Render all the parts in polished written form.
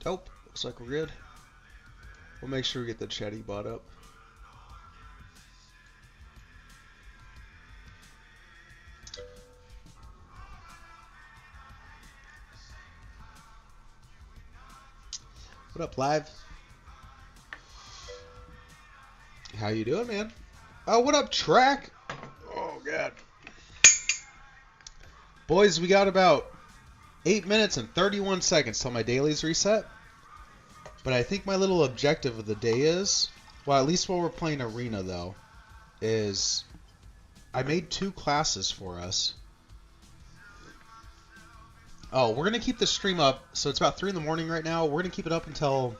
Nope. Looks like we're good. We'll make sure we get the chatty bot up. What up, live? How you doing, man? Oh, what up, track? Oh, God. Boys, we got about 8 minutes and 31 seconds till my dailies reset. But I think my little objective of the day is, well, at least while we're playing Arena, though, is I made 2 classes for us. Oh, we're going to keep the stream up. So it's about 3 in the morning right now. We're going to keep it up until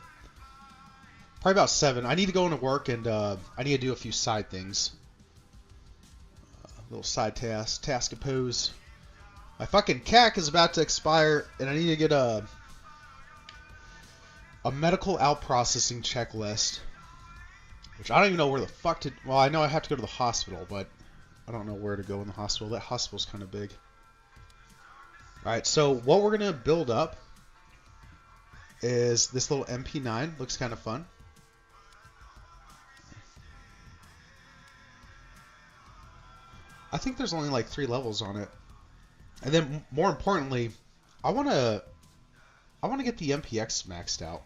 probably about 7. I need to go into work and I need to do a few side things. Little side tasks. Task and pose. My fucking CAC is about to expire and I need to get a medical out-processing checklist. Which I don't even know where the fuck to... Well, I know I have to go to the hospital, but I don't know where to go in the hospital. That hospital's kind of big. Alright, so what we're going to build up is this little MP9. Looks kind of fun. I think there's only like 3 levels on it. And then, more importantly, I want to get the MPX maxed out.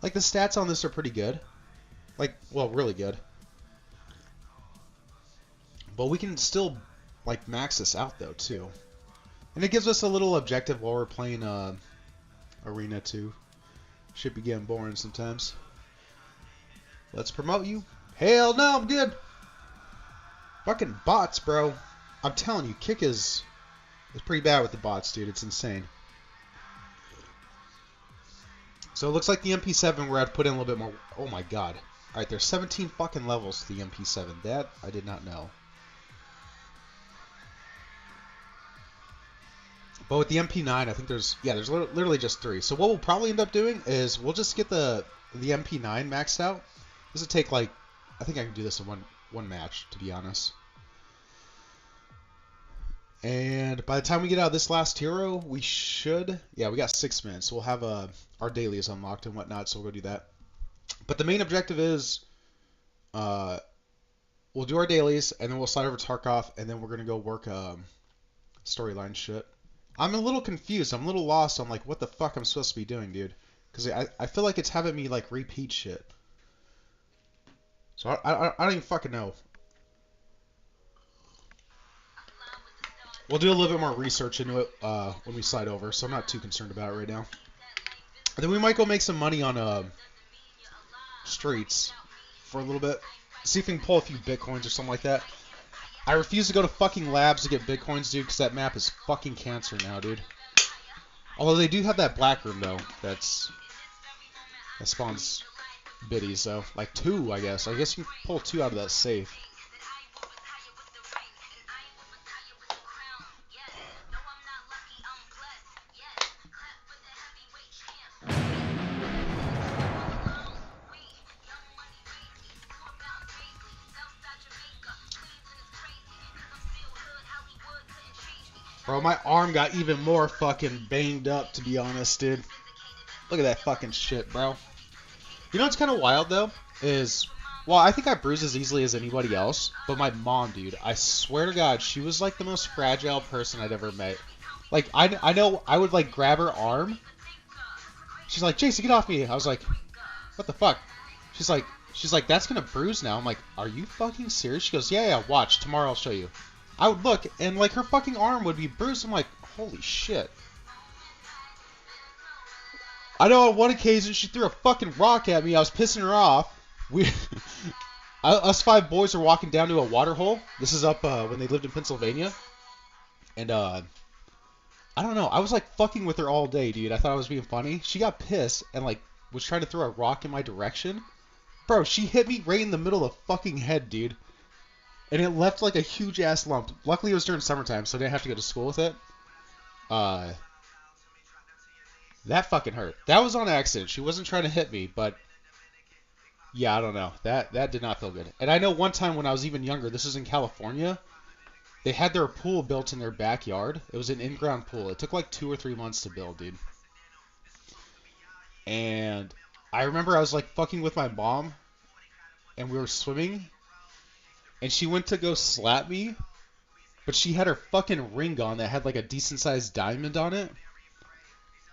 Like, the stats on this are pretty good. Like, well, really good. But we can still, like, max this out, though, too. And it gives us a little objective while we're playing Arena 2. Should be getting boring sometimes. Let's promote you. Hell no, I'm good. Fucking bots, bro. I'm telling you, Kick is pretty bad with the bots, dude. It's insane. So it looks like the MP7 we're going to have to put in a little bit more. Oh my god. Alright, there's 17 fucking levels to the MP7. That I did not know. But with the MP9, I think there's literally just 3. So what we'll probably end up doing is we'll just get the MP9 maxed out. This would take like, I think I can do this in one match, to be honest. And by the time we get out of this last hero, we should... Yeah, we got 6 minutes. So we'll have our dailies unlocked and whatnot, so we'll go do that. But the main objective is... we'll do our dailies, and then we'll slide over to Tarkov, and then we're going to go work storyline shit. I'm a little confused. I'm a little lost on, like, what the fuck I'm supposed to be doing, dude. Because I feel like it's having me, like, repeat shit. So I don't even fucking know. We'll do a little bit more research into it when we slide over, so I'm not too concerned about it right now. And then we might go make some money on streets for a little bit. See if we can pull a few bitcoins or something like that. I refuse to go to fucking labs to get bitcoins, dude, because that map is fucking cancer now, dude. Although they do have that black room, though, that spawns biddies, so like 2, I guess. I guess you can pull 2 out of that safe. Bro, my arm got even more fucking banged up, to be honest, dude. Look at that fucking shit, bro. You know what's kind of wild, though? Is, well, I think I bruise as easily as anybody else, but my mom, dude, I swear to God, she was, like, the most fragile person I'd ever met. Like, I know I would, like, grab her arm. She's like, Jason, get off me. I was like, what the fuck? She's like, that's gonna bruise now. I'm like, are you fucking serious? She goes, yeah, watch. Tomorrow I'll show you. I would look, and, like, her fucking arm would be bruised. I'm like, holy shit. I know on one occasion she threw a fucking rock at me. I was pissing her off. Us 5 boys were walking down to a water hole. This is up when they lived in Pennsylvania. And, I don't know. I was, like, fucking with her all day, dude. I thought I was being funny. She got pissed and, like, was trying to throw a rock in my direction. Bro, she hit me right in the middle of the fucking head, dude. And it left like a huge ass lump. Luckily it was during summertime, so I didn't have to go to school with it. That fucking hurt. That was on accident. She wasn't trying to hit me, but yeah, I don't know. That did not feel good. And I know one time when I was even younger, this was in California, they had their pool built in their backyard. It was an in-ground pool. It took like 2 or 3 months to build, dude. And I remember I was like fucking with my mom, and we were swimming, and she went to go slap me, but she had her fucking ring on that had like a decent sized diamond on it.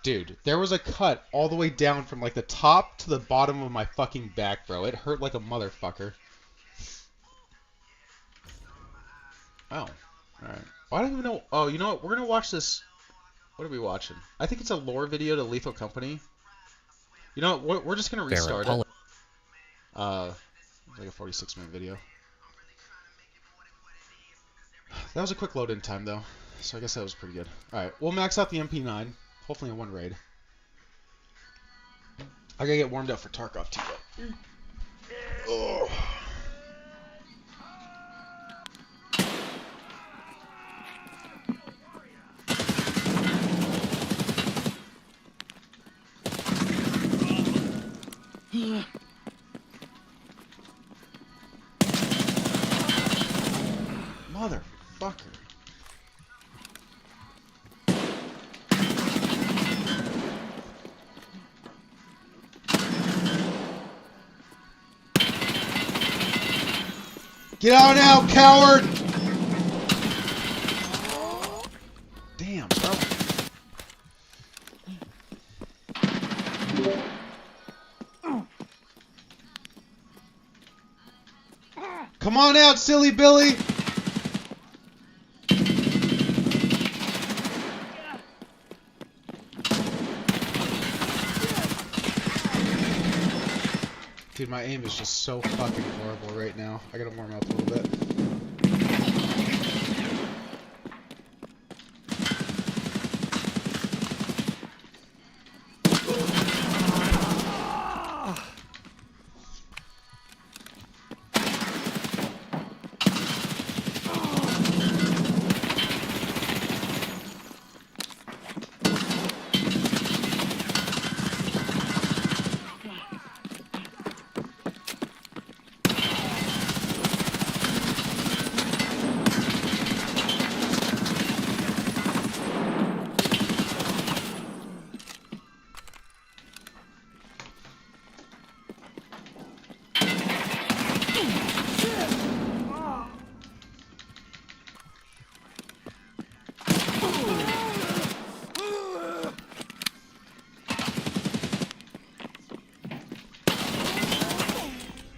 Dude, there was a cut all the way down from like the top to the bottom of my fucking back, bro. It hurt like a motherfucker. Oh, alright. Well, I don't even know. Oh, you know what? We're gonna watch this. What are we watching? I think it's a lore video to Lethal Company. You know what? We're just gonna restart it. It's like a 46-minute video. That was a quick load-in time, though. So I guess that was pretty good. Alright, we'll max out the MP9. Hopefully in one raid. I gotta get warmed up for Tarkov too, though. Oh. Motherfucker. Get out now, coward! Damn, bro. Come on out, silly Billy! Dude, my aim is just so fucking horrible right now. I gotta warm up a little bit.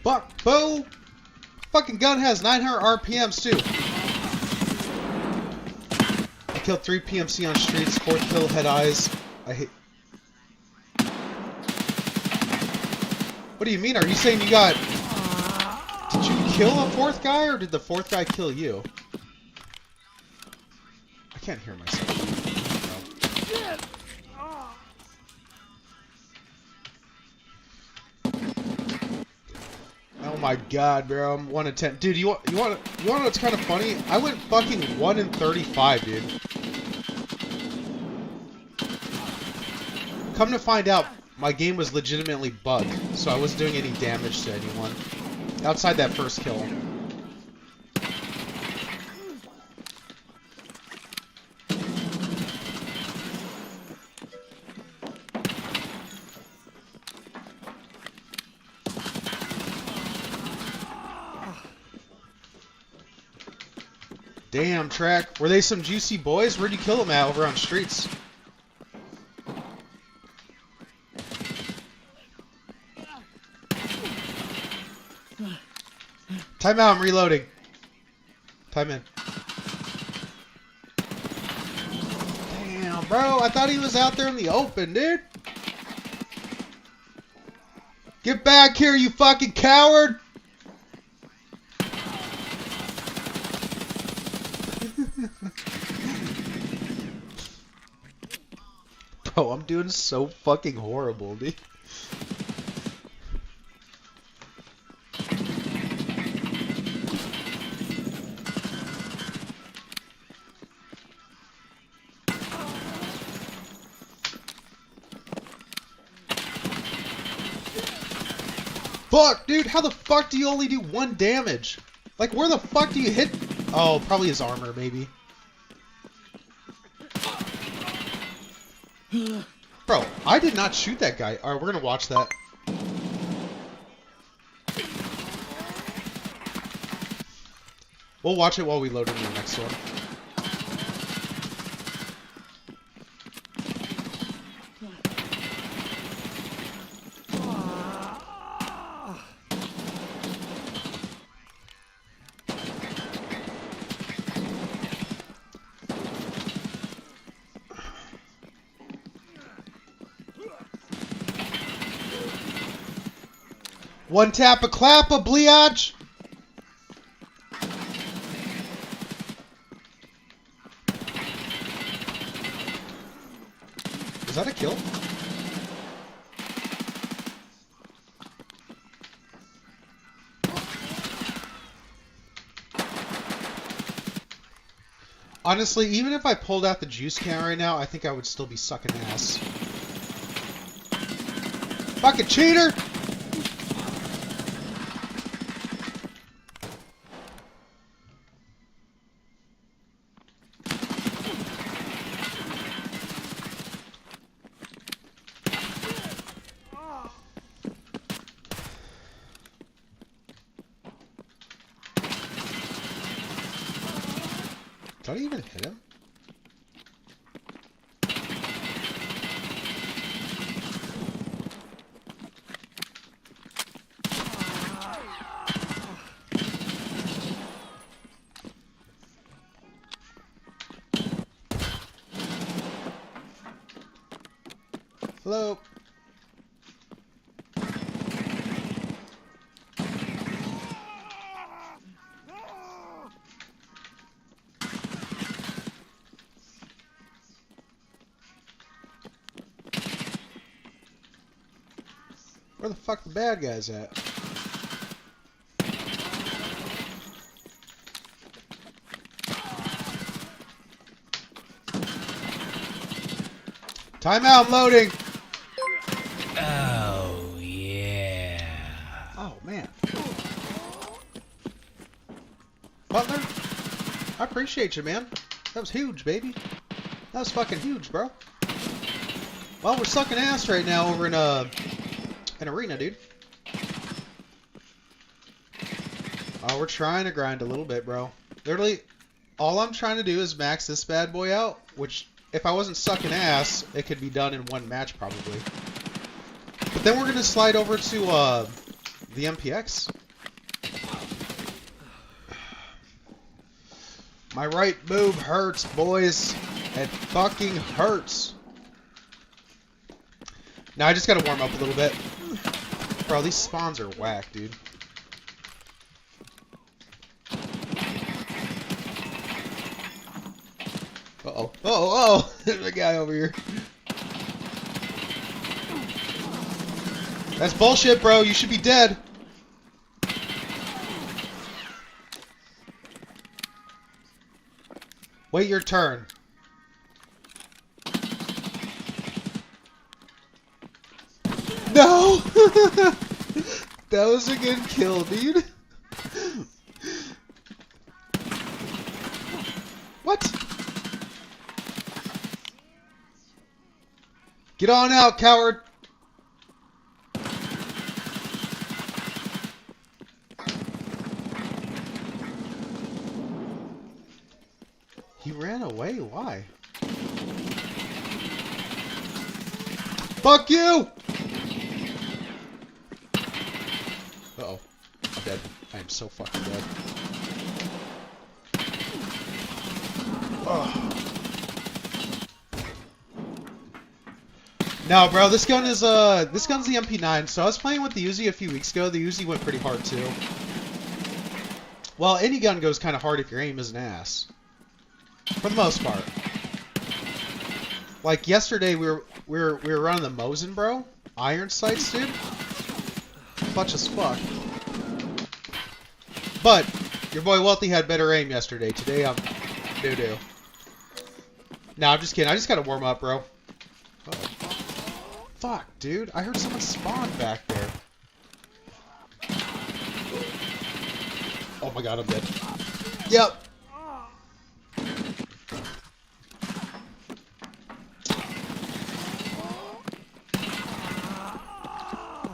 Fuck, boo! Fucking gun has 900 RPMs too. I killed 3 PMC on streets, 4th kill head eyes. I hate. What do you mean? Are you saying you got? Did you kill a 4th guy, or did the 4th guy kill you? I can't hear myself. Oh my god, bro! I'm 1 in 10. Dude, you want what's kind of funny? I went fucking 1 in 35, dude. Come to find out, my game was legitimately bugged, so I wasn't doing any damage to anyone outside that first kill. Damn, Track. Were they some juicy boys? Where'd you kill them at over on streets? Time out, I'm reloading. Time in. Damn, bro. I thought he was out there in the open, dude. Get back here, you fucking coward! Bro, I'm doing so fucking horrible, dude. Fuck, dude, how the fuck do you only do 1 damage? Like, where the fuck do you hit? Oh, probably his armor, maybe. Bro, Bro, I did not shoot that guy. Alright, we're gonna watch that. We'll watch it while we load into the next one. One tap a clap a bleach. Is that a kill? Honestly, even if I pulled out the juice can right now, I think I would still be sucking ass. Fucking cheater! Did I even hit him? Hello? Where the fuck the bad guys at? Timeout, loading! Oh, yeah. Oh, man. Butler, I appreciate you, man. That was huge, baby. That was fucking huge, bro. Well, we're sucking ass right now over in an arena, dude. Oh, we're trying to grind a little bit, bro. Literally, all I'm trying to do is max this bad boy out, which, if I wasn't sucking ass, it could be done in one match, probably. But then we're going to slide over to, the MPX. My right boob hurts, boys. It fucking hurts. Now I just gotta warm up a little bit. Bro, these spawns are whack, dude. Uh-oh. Oh! There's a guy over here. That's bullshit, bro. You should be dead. Wait your turn. No! That was a good kill, dude. What? Get on out, coward. He ran away? Why? Fuck you! Uh-oh. I'm dead. I am so fucking dead. Oh. No, bro, this gun's the MP9. So I was playing with the Uzi a few weeks ago. The Uzi went pretty hard too. Well, any gun goes kind of hard if your aim is an ass. For the most part. Like yesterday, we were running the Mosin, bro. Iron sights, dude. Clutch as fuck. But your boy Wealthy had better aim yesterday. Today I'm doo-doo. Nah, I'm just kidding. I just gotta warm up, bro. Uh-oh. Fuck, dude. I heard someone spawn back there. Oh my god, I'm dead. Yep.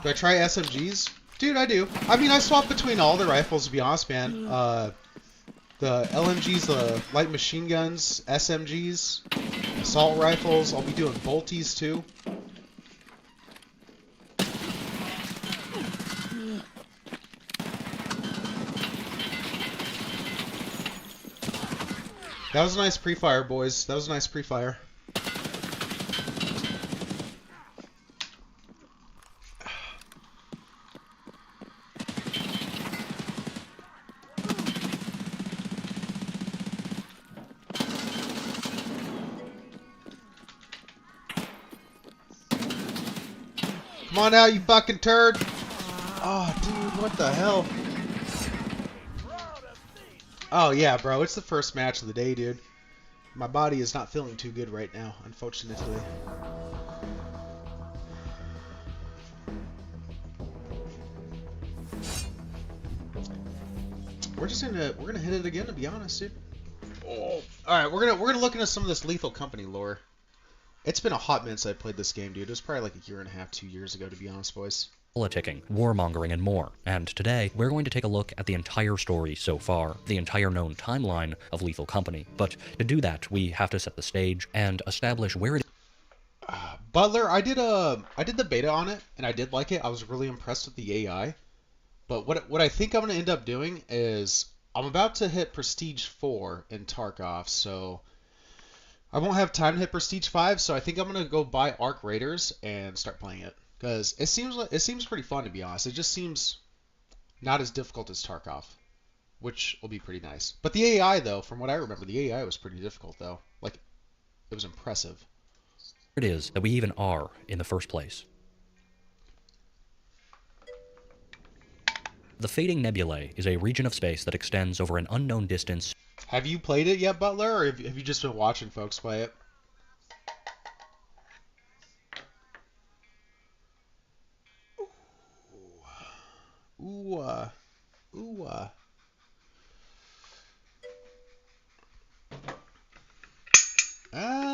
Do I try SMGs? Dude, I do. I mean, I swap between all the rifles, to be honest, man. The LMGs, the light machine guns, SMGs, assault rifles. I'll be doing bolties, too. That was a nice pre-fire, boys. That was a nice pre-fire. Come on out, you fucking turd! Oh, dude, what the hell? Oh, yeah, bro. It's the first match of the day, dude. My body is not feeling too good right now, unfortunately. We're gonna hit it again, to be honest, dude. Oh. Alright, we're gonna look into some of this Lethal Company lore. It's been a hot minute since I played this game, dude. It was probably like a year and a half, 2 years ago, to be honest, boys. Politicking, warmongering, and more. And today, we're going to take a look at the entire story so far, the entire known timeline of Lethal Company. But to do that, we have to set the stage and establish where it is. Butler, I did the beta on it, and I did like it. I was really impressed with the AI. But what I think I'm going to end up doing is I'm about to hit Prestige 4 in Tarkov, so I won't have time to hit Prestige 5, so I think I'm going to go buy Arc Raiders and start playing it. Because it seems pretty fun, to be honest. It just seems not as difficult as Tarkov, which will be pretty nice. But the AI, though, from what I remember, the AI was pretty difficult, though. Like, it was impressive. It is that we even are in the first place. The Fading Nebulae is a region of space that extends over an unknown distance. Have you played it yet, Butler, or have you just been watching folks play it? Ooh,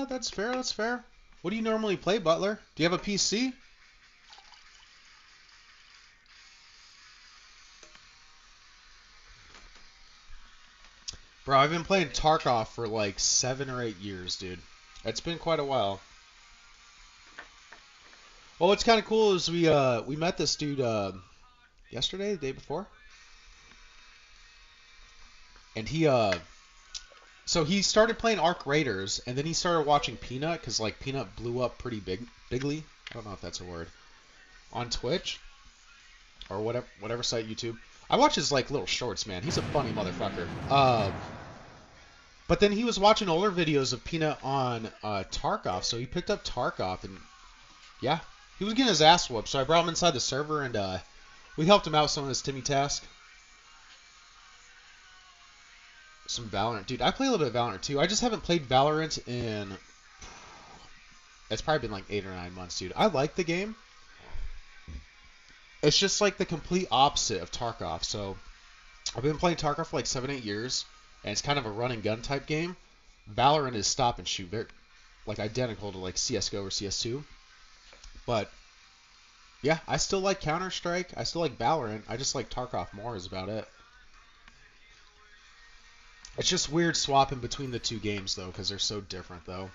that's fair, that's fair. What do you normally play, Butler? Do you have a PC? Bro, I've been playing Tarkov for like 7 or 8 years, dude. It's been quite a while. Well, what's kind of cool is we met this dude yesterday, the day before, and so he started playing Arc Raiders, and then he started watching Peanut because like Peanut blew up pretty bigly. I don't know if that's a word on Twitch or whatever site, YouTube. I watch his like little shorts, man. He's a funny motherfucker. But then he was watching older videos of Peanut on Tarkov, so he picked up Tarkov, and yeah, he was getting his ass whooped. So I brought him inside the server, and we helped him out with some of his Timmy task. Some Valorant, dude. I play a little bit of Valorant too. I just haven't played Valorant in. It's probably been like 8 or 9 months, dude. I like the game. It's just like the complete opposite of Tarkov. So I've been playing Tarkov for like 7, 8 years, and it's kind of a run and gun type game. Valorant is stop and shoot, very like identical to like CS:GO or CS2. But yeah, I still like Counter-Strike. I still like Valorant. I just like Tarkov more is about it. It's just weird swapping between the two games though, because they're so different though.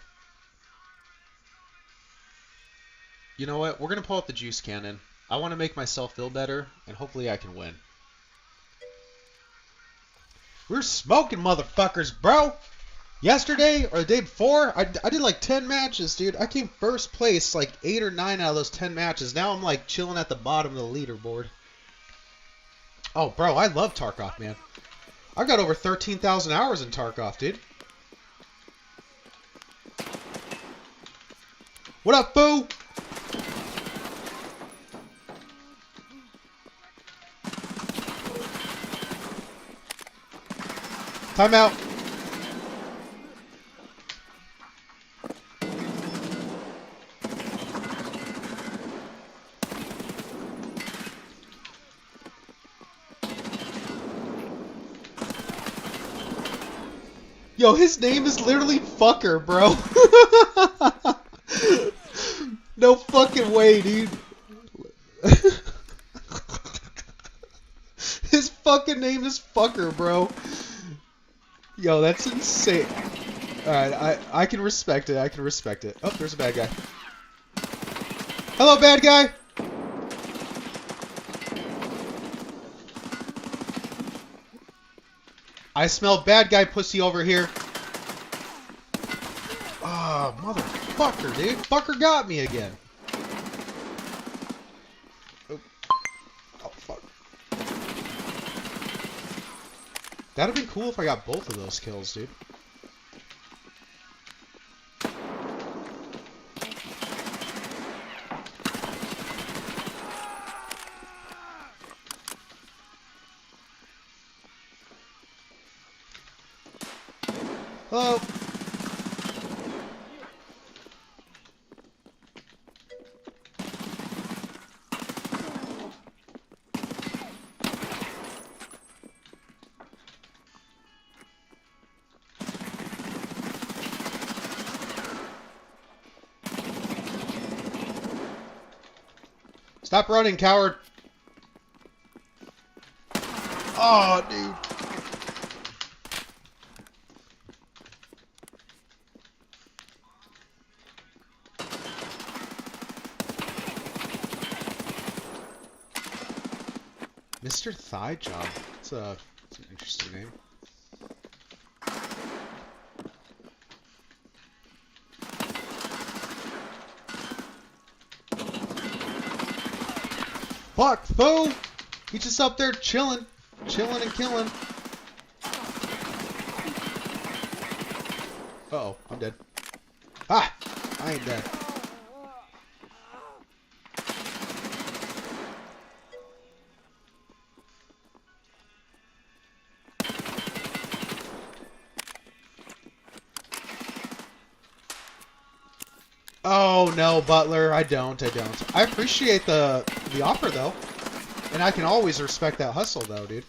You know what? We're gonna pull up the juice cannon. I want to make myself feel better, and hopefully I can win. We're smoking, motherfuckers, bro! Yesterday, or the day before, I did like 10 matches, dude. I came first place like 8 or 9 out of those 10 matches. Now I'm like chilling at the bottom of the leaderboard. Oh, bro, I love Tarkov, man. I've got over 13,000 hours in Tarkov, dude. What up, boo? Time out. Yo, his name is literally Fucker, bro. No fucking way, dude. fucking name this fucker, bro. Yo, that's insane. Alright, I can respect it. I can respect it. Oh, there's a bad guy. Hello, bad guy! I smell bad guy pussy over here. Ah, oh, motherfucker, dude. Fucker got me again. Oh, fuck. That'd have been cool if I got both of those kills, dude. Hello. Stop running, coward. Oh, dude. Mr. Thigh Job. That's an interesting name. Fuck, fool! He's just up there chilling. Chilling and killing. Uh-oh, I'm dead. Ah! I ain't dead. Oh no, Butler, I don't. I appreciate the offer though. And I can always respect that hustle though, dude.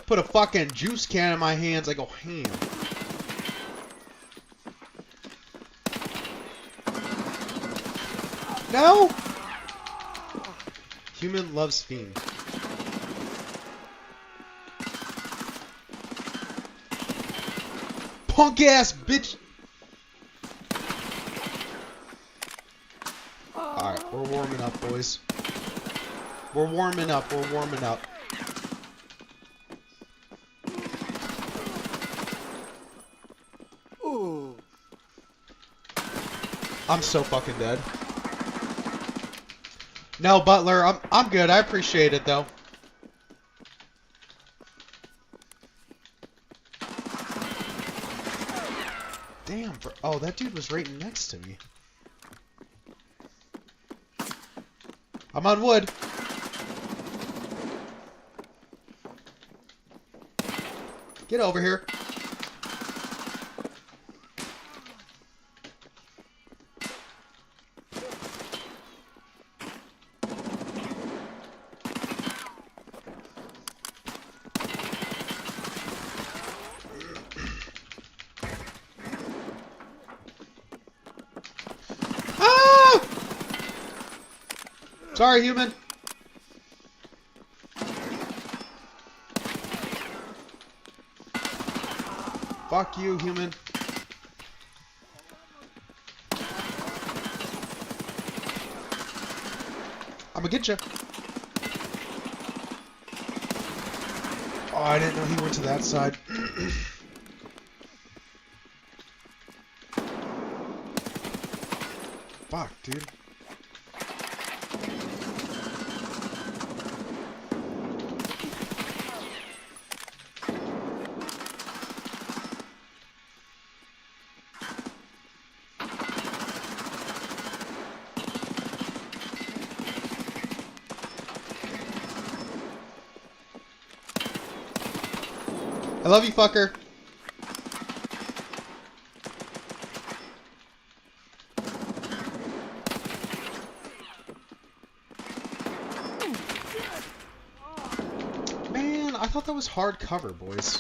Put a fucking juice can in my hands, I go ham. No! Human loves fiend. Punk ass bitch! Alright, we're warming up, boys. We're warming up. Ooh. I'm so fucking dead. No, Butler, I'm good. I appreciate it though. Damn, bro. Oh, that dude was right next to me. I'm on wood. Get over here. Sorry, human. Fuck you, human. I'ma get you. Oh, I didn't know he went to that side. Fuck, dude. I love you, fucker. Man, I thought that was hard cover, boys.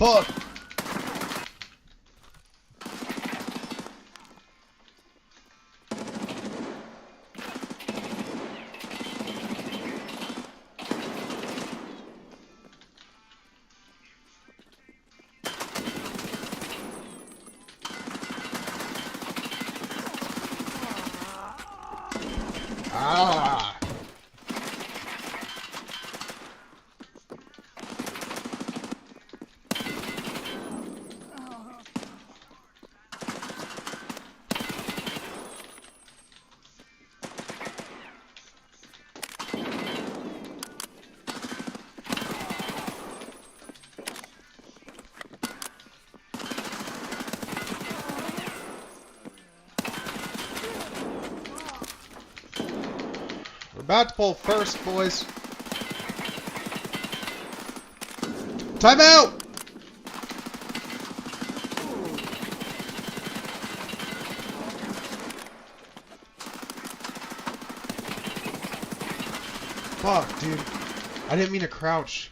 Fuck! Ah! We're about to pull first, boys. Time out! Fuck, dude. I didn't mean to crouch.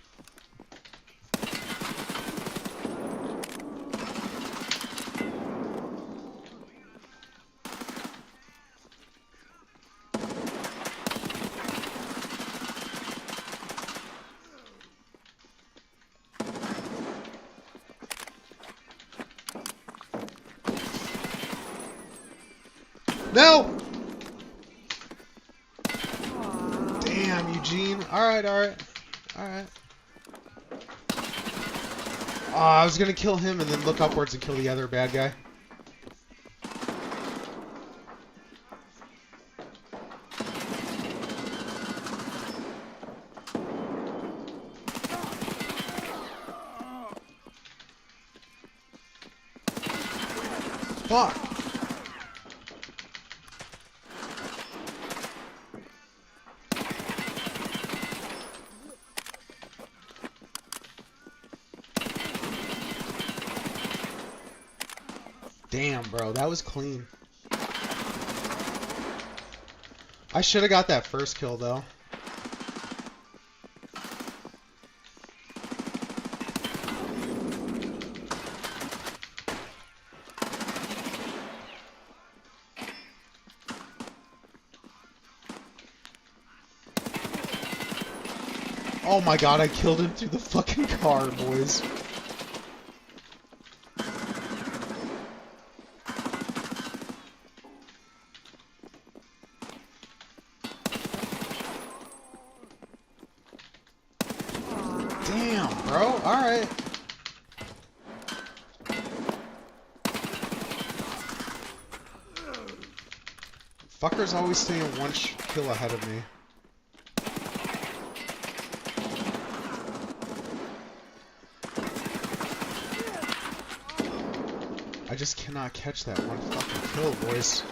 No! Damn, Eugene. Alright, alright. Alright. Oh, I was gonna kill him and then look upwards and kill the other bad guy. Fuck! Damn, bro, that was clean. I should have got that first kill, though. Oh my god, I killed him through the fucking car, boys. Damn, bro. Alright. Fuckers always staying one kill ahead of me. I just cannot catch that one fucking kill, boys.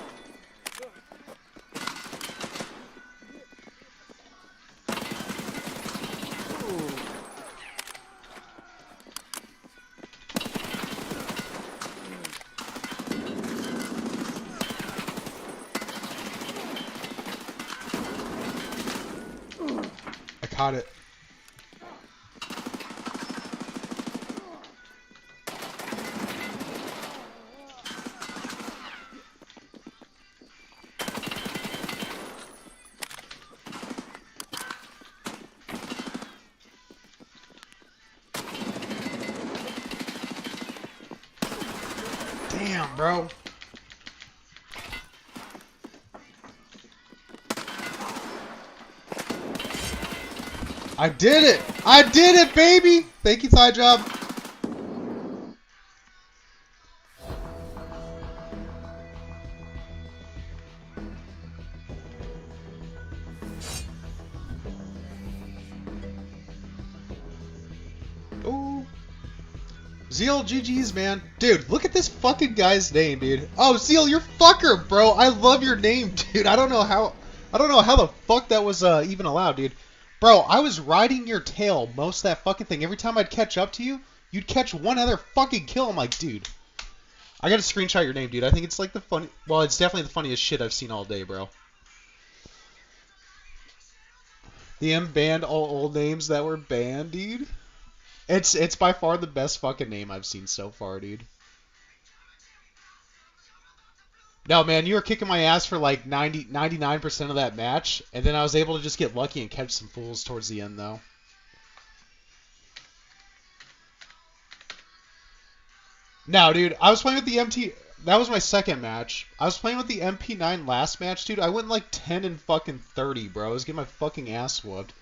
I caught it. Damn, bro. I did it! I did it, baby! Thank you, Side Job. Ooh. Zeal, GG's, man. Dude, look at this fucking guy's name, dude. Oh, Zeal, you're fucker, bro. I love your name, dude. I don't know how the fuck that was even allowed, dude. Bro, I was riding your tail most of that fucking thing. Every time I'd catch up to you, you'd catch one other fucking kill. I'm like, dude. I gotta screenshot your name, dude. I think it's like the funny... Well, it's definitely the funniest shit I've seen all day, bro. The M banned all old names that were banned, dude. It's by far the best fucking name I've seen so far, dude. No, man, you were kicking my ass for like 99% of that match, and then I was able to just get lucky and catch some fools towards the end, though. No, dude, I was playing with the MT. That was my second match. I was playing with the MP9 last match, dude. I went like 10 and fucking 30, bro. I was getting my fucking ass whooped.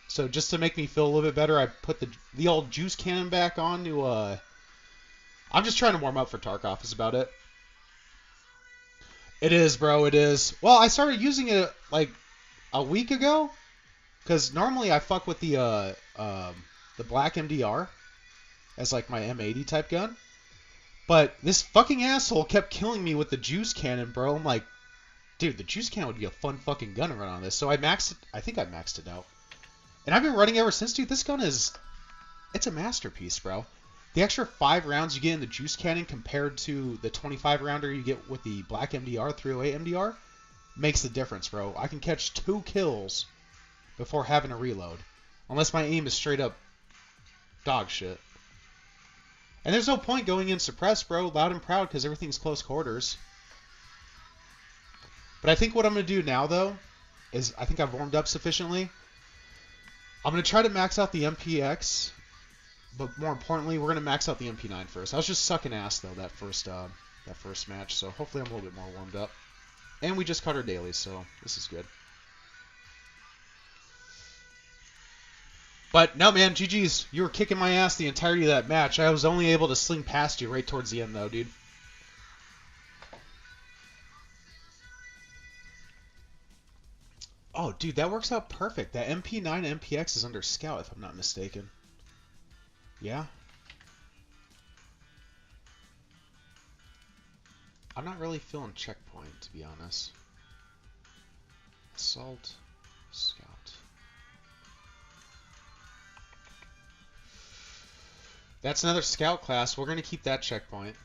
So just to make me feel a little bit better, I put the old juice cannon back on to I'm just trying to warm up for Tarkov. Is about it. It is, bro. It is. Well, I started using it like a week ago, because normally I fuck with the black MDR as like my M80 type gun. But this fucking asshole kept killing me with the juice cannon, bro. I'm like, dude, the juice cannon would be a fun fucking gun to run on this. So I think I maxed it out. And I've been running ever since, dude. This gun it's a masterpiece, bro. The extra 5 rounds you get in the juice cannon compared to the 25 rounder you get with the black MDR, 308 MDR, makes the difference, bro. I can catch 2 kills before having to reload. Unless my aim is straight up dog shit. And there's no point going in suppressed, bro, loud and proud, because everything's close quarters. But I think what I'm going to do now, though, is I think I've warmed up sufficiently. I'm going to try to max out the MPX, but more importantly, we're going to max out the MP9 first. I was just sucking ass, though, that first match, so hopefully I'm a little bit more warmed up. And we just cut our dailies, so this is good. But no, man, GG's. You were kicking my ass the entirety of that match. I was only able to sling past you right towards the end, though, dude. Oh, dude, that works out perfect. That MP9 MPX is under Scout, if I'm not mistaken. Yeah? I'm not really feeling Checkpoint, to be honest. Assault, Scout. That's another Scout class. We're going to keep that Checkpoint.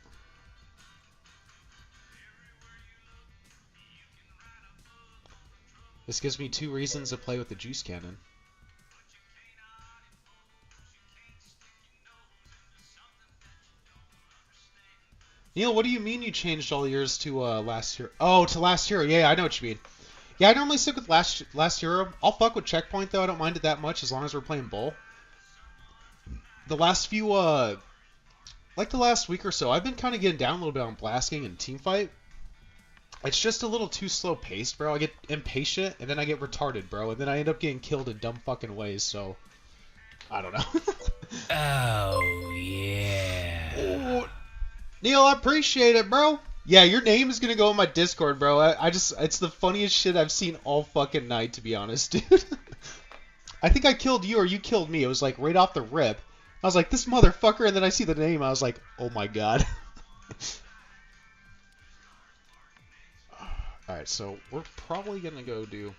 This gives me 2 reasons to play with the Juice Cannon. Neil, what do you mean you changed all yours to last hero? Oh, to last hero. Yeah, I know what you mean. Yeah, I normally stick with last hero. I'll fuck with Checkpoint, though. I don't mind it that much as long as we're playing Bull. The last few, like the last week or so, I've been kind of getting down a little bit on Blasking and Teamfight. It's just a little too slow paced, bro. I get impatient, and then I get retarded, bro. And then I end up getting killed in dumb fucking ways, so... I don't know. Oh, yeah. Oh, Neil, I appreciate it, bro. Yeah, your name is gonna go in my Discord, bro. It's the funniest shit I've seen all fucking night, to be honest, dude. I think I killed you or you killed me. It was like right off the rip. I was like, this motherfucker, and then I see the name. I was like, oh my god. Alright, so we're probably gonna go do...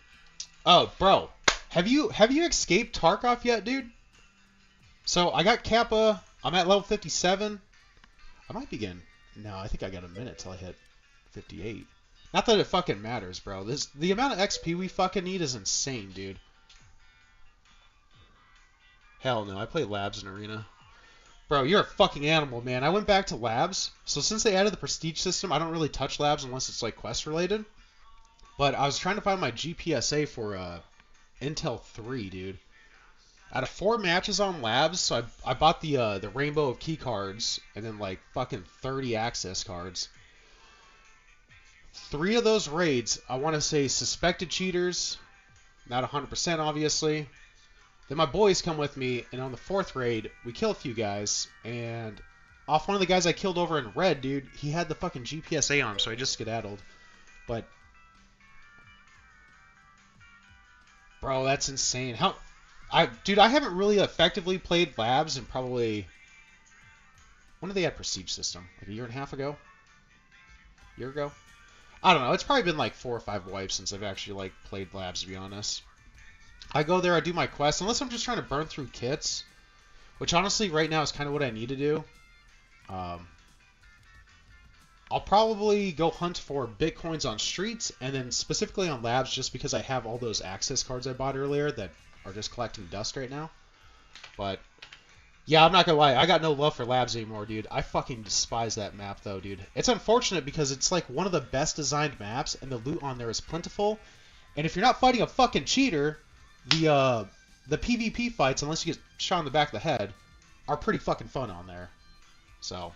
Oh, bro. Have you escaped Tarkov yet, dude? So, I got Kappa. I'm at level 57. I might be getting... No, I think I got a minute till I hit 58. Not that it fucking matters, bro. The amount of XP we fucking need is insane, dude. Hell no, I play Labs in Arena. Bro, you're a fucking animal, man. I went back to Labs. So since they added the Prestige system, I don't really touch Labs unless it's like quest related. But I was trying to find my GPSA for Intel 3, dude. Out of 4 matches on Labs, so I bought the rainbow of key cards and then like fucking 30 access cards. 3 of those raids, I want to say suspected cheaters, not 100% obviously. Then my boys come with me, and on the 4th raid, we kill a few guys, and off one of the guys I killed over in red, dude, he had the fucking GPSA on him, so I just skedaddled. But, bro, that's insane. Dude, I haven't really effectively played Labs in probably... When did they add Prestige system? Like a year and a half ago? Year ago? I don't know. It's probably been like 4 or 5 wipes since I've actually like played Labs, to be honest. I go there, I do my quest, unless I'm just trying to burn through kits, which honestly right now is kind of what I need to do. I'll probably go hunt for Bitcoins on streets, and then specifically on Labs just because I have all those access cards I bought earlier that are just collecting dust right now. But Yeah, I'm not gonna lie. I got no love for labs anymore, dude. I fucking despise that map, though, dude. It's unfortunate because it's like one of the best designed maps, and the loot on there is plentiful. And if you're not fighting a fucking cheater, the PvP fights, unless you get shot in the back of the head, are pretty fucking fun on there. So.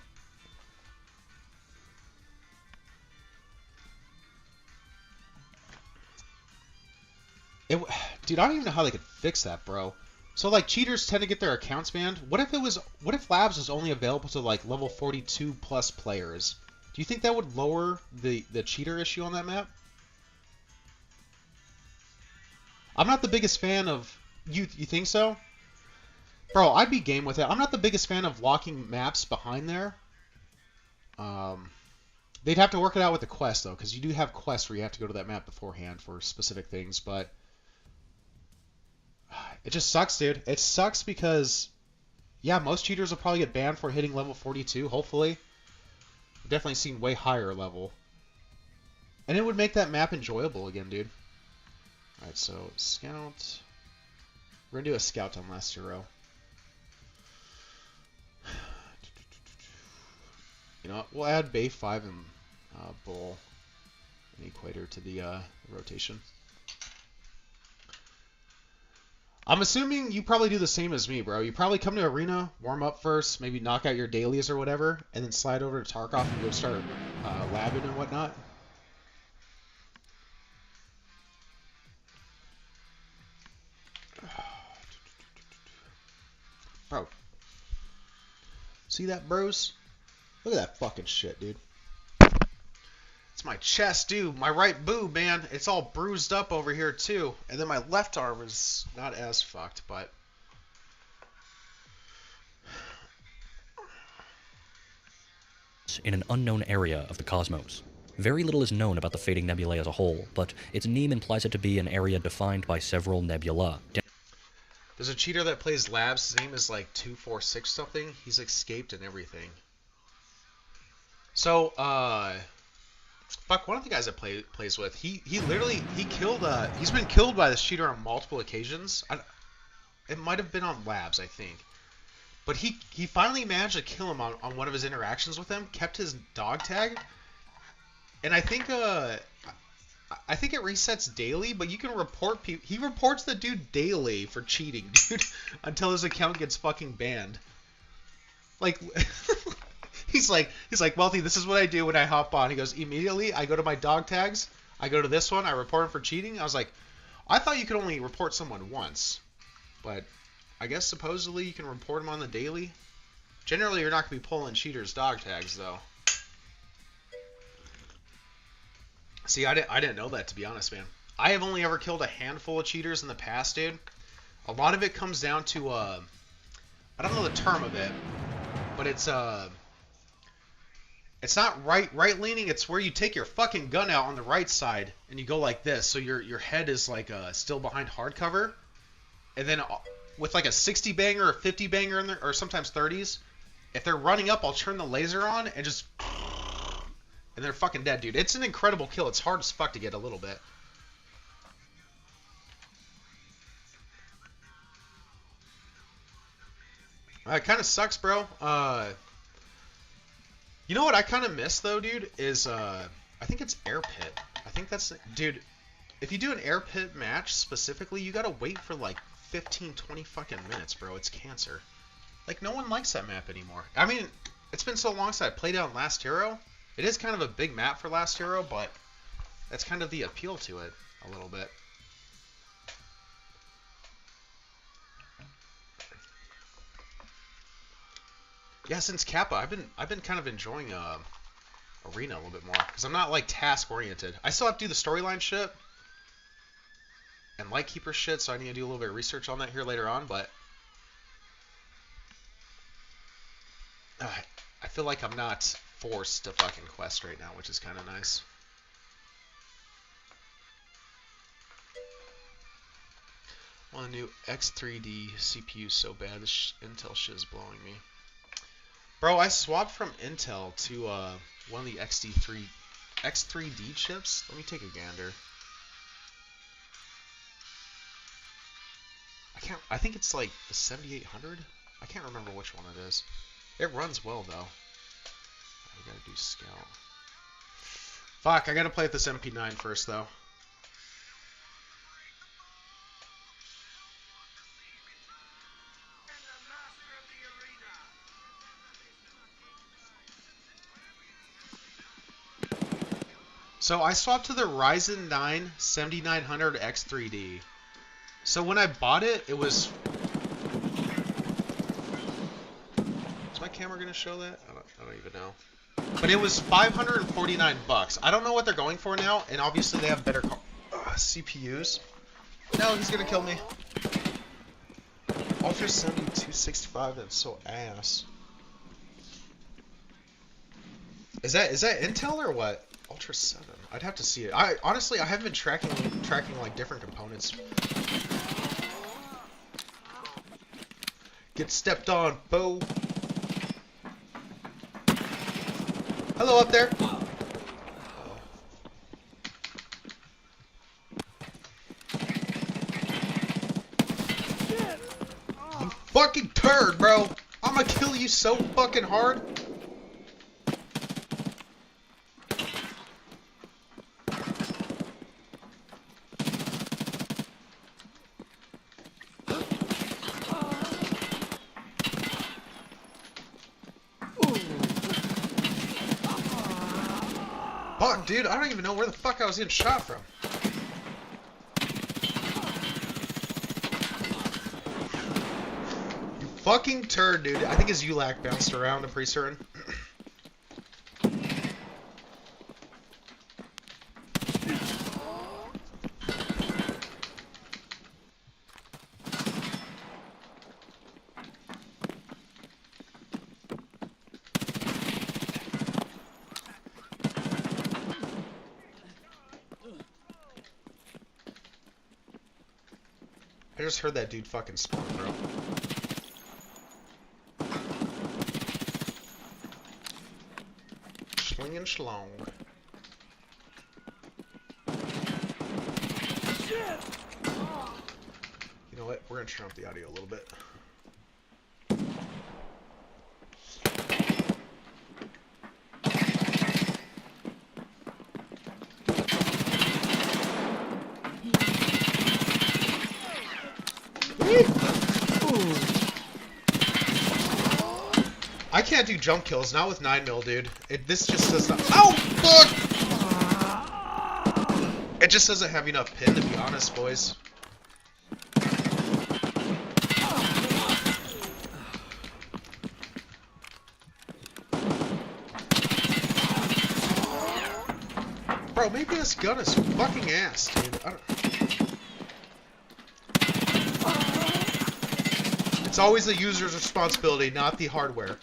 Dude, I don't even know how they could fix that, bro. So like cheaters tend to get their accounts banned. What if labs was only available to like level 42 plus players? Do you think that would lower the cheater issue on that map? I'm not the biggest fan of you think so? Bro, I'd be game with it. I'm not the biggest fan of locking maps behind there. They'd have to work it out with the quest though, because you do have quests where you have to go to that map beforehand for specific things, but it just sucks, dude. It sucks because, yeah, most cheaters will probably get banned for hitting level 42, hopefully. I've definitely seen way higher level. And it would make that map enjoyable again, dude. Alright, so, scout. We're going to do a scout on last hero. You know what? We'll add Bay 5 and Bull and Equator to the rotation. I'm assuming you probably do the same as me, bro. You probably come to Arena, warm up first, maybe knock out your dailies or whatever, and then slide over to Tarkov and go start labbing and whatnot. Bro. See that, bros? Look at that fucking shit, dude. It's my chest, dude. My right boob, man. It's all bruised up over here, too. And then my left arm is not as fucked, but... in an unknown area of the cosmos. Very little is known about the fading nebulae as a whole, but its name implies it to be an area defined by several nebula. There's a cheater that plays labs. His name is like 246 something. He's escaped and everything. So, fuck, one of the guys I plays with, he literally, he's been killed by this cheater on multiple occasions. It might have been on labs, I think. But he finally managed to kill him on one of his interactions with him, kept his dog tag, and I think it resets daily, but you can report people. He reports the dude daily for cheating, dude, until his account gets fucking banned. Like, he's like, Wealthy, this is what I do when I hop on. He goes, immediately, I go to my dog tags, I go to this one, I report him for cheating. I was like, I thought you could only report someone once, but I guess supposedly you can report them on the daily. Generally, you're not going to be pulling cheaters' dog tags, though. See, I didn't know that, to be honest, man. I have only ever killed a handful of cheaters in the past, dude. A lot of it comes down to, I don't know the term of it, but it's not right-leaning. It's where you take your fucking gun out on the right side, and you go like this, so your head is, like, still behind hardcover. And then with, like, a 60 banger or 50 banger in there, or sometimes 30s, if they're running up, I'll turn the laser on and just... and they're fucking dead, dude. It's an incredible kill. It's hard as fuck to get a little bit. It kind of sucks, bro. You know what I kind of miss, though, dude, is, I think it's Air Pit. I think that's... Dude, if you do an Air Pit match, specifically, you gotta wait for, like, 15, 20 fucking minutes, bro. It's cancer. Like, no one likes that map anymore. I mean, it's been so long since I played on Last Hero. It is kind of a big map for Last Hero, but that's kind of the appeal to it a little bit. Yeah, since Kappa, I've been kind of enjoying Arena a little bit more because I'm not like task oriented. I still have to do the storyline shit and Lightkeeper shit, so I need to do a little bit of research on that here later on, but I feel like I'm not forced to fucking quest right now, which is kind of nice. Want a new X3D CPU so bad, this Intel shit is blowing me. Bro, I swapped from Intel to one of the X3D chips. Let me take a gander. I think it's like the 7800. I can't remember which one it is. It runs well, though. I gotta do scout. Fuck, I gotta play with this MP9 first, though. So I swapped to the Ryzen 9 7900 X3D. So when I bought it, it was... Is my camera gonna show that? I don't even know. But it was 549 bucks. I don't know what they're going for now, and obviously they have better CPUs. No, he's gonna kill me. Ultra 7265, that's so ass. Is that Intel or what? Ultra 7. I'd have to see it. Honestly, I haven't been tracking like different components. Get stepped on, Bo. Hello up there. You fucking turd, bro. I'm gonna kill you so fucking hard. Fuck, dude, I don't even know where the fuck I was getting shot from. You fucking turd, dude. I think his ULAC bounced around, I'm pretty certain. I just heard that dude fucking spawn, bro. Slinging schlong. You know what? We're gonna turn up the audio a little bit. I can't do jump kills, not with 9mm, dude. This just does not... Oh, fuck! It just doesn't have enough pin, to be honest, boys. Bro, maybe this gun is fucking ass, dude. It's always the user's responsibility, not the hardware.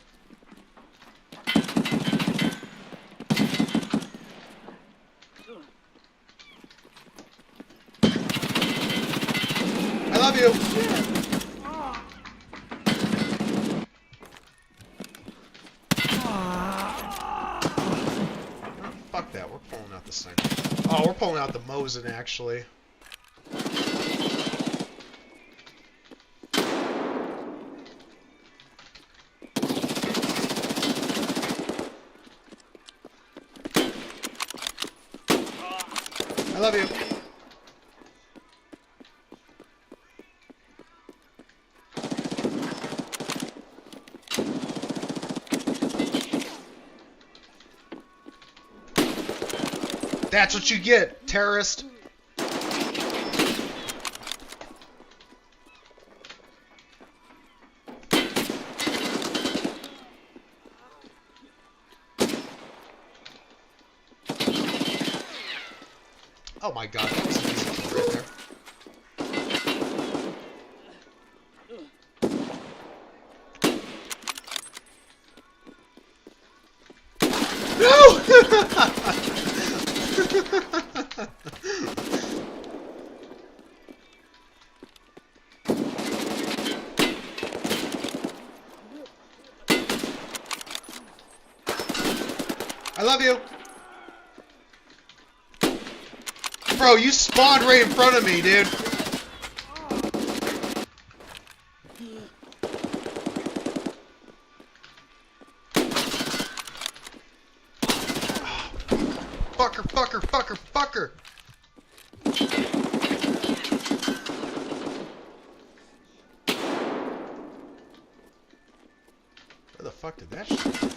I love you. Fuck that, we're pulling out this thing. Oh, we're pulling out the Mosin, actually. I love you. That's what you get, terrorist. Oh my god, that was an easy kill right there. No! I love you. Bro, you spawned right in front of me, dude. Fucker, fucker, fucker, fucker! Where the fuck did that shit come from?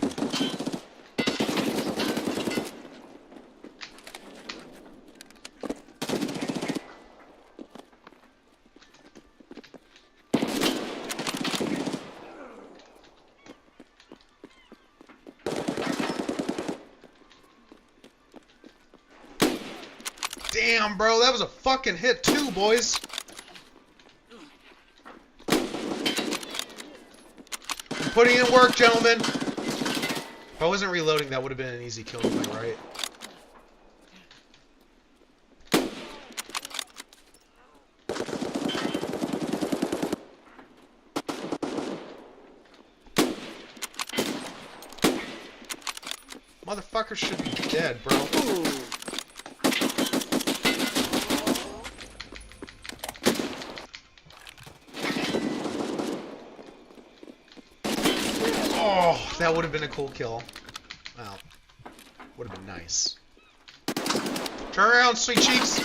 Damn, bro, that was a fucking hit too, boys. I'm putting in work, gentlemen. If I wasn't reloading, that would have been an easy kill, am I right? Motherfucker should be dead, bro. Oh, that would have been a cool kill. Well, would have been nice. Turn around, sweet cheeks.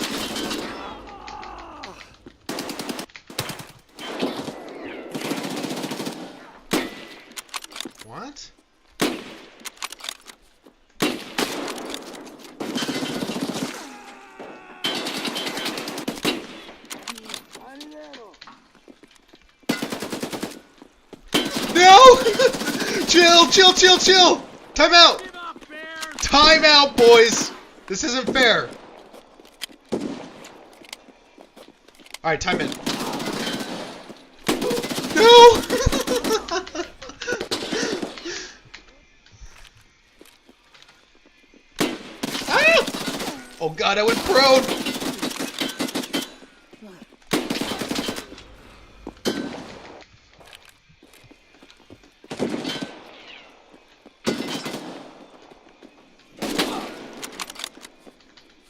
What? No! Chill, chill, chill, chill! Time out! Time out, boys! This isn't fair. Alright, time in. No! Ah! Oh god, I went prone!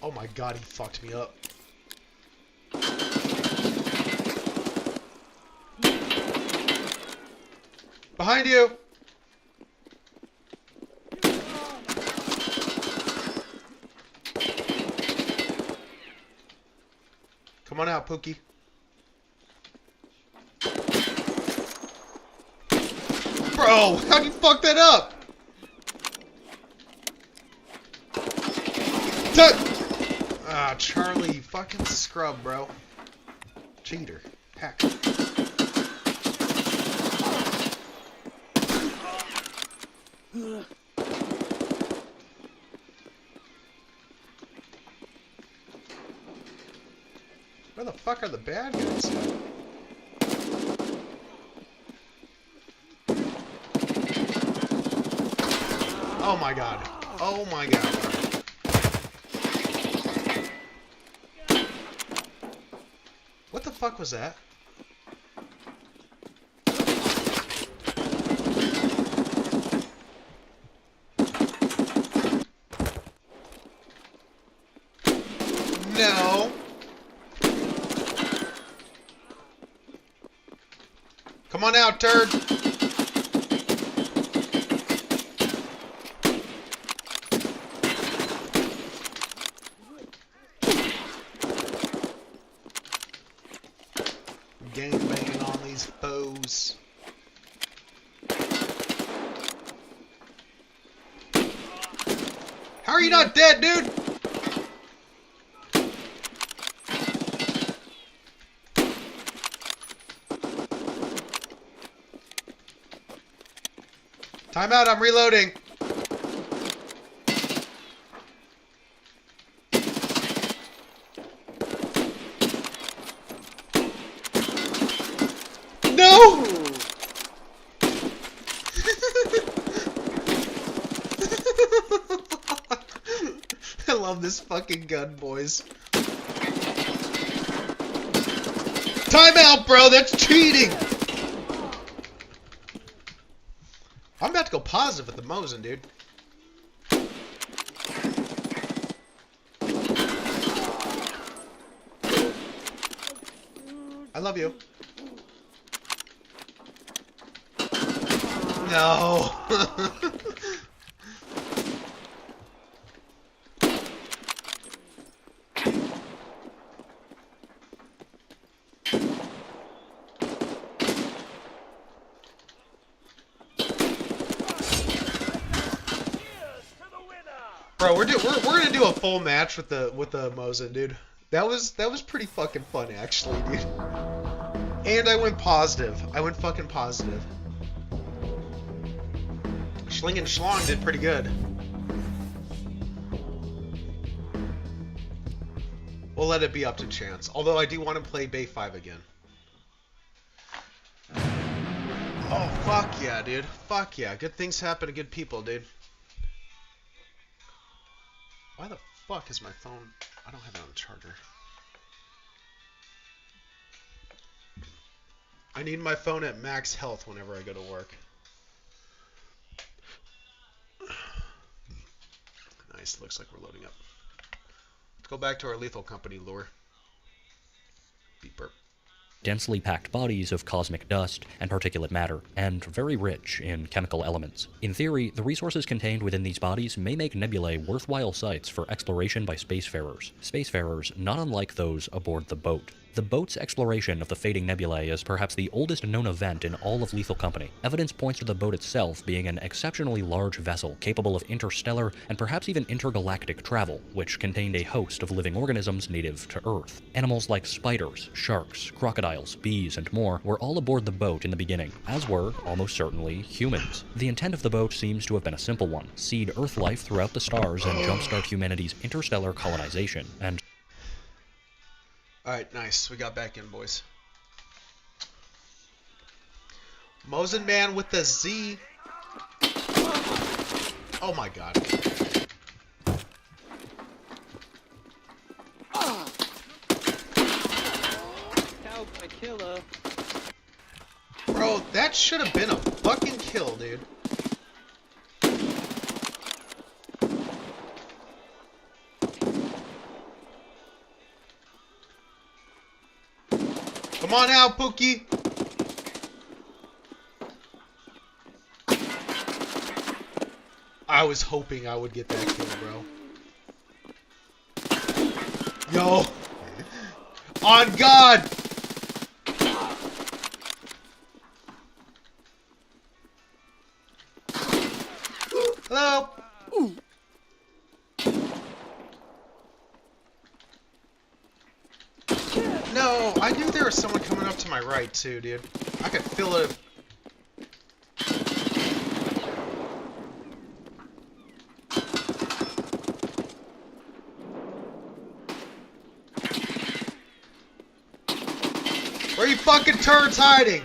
Oh my god, he fucked me up. Behind you! Come on out, Pookie. Bro, how'd you fuck that up? Ah, Charlie, you fucking scrub, bro. Cheater. Hacker. Where the fuck are the bad guys at? Oh my god. Oh my god. What the fuck was that? No. Come on out, turd. Gangbanging on these foes. How are you not dead, dude? Time out, I'm reloading. No! I love this fucking gun, boys. Time out, bro, that's cheating! I'm about to go positive with the Mosin, dude. I love you. No. Bro, we're gonna do a full match with the Mosin, dude. That was pretty fucking fun, actually, dude. And I went positive. I went fucking positive. Schling and Schlong did pretty good. We'll let it be up to chance. Although I do want to play Bay 5 again. Oh, fuck yeah, dude. Fuck yeah. Good things happen to good people, dude. Why the fuck is my phone... I don't have it on the charger. I need my phone at max health whenever I go to work. Nice. Looks like we're loading up. Let's go back to our Lethal Company lure. Beep burp. Densely packed bodies of cosmic dust and particulate matter, and very rich in chemical elements. In theory, the resources contained within these bodies may make nebulae worthwhile sites for exploration by spacefarers. Spacefarers not unlike those aboard the boat. The boat's exploration of the fading nebulae is perhaps the oldest known event in all of Lethal Company. Evidence points to the boat itself being an exceptionally large vessel capable of interstellar and perhaps even intergalactic travel, which contained a host of living organisms native to Earth. Animals like spiders, sharks, crocodiles, bees, and more were all aboard the boat in the beginning, as were, almost certainly, humans. The intent of the boat seems to have been a simple one: seed Earth life throughout the stars and jumpstart humanity's interstellar colonization, and Alright, nice. We got back in, boys. Mosin Man with the Z. Oh my god. Bro, that should have been a fucking kill, dude. Come on out, Pookie! I was hoping I would get that kill, bro. Yo! On God! Hello? No, I knew there was someone coming up to my right too, dude. I could feel it. Where are you fucking turds hiding?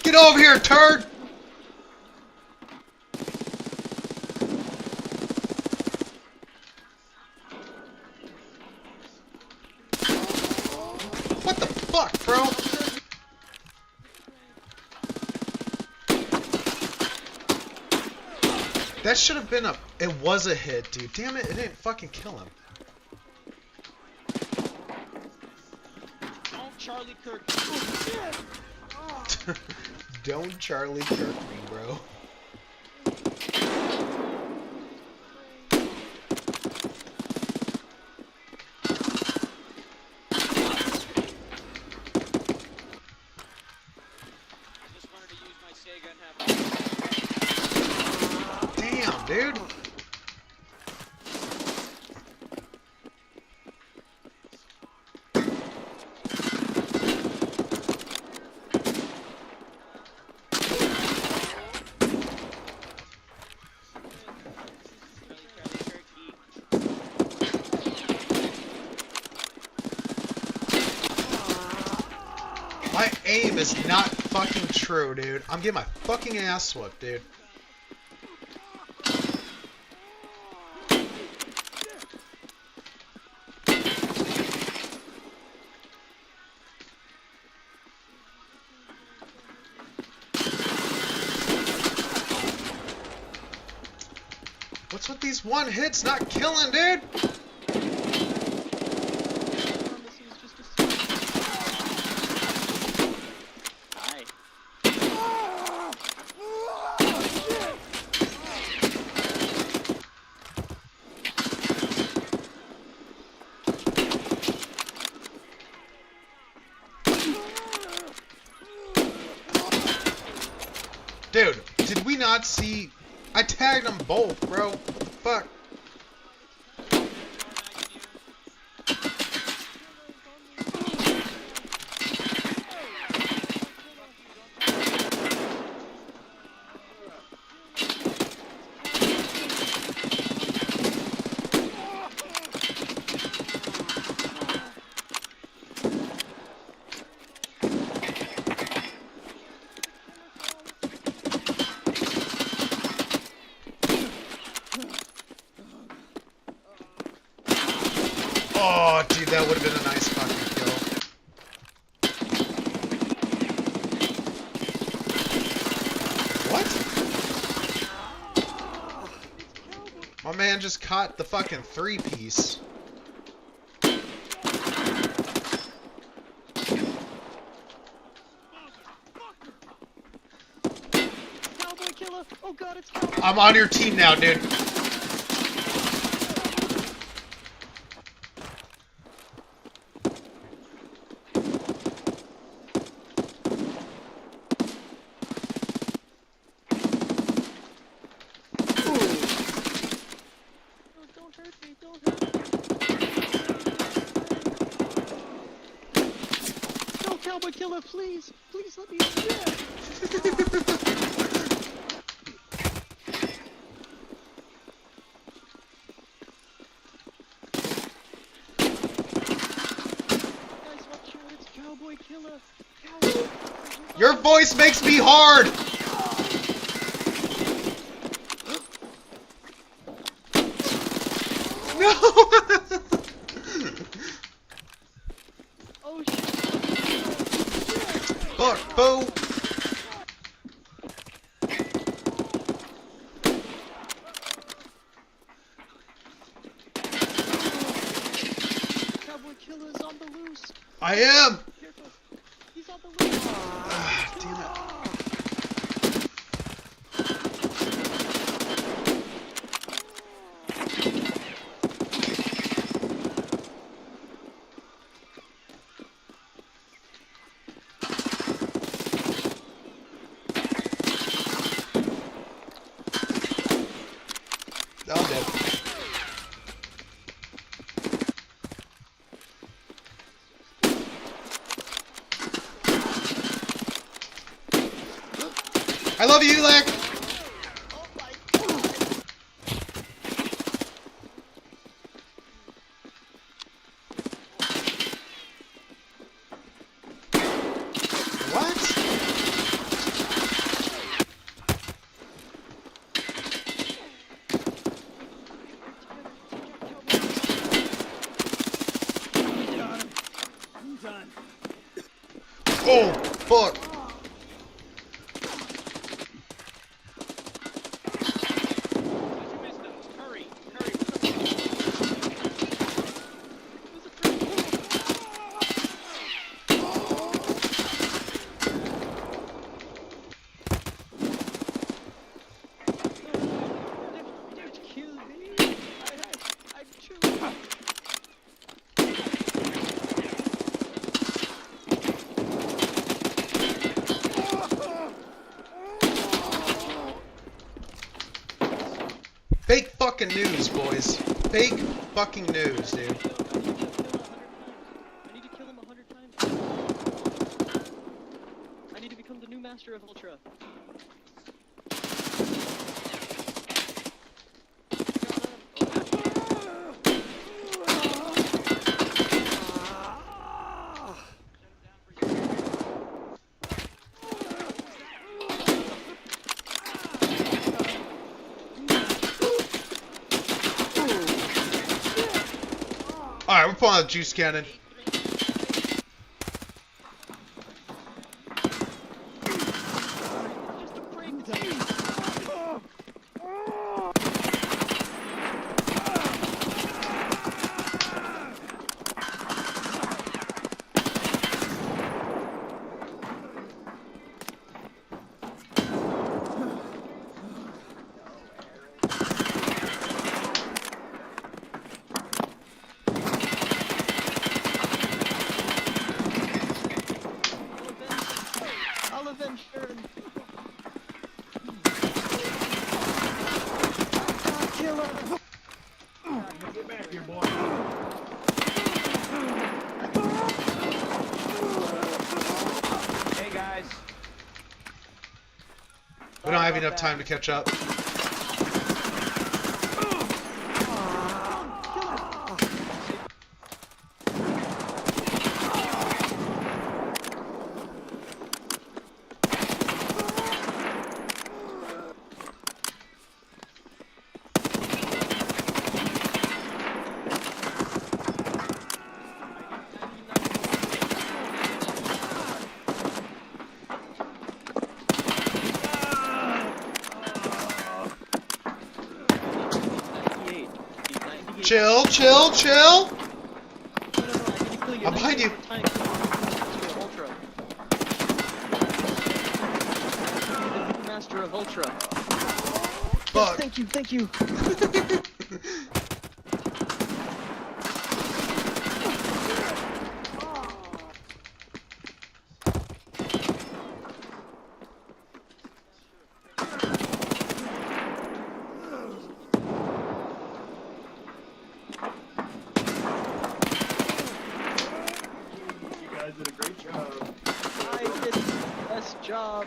Get over here, turd! What the fuck, bro? That should have been a... It was a hit, dude. Damn it, it didn't fucking kill him. Don't Charlie Kirk. Don't Charlie Kirk me, bro. Damn, dude. My aim is not fucking true, dude. I'm getting my fucking ass whooped, dude. What's with these one hits not killing, dude? not see? I tagged them both, bro. What the fuck? Oh, dude, that would have been a nice fucking kill. What? My man just caught the fucking 3-piece. Cowboy killer! Oh god, it's cowboy! I'm on your team now, dude. Don't hurt me, don't hurt me. No, cowboy killer, please! Please let me in. Guys, watch out, it's cowboy killer! Cowboy. Your voice makes me hard! No! Oh shit! Fuck, boo! Cowboy killer's on the loose! I am! Careful! He's on the loose! Ah, damn it. Oh, I'm dead. I love you, Ulak! Oh my god! What? I'm done. Oh, fuck. Hurry! Hurry! Don't kill me! I'm too... Fake fucking news, boys. Fake fucking news, dude. I need to kill him 100 times. I need to become the new master of Ultra. Alright, we're pulling out the juice cannon. Just a prank team. have enough time to catch up. Chill, chill, chill! I'm behind you! Master of Ultra. Fuck! Thank you, thank you!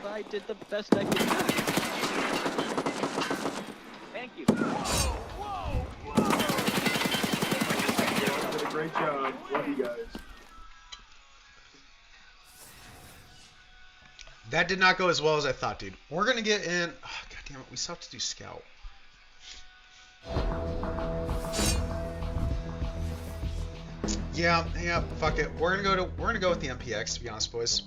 I did the best I could. Thank you. You did a great job. Love you guys. That did not go as well as I thought, dude. We're gonna get in. Oh, God damn it, we still have to do scout. Yeah, fuck it. We're gonna go with the MPX, to be honest, boys.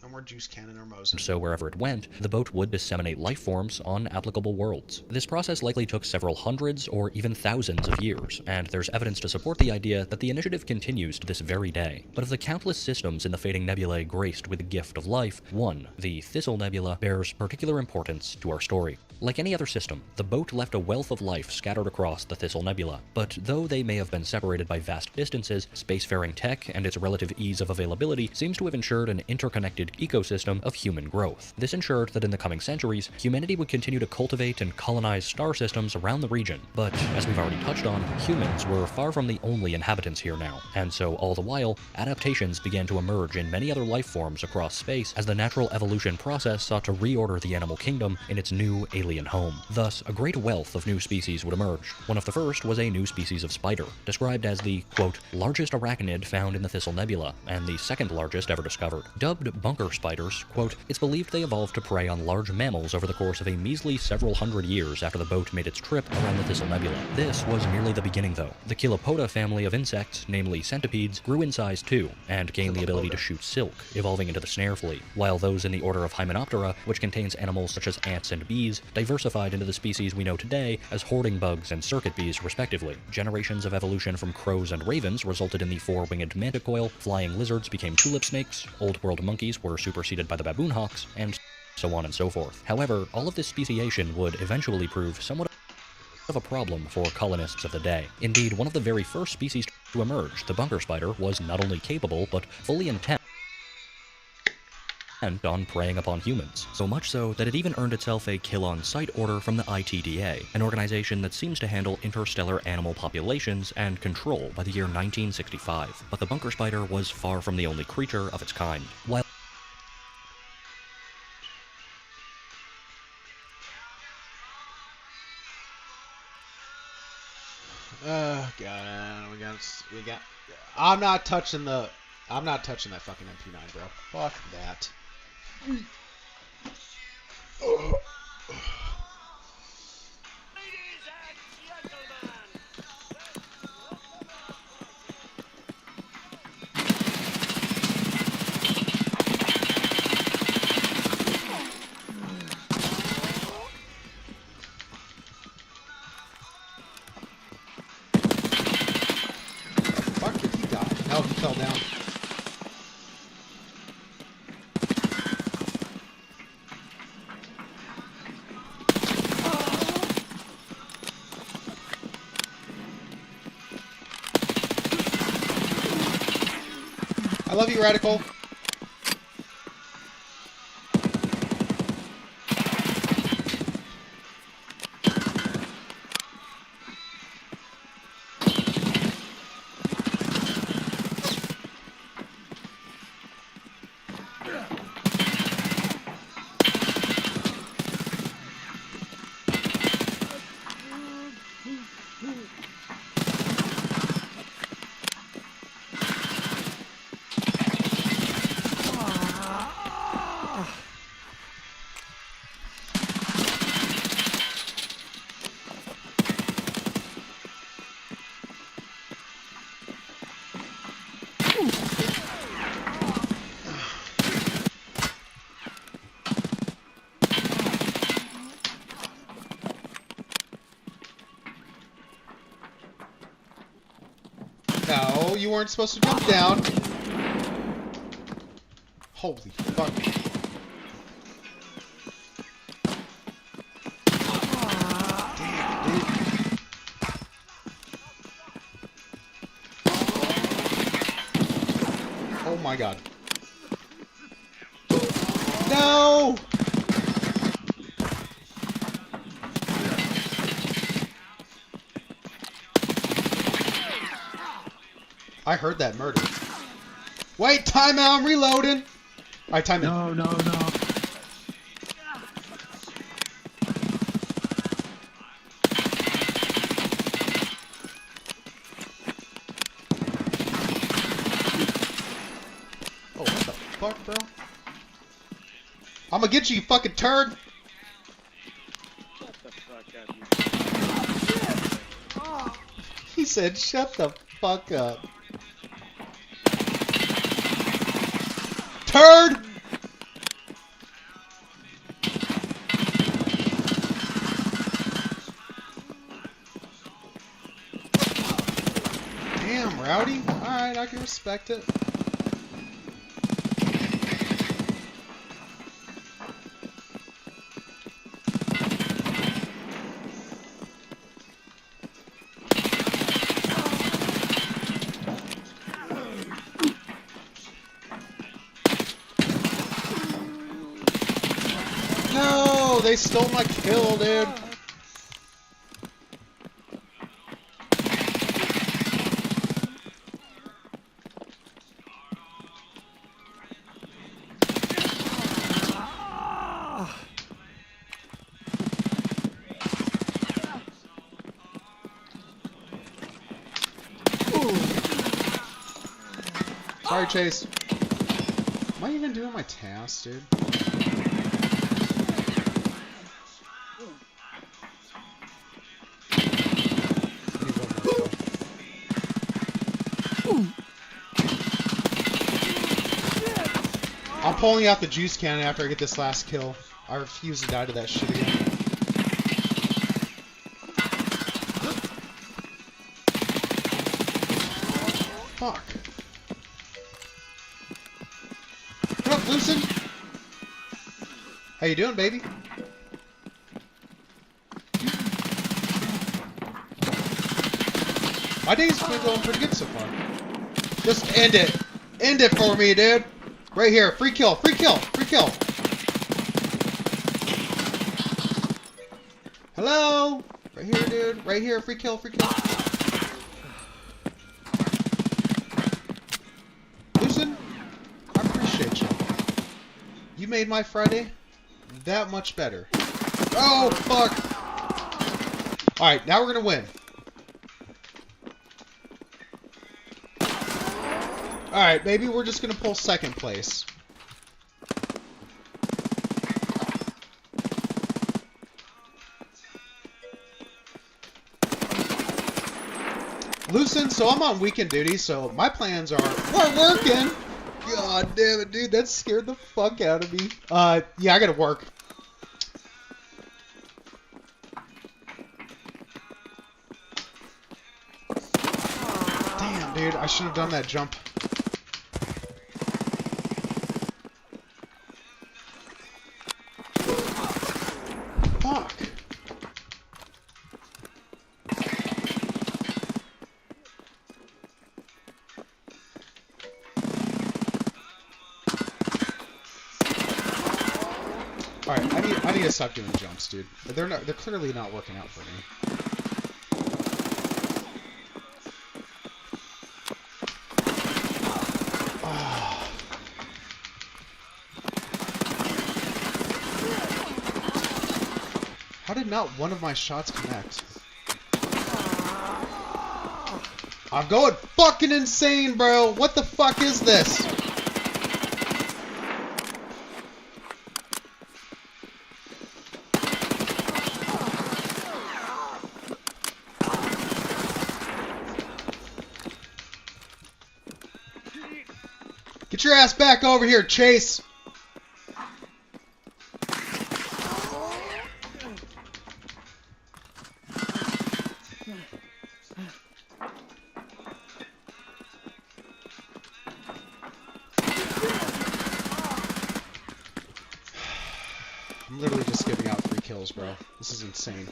No more juice cannon or Mosin. So wherever it went, the boat would disseminate life forms on applicable worlds. This process likely took several hundreds or even thousands of years, and there's evidence to support the idea that the initiative continues to this very day. But of the countless systems in the fading nebulae graced with the gift of life, one, the Thistle Nebula, bears particular importance to our story. Like any other system, the boat left a wealth of life scattered across the Thistle Nebula, but though they may have been separated by vast distances, spacefaring tech and its relative ease of availability seems to have ensured an interconnected ecosystem of human growth. This ensured that in the coming centuries, humanity would continue to cultivate and colonize star systems around the region. But, as we've already touched on, humans were far from the only inhabitants here now, and so all the while, adaptations began to emerge in many other life forms across space as the natural evolution process sought to reorder the animal kingdom in its new alien home. Thus, a great wealth of new species would emerge. One of the first was a new species of spider, described as the, quote, largest arachnid found in the Thistle Nebula, and the second largest ever discovered. Dubbed bunker spiders, quote, it's believed they evolved to prey on large mammals over the course of a measly several hundred years after the boat made its trip around the Thistle Nebula. This was merely the beginning, though. The Chilopoda family of insects, namely centipedes, grew in size too, and gained the ability to shoot silk, evolving into the snare flea, while those in the order of Hymenoptera, which contains animals such as ants and bees, diversified into the species we know today as hoarding bugs and circuit bees, respectively. Generations of evolution from crows and ravens resulted in the four-winged manticoil, flying lizards became tulip snakes, old-world monkeys were superseded by the baboon hawks, and so on and so forth. However, all of this speciation would eventually prove somewhat of a problem for colonists of the day. Indeed, one of the very first species to emerge, the bunker spider, was not only capable, but fully intent on preying upon humans. So much so that it even earned itself a kill-on-sight order from the ITDA, an organization that seems to handle interstellar animal populations and control by the year 1965. But the bunker spider was far from the only creature of its kind. While God, we got. I'm not touching that fucking MP9, bro. Fuck that. Fuck, did he die? No, he fell down. I love you, Radical. you weren't supposed to jump down. Holy fuck. Damn, dude. Oh my god. No! I heard that murder. Wait, time out, I'm reloading! Alright, time in. No, no, no. Oh, what the fuck, bro? I'm gonna get you, you fucking turd! Shut the fuck up, you. He said, shut the fuck up. Turd! Damn, Rowdy. Alright, I can respect it. No, they stole my kill, dude. Sorry, Chase. Am I even doing my task, dude? I'm pulling out the juice cannon after I get this last kill. I refuse to die to that shit again. Fuck. What up, Lucen? How you doing, baby? My day's been going pretty good so far. Just end it. End it for me, dude. Right here. Free kill. Free kill. Free kill. Hello? Right here, dude. Right here. Free kill. Free kill. Lucen, I appreciate you. You made my Friday that much better. Oh, fuck. Alright, now we're gonna win. Alright, maybe we're just gonna pull second place. Lucen, so I'm on weekend duty, so my plans are... We're working! God damn it, dude, that scared the fuck out of me. Yeah, I gotta work. Damn, dude, I should have done that jump. Fuck. Alright, I need to stop doing jumps, dude. They're clearly not working out for me. How did not one of my shots connect? I'm going fucking insane, bro! What the fuck is this? Get your ass back over here, Chase! I'm literally just giving out 3 kills, bro. This is insane.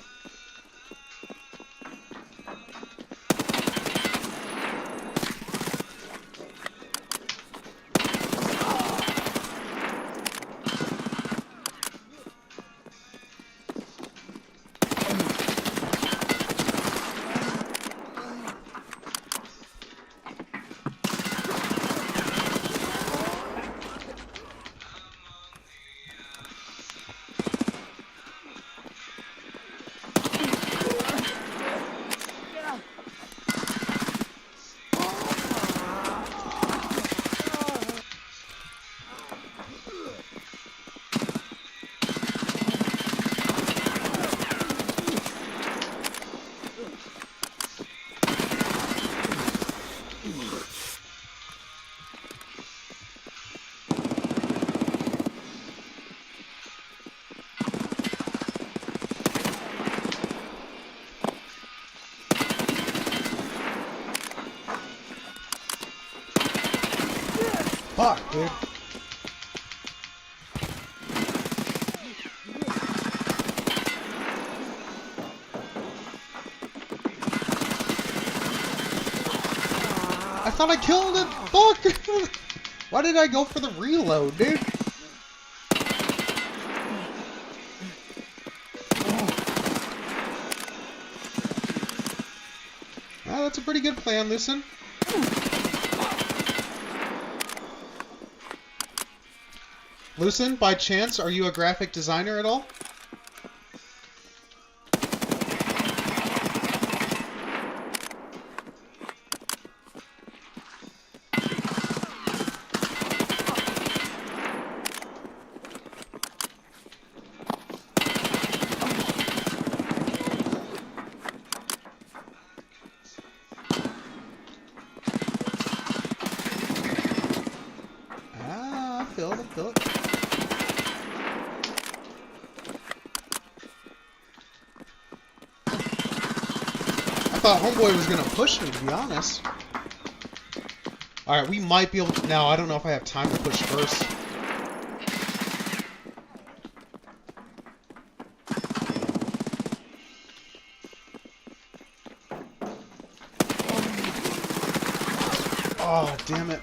Fuck, dude. I thought I killed it! Fuck! Why did I go for the reload, dude? Well, that's a pretty good plan, Lucen. Lucen, by chance, are you a graphic designer at all? I feel it. I thought homeboy was gonna push me, to be honest. Alright, we might be able to... Now, I don't know if I have time to push first. Oh, damn it.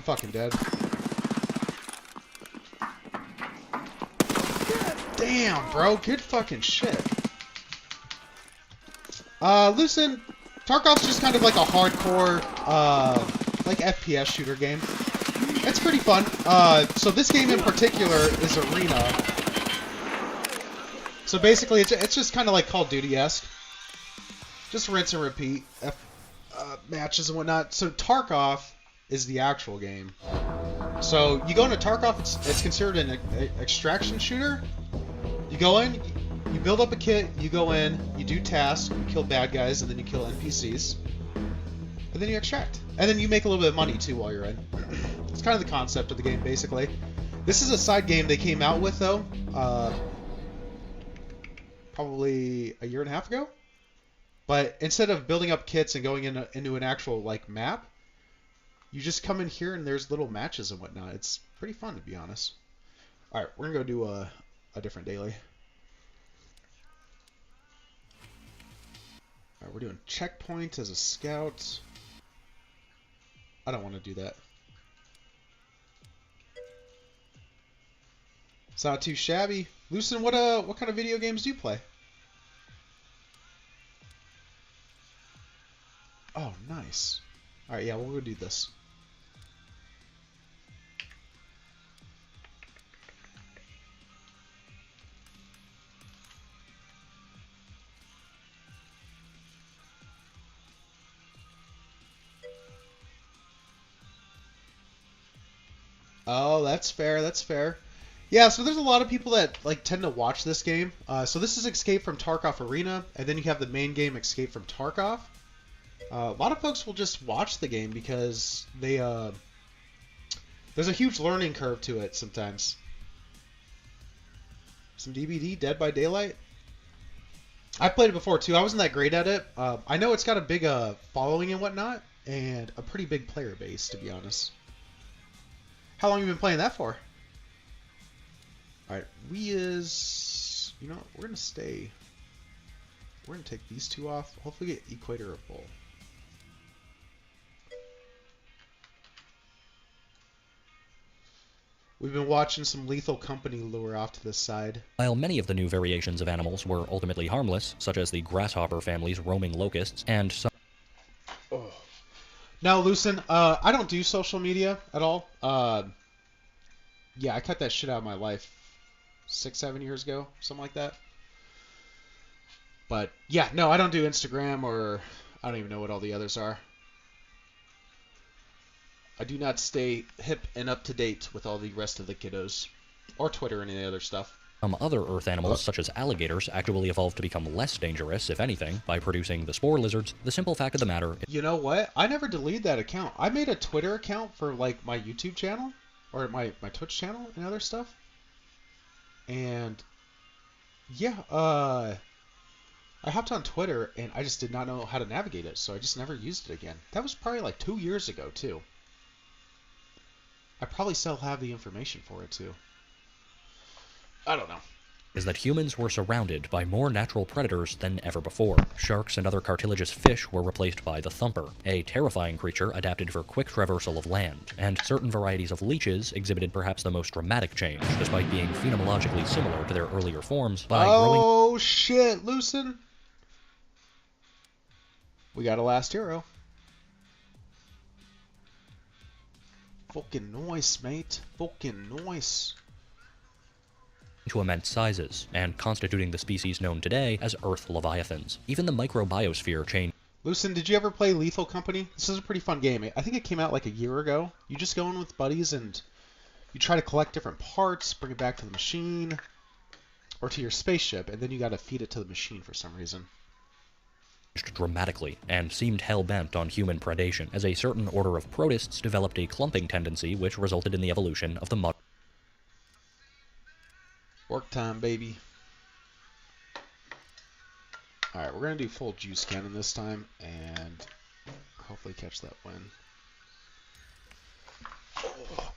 Fucking dead. Damn, bro. Good fucking shit. Lucen, Tarkov's just kind of like a hardcore, like FPS shooter game. It's pretty fun. So this game in particular is Arena. So basically, it's just kind of like Call of Duty-esque. Just rinse and repeat matches and whatnot. So Tarkov is the actual game. So you go into Tarkov, it's considered an extraction shooter. You go in, you build up a kit, you go in, you do tasks, you kill bad guys, and then you kill NPCs. And then you extract. And then you make a little bit of money too while you're in. It's kind of the concept of the game, basically. This is a side game they came out with, though, probably a year and a half ago. But instead of building up kits and going into an actual like map, you just come in here and there's little matches and whatnot. It's pretty fun, to be honest. All right, we're gonna go do a different daily. All right, we're doing checkpoint as a scout. I don't want to do that. It's not too shabby. Lucen, what kind of video games do you play? Oh, nice. All right, yeah, we'll go do this. Oh, that's fair. That's fair. Yeah, so there's a lot of people that like tend to watch this game. So this is Escape from Tarkov Arena, and then you have the main game Escape from Tarkov. A lot of folks will just watch the game because they there's a huge learning curve to it sometimes. Some DBD, Dead by Daylight. I played it before too. I wasn't that great at it. I know it's got a big following and whatnot, and a pretty big player base, to be honest. How long have you been playing that for? Alright, you know, we're going to stay. We're going to take these two off. Hopefully get Equator or Bull. We've been watching some Lethal Company lure off to the side. While many of the new variations of animals were ultimately harmless, such as the grasshopper family's roaming locusts, and some... Oh. Now, Lucen, I don't do social media at all. Yeah, I cut that shit out of my life 6-7 years ago, something like that. But, yeah, no, I don't do Instagram or I don't even know what all the others are. I do not stay hip and up to date with all the rest of the kiddos. Or Twitter or any other stuff. Some other earth animals, such as alligators, actually evolved to become less dangerous, if anything, by producing the spore lizards. The simple fact of the matter... You know what? I never deleted that account. I made a Twitter account for, like, my YouTube channel. Or my Twitch channel and other stuff. And... yeah, I hopped on Twitter and I just did not know how to navigate it. So I just never used it again. That was probably like 2 years ago, too. I probably still have the information for it, too. I don't know. Is that humans were surrounded by more natural predators than ever before. Sharks and other cartilaginous fish were replaced by the thumper, a terrifying creature adapted for quick traversal of land, and certain varieties of leeches exhibited perhaps the most dramatic change, despite being phenomenologically similar to their earlier forms, by growing... Oh, shit, Lucen! We got a last hero. Fucking noise, mate. Fucking noise. To immense sizes, and constituting the species known today as Earth leviathans. Even the microbiosphere changed. Lucen, did you ever play Lethal Company? This is a pretty fun game. I think it came out like a year ago. You just go in with buddies and you try to collect different parts, bring it back to the machine, or to your spaceship, and then you gotta feed it to the machine for some reason. Dramatically, and seemed hell-bent on human predation, as a certain order of protists developed a clumping tendency which resulted in the evolution of the mud. Work time, baby. Alright, we're going to do full juice cannon this time, and hopefully catch that win. Oh.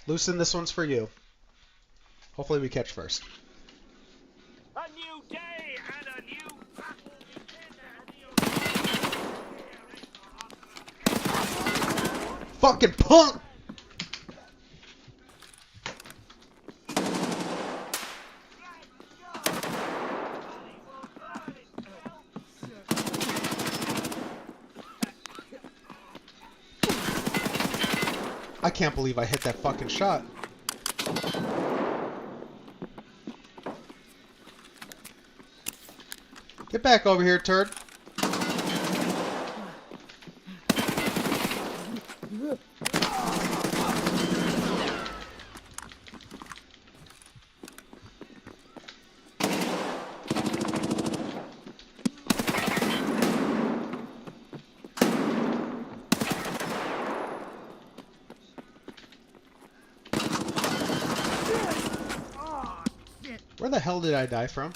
Lucen, this one's for you. Hopefully we catch first. A new day and a new battle begins. Fucking punk! I can't believe I hit that fucking shot. Get back over here, turd. Where the hell did I die from?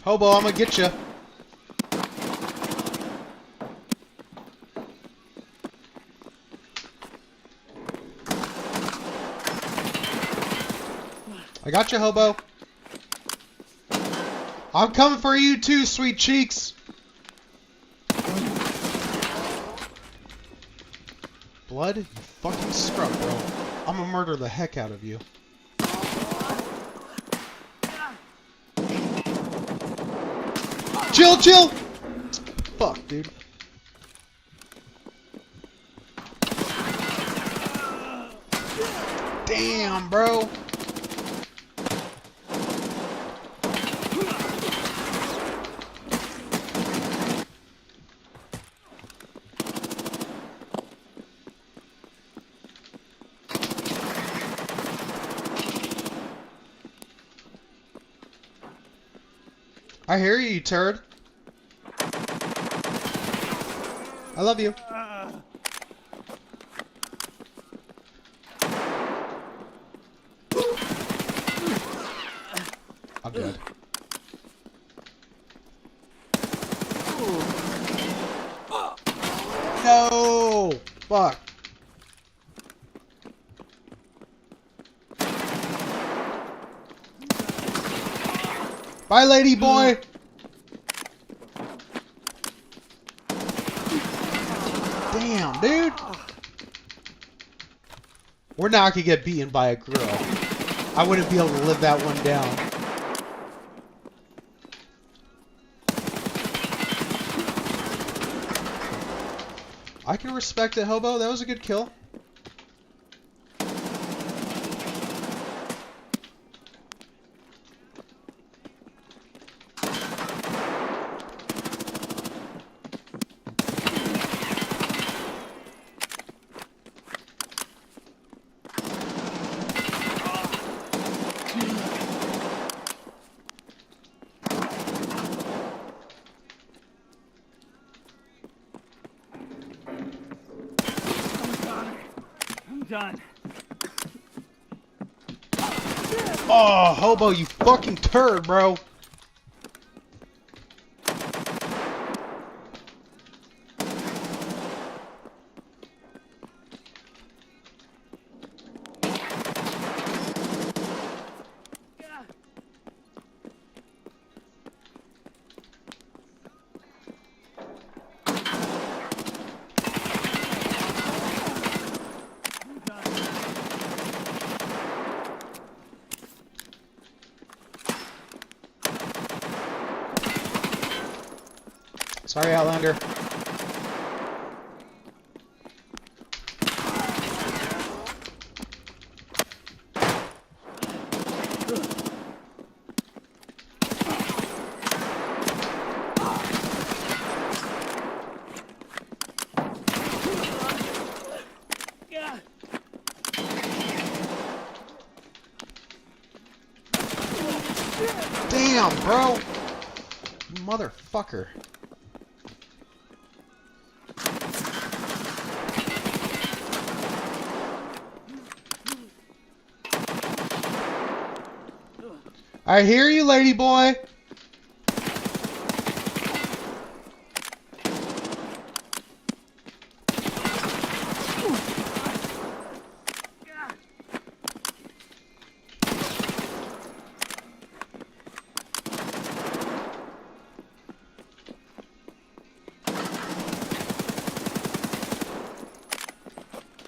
Hobo, I'm gonna get you. I got you, Hobo. I'm coming for you too, sweet cheeks. Blood, you fucking scrub, bro. I'm gonna murder the heck out of you. Chill, chill! Fuck, dude. Damn, bro. I hear you, you turd. I love you. I'm dead. No! Fuck. Bye, lady boy! Damn, dude! We're not gonna get beaten by a girl. I wouldn't be able to live that one down. I can respect it, Hobo. That was a good kill. Done. Oh, Hobo, you fucking turd, bro. Sorry, Outlander. Damn, bro! You motherfucker. I hear you, lady boy.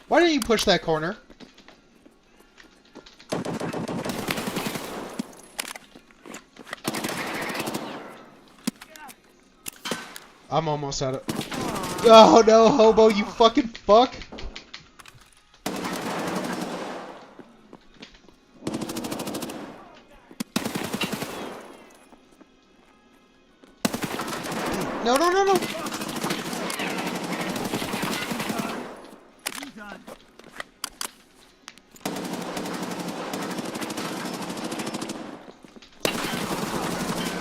Why didn't you push that corner? I'm almost out of... Oh no, Hobo, you fucking fuck! No, no, no, no!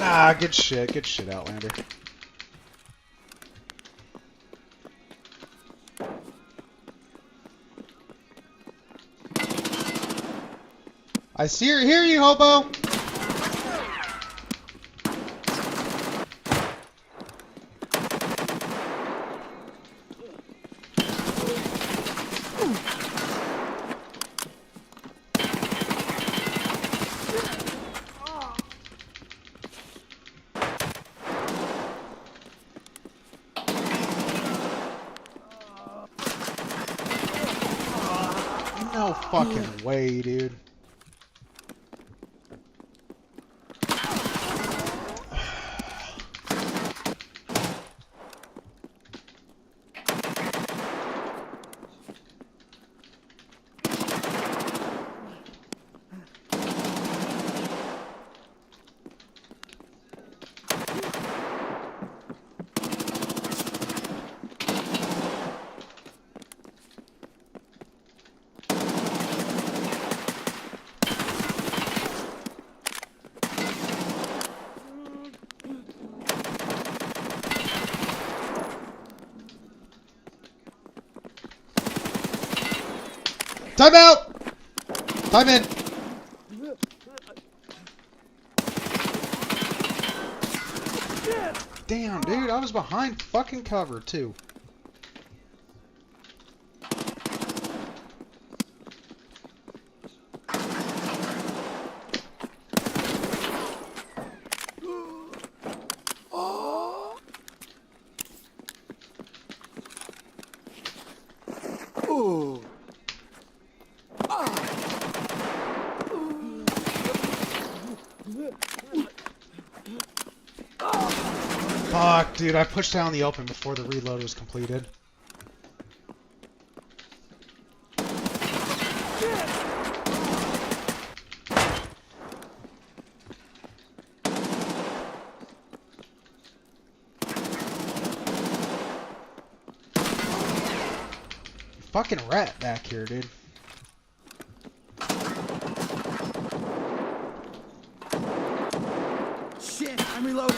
Ah, good shit, Outlander. I hear you, Hobo! No fucking way, dude. Time out! Time in! Damn, dude, I was behind fucking cover, too. Fuck, dude, I pushed down the open before the reload was completed. Fucking rat back here, dude. Shit, I'm reloading.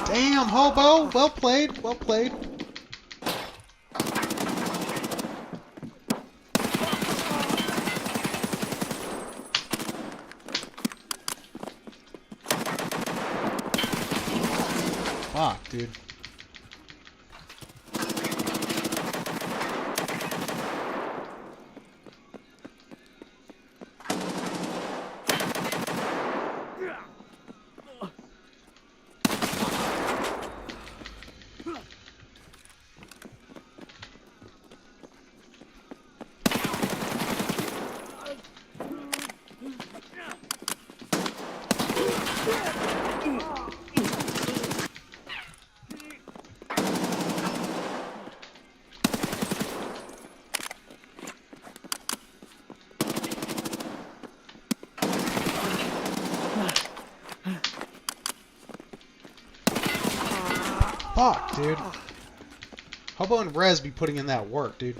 Damn, hobo! Well played, well played. Fuck, dude. Fuck, dude. Hobo and Rez be putting in that work, dude.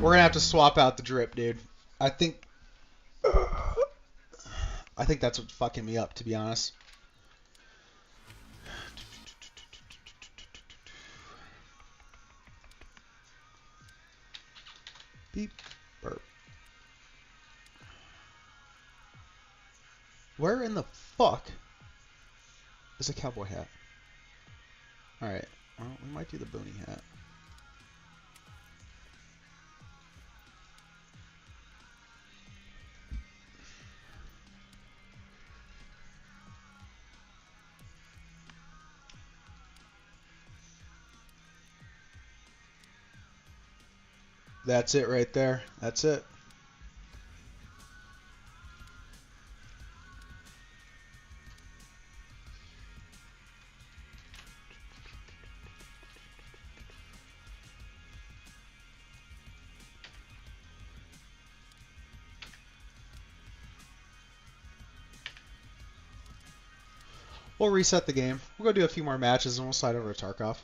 We're gonna have to swap out the drip, dude. I think that's what's fucking me up, to be honest. Beep. Burp. Where in the fuck is a cowboy hat? Alright. Well, we might do the boonie hat. That's it right there. That's it. We'll reset the game. We'll go do a few more matches and we'll slide over to Tarkov.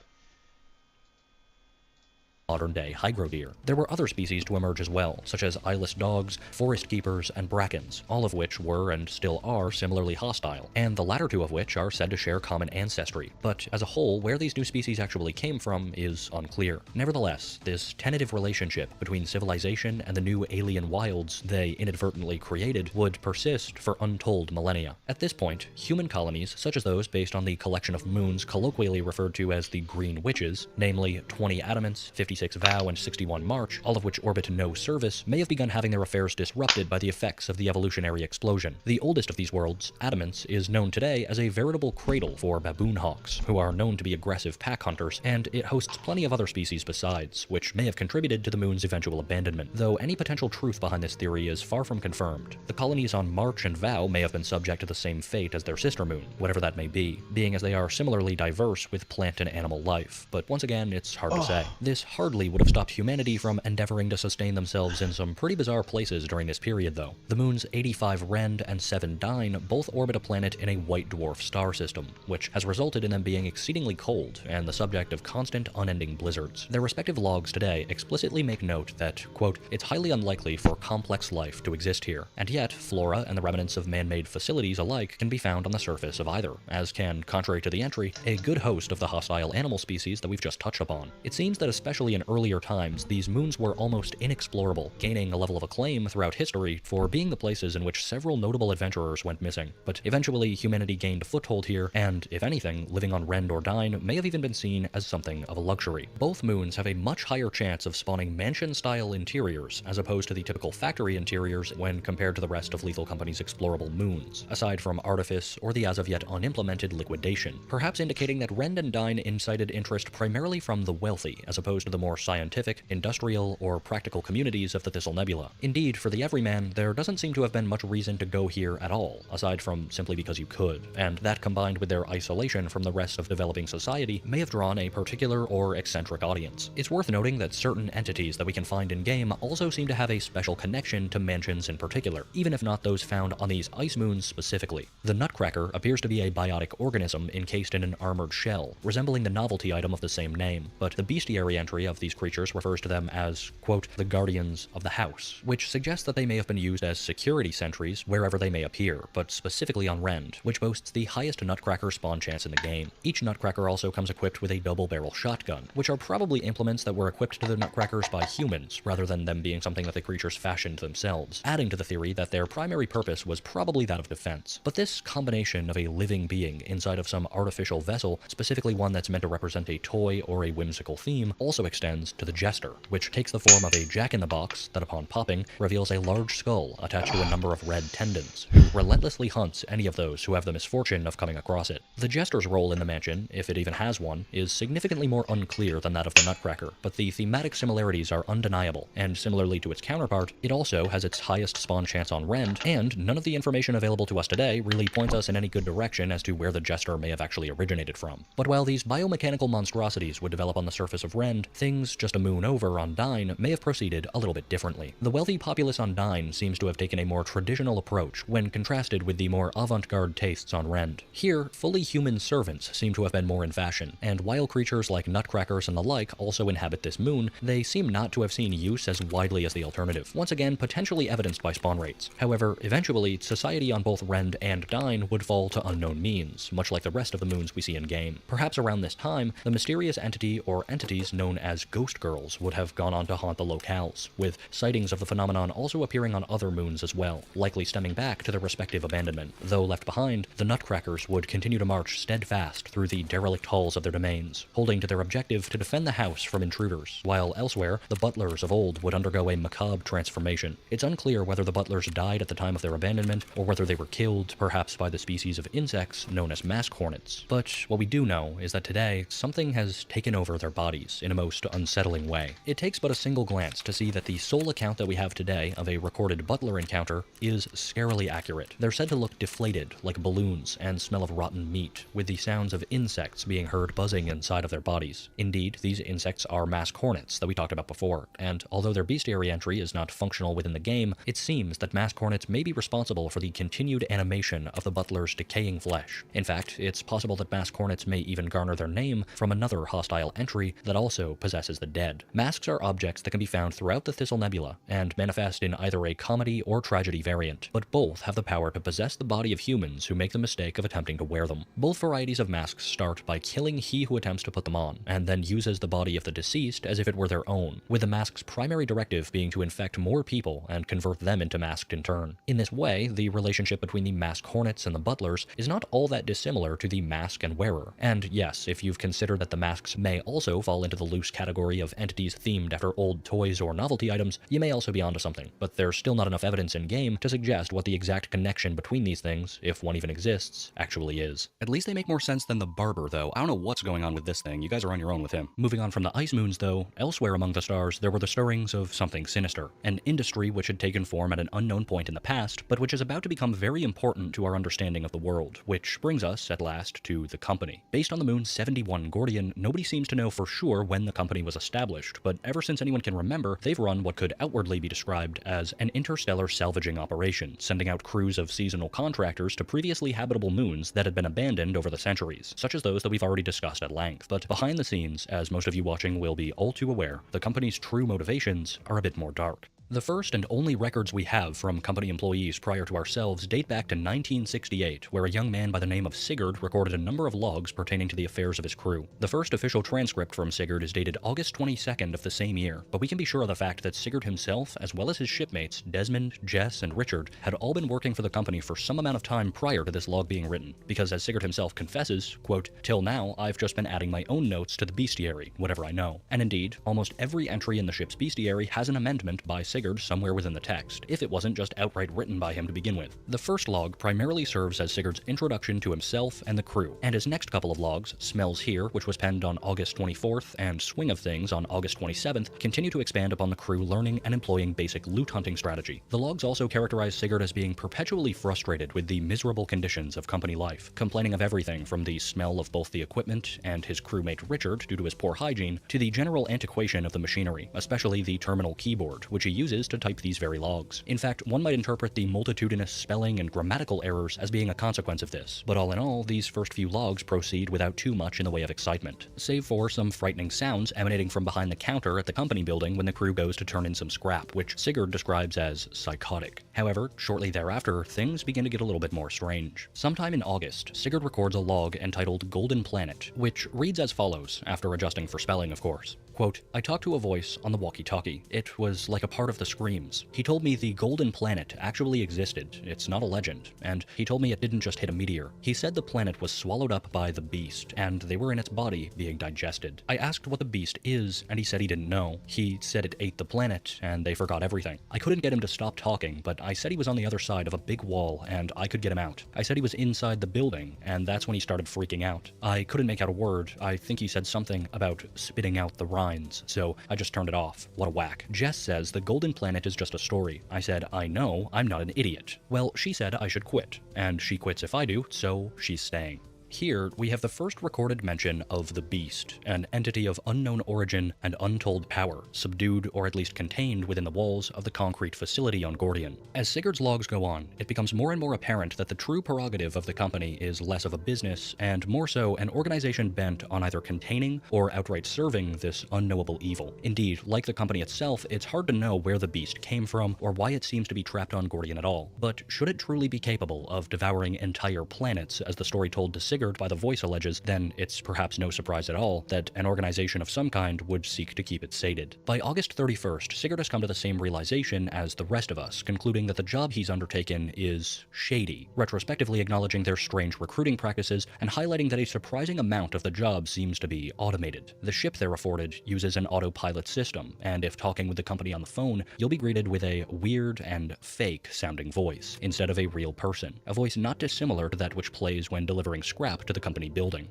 Modern-day hygro deer. There were other species to emerge as well, such as eyeless dogs, forest keepers, and brackens, all of which were and still are similarly hostile, and the latter two of which are said to share common ancestry. But as a whole, where these new species actually came from is unclear. Nevertheless, this tentative relationship between civilization and the new alien wilds they inadvertently created would persist for untold millennia. At this point, human colonies, such as those based on the collection of moons colloquially referred to as the Green Witches, namely 20 Adamants, 50 66 Vow and 61 March, all of which orbit no service, may have begun having their affairs disrupted by the effects of the evolutionary explosion. The oldest of these worlds, Adamance, is known today as a veritable cradle for baboon hawks, who are known to be aggressive pack hunters, and it hosts plenty of other species besides, which may have contributed to the moon's eventual abandonment, though any potential truth behind this theory is far from confirmed. The colonies on March and Vow may have been subject to the same fate as their sister moon, whatever that may be, being as they are similarly diverse with plant and animal life, but once again, it's hard to say. This hardly would have stopped humanity from endeavoring to sustain themselves in some pretty bizarre places during this period, though. The moon's 85 Rend and 7 Dine both orbit a planet in a white dwarf star system, which has resulted in them being exceedingly cold and the subject of constant, unending blizzards. Their respective logs today explicitly make note that, quote, it's highly unlikely for complex life to exist here, and yet flora and the remnants of man-made facilities alike can be found on the surface of either, as can, contrary to the entry, a good host of the hostile animal species that we've just touched upon. It seems that especially in earlier times, these moons were almost inexplorable, gaining a level of acclaim throughout history for being the places in which several notable adventurers went missing. But eventually, humanity gained a foothold here, and, if anything, living on Rend or Dine may have even been seen as something of a luxury. Both moons have a much higher chance of spawning mansion-style interiors, as opposed to the typical factory interiors when compared to the rest of Lethal Company's explorable moons, aside from Artifice or the as-of-yet unimplemented Liquidation, perhaps indicating that Rend and Dine incited interest primarily from the wealthy, as opposed to the more scientific, industrial, or practical communities of the Thistle Nebula. Indeed, for the everyman, there doesn't seem to have been much reason to go here at all, aside from simply because you could, and that combined with their isolation from the rest of developing society may have drawn a particular or eccentric audience. It's worth noting that certain entities that we can find in-game also seem to have a special connection to mansions in particular, even if not those found on these ice moons specifically. The Nutcracker appears to be a biotic organism encased in an armored shell, resembling the novelty item of the same name, but the bestiary entry of these creatures refers to them as, quote, the guardians of the house, which suggests that they may have been used as security sentries wherever they may appear, but specifically on Rend, which boasts the highest Nutcracker spawn chance in the game. Each Nutcracker also comes equipped with a double-barrel shotgun, which are probably implements that were equipped to the Nutcrackers by humans, rather than them being something that the creatures fashioned themselves, adding to the theory that their primary purpose was probably that of defense. But this combination of a living being inside of some artificial vessel, specifically one that's meant to represent a toy or a whimsical theme, also extends to the Jester, which takes the form of a jack-in-the-box that upon popping reveals a large skull attached to a number of red tendons, who relentlessly hunts any of those who have the misfortune of coming across it. The Jester's role in the mansion, if it even has one, is significantly more unclear than that of the Nutcracker, but the thematic similarities are undeniable, and similarly to its counterpart, it also has its highest spawn chance on Rend, and none of the information available to us today really points us in any good direction as to where the Jester may have actually originated from. But while these biomechanical monstrosities would develop on the surface of Rend, things just a moon over on Dine may have proceeded a little bit differently. The wealthy populace on Dine seems to have taken a more traditional approach when contrasted with the more avant-garde tastes on Rend. Here, fully human servants seem to have been more in fashion, and while creatures like Nutcrackers and the like also inhabit this moon, they seem not to have seen use as widely as the alternative, once again potentially evidenced by spawn rates. However, eventually, society on both Rend and Dine would fall to unknown means, much like the rest of the moons we see in-game. Perhaps around this time, the mysterious entity or entities known as Ghost Girls would have gone on to haunt the locales, with sightings of the phenomenon also appearing on other moons as well, likely stemming back to their respective abandonment. Though left behind, the Nutcrackers would continue to march steadfast through the derelict halls of their domains, holding to their objective to defend the house from intruders, while elsewhere, the butlers of old would undergo a macabre transformation. It's unclear whether the butlers died at the time of their abandonment, or whether they were killed, perhaps by the species of insects known as mask hornets. But what we do know is that today, something has taken over their bodies in a most unsettling way. It takes but a single glance to see that the sole account that we have today of a recorded butler encounter is scarily accurate. They're said to look deflated, like balloons, and smell of rotten meat, with the sounds of insects being heard buzzing inside of their bodies. Indeed, these insects are mask hornets that we talked about before, and although their bestiary entry is not functional within the game, it seems that mask hornets may be responsible for the continued animation of the butler's decaying flesh. In fact, it's possible that mask hornets may even garner their name from another hostile entry that also possesses the dead. Masks are objects that can be found throughout the Thistle Nebula, and manifest in either a comedy or tragedy variant, but both have the power to possess the body of humans who make the mistake of attempting to wear them. Both varieties of masks start by killing he who attempts to put them on, and then uses the body of the deceased as if it were their own, with the mask's primary directive being to infect more people and convert them into masked in turn. In this way, the relationship between the mask hornets and the butlers is not all that dissimilar to the mask and wearer. And yes, if you've considered that the masks may also fall into the loose category category of entities themed after old toys or novelty items, you may also be onto something, but there's still not enough evidence in-game to suggest what the exact connection between these things, if one even exists, actually is. At least they make more sense than the barber, though. I don't know what's going on with this thing. You guys are on your own with him. Moving on from the ice moons, though, elsewhere among the stars there were the stirrings of something sinister, an industry which had taken form at an unknown point in the past, but which is about to become very important to our understanding of the world, which brings us, at last, to the company. Based on the moon 71 Gordian, nobody seems to know for sure when the company was established, but ever since anyone can remember, they've run what could outwardly be described as an interstellar salvaging operation, sending out crews of seasonal contractors to previously habitable moons that had been abandoned over the centuries, such as those that we've already discussed at length. But behind the scenes, as most of you watching will be all too aware, the company's true motivations are a bit more dark. The first and only records we have from company employees prior to ourselves date back to 1968, where a young man by the name of Sigurd recorded a number of logs pertaining to the affairs of his crew. The first official transcript from Sigurd is dated August 22nd of the same year, but we can be sure of the fact that Sigurd himself, as well as his shipmates, Desmond, Jess, and Richard, had all been working for the company for some amount of time prior to this log being written, because as Sigurd himself confesses, quote, "Till now, I've just been adding my own notes to the bestiary, whatever I know." And indeed, almost every entry in the ship's bestiary has an amendment by Sigurd somewhere within the text, if it wasn't just outright written by him to begin with. The first log primarily serves as Sigurd's introduction to himself and the crew, and his next couple of logs, Smells Here, which was penned on August 24th, and Swing of Things on August 27th, continue to expand upon the crew learning and employing basic loot hunting strategy. The logs also characterize Sigurd as being perpetually frustrated with the miserable conditions of company life, complaining of everything from the smell of both the equipment and his crewmate Richard due to his poor hygiene, to the general antiquation of the machinery, especially the terminal keyboard, which he uses to type these very logs. In fact, one might interpret the multitudinous spelling and grammatical errors as being a consequence of this, but all in all, these first few logs proceed without too much in the way of excitement, save for some frightening sounds emanating from behind the counter at the company building when the crew goes to turn in some scrap, which Sigurd describes as psychotic. However, shortly thereafter, things begin to get a little bit more strange. Sometime in August, Sigurd records a log entitled Golden Planet, which reads as follows, after adjusting for spelling, of course. Quote, "I talked to a voice on the walkie-talkie. It was like a part of the screams. He told me the Golden Planet actually existed. It's not a legend. And he told me it didn't just hit a meteor. He said the planet was swallowed up by the beast, and they were in its body being digested. I asked what the beast is, and he said he didn't know. He said it ate the planet, and they forgot everything. I couldn't get him to stop talking, but I said he was on the other side of a big wall, and I could get him out. I said he was inside the building, and that's when he started freaking out. I couldn't make out a word. I think he said something about spitting out the rinds, so I just turned it off. What a whack." Jess says the Golden Planet is just a story. I said, "I know, I'm not an idiot." Well, she said I should quit, and she quits if I do, so she's staying. Here, we have the first recorded mention of the Beast, an entity of unknown origin and untold power, subdued or at least contained within the walls of the concrete facility on Gordian. As Sigurd's logs go on, it becomes more and more apparent that the true prerogative of the company is less of a business, and more so an organization bent on either containing or outright serving this unknowable evil. Indeed, like the company itself, it's hard to know where the Beast came from or why it seems to be trapped on Gordian at all. But should it truly be capable of devouring entire planets, as the story told to Sigurd by the voice alleges, then it's perhaps no surprise at all that an organization of some kind would seek to keep it sated. By August 31st, Sigurd has come to the same realization as the rest of us, concluding that the job he's undertaken is shady, retrospectively acknowledging their strange recruiting practices and highlighting that a surprising amount of the job seems to be automated. The ship they're afforded uses an autopilot system, and if talking with the company on the phone, you'll be greeted with a weird and fake-sounding voice, instead of a real person, a voice not dissimilar to that which plays when delivering scrap to the company building.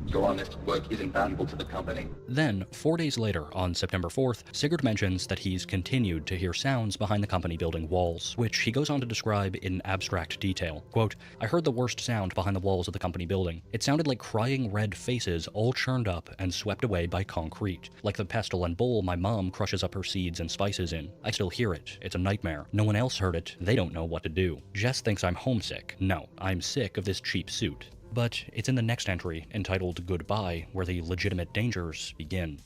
Your honest work is invaluable to the company. Then, 4 days later, on September 4th, Sigurd mentions that he's continued to hear sounds behind the company building walls, which he goes on to describe in abstract detail. Quote, "I heard the worst sound behind the walls of the company building. It sounded like crying red faces all churned up and swept away by concrete, like the pestle and bowl my mom crushes up her seeds and spices in. I still hear it. It's a nightmare. No one else heard it. They don't know what to do. Jess thinks I'm homesick. No, I'm sick of this cheap suit." But it's in the next entry, entitled Goodbye, where the legitimate dangers begin.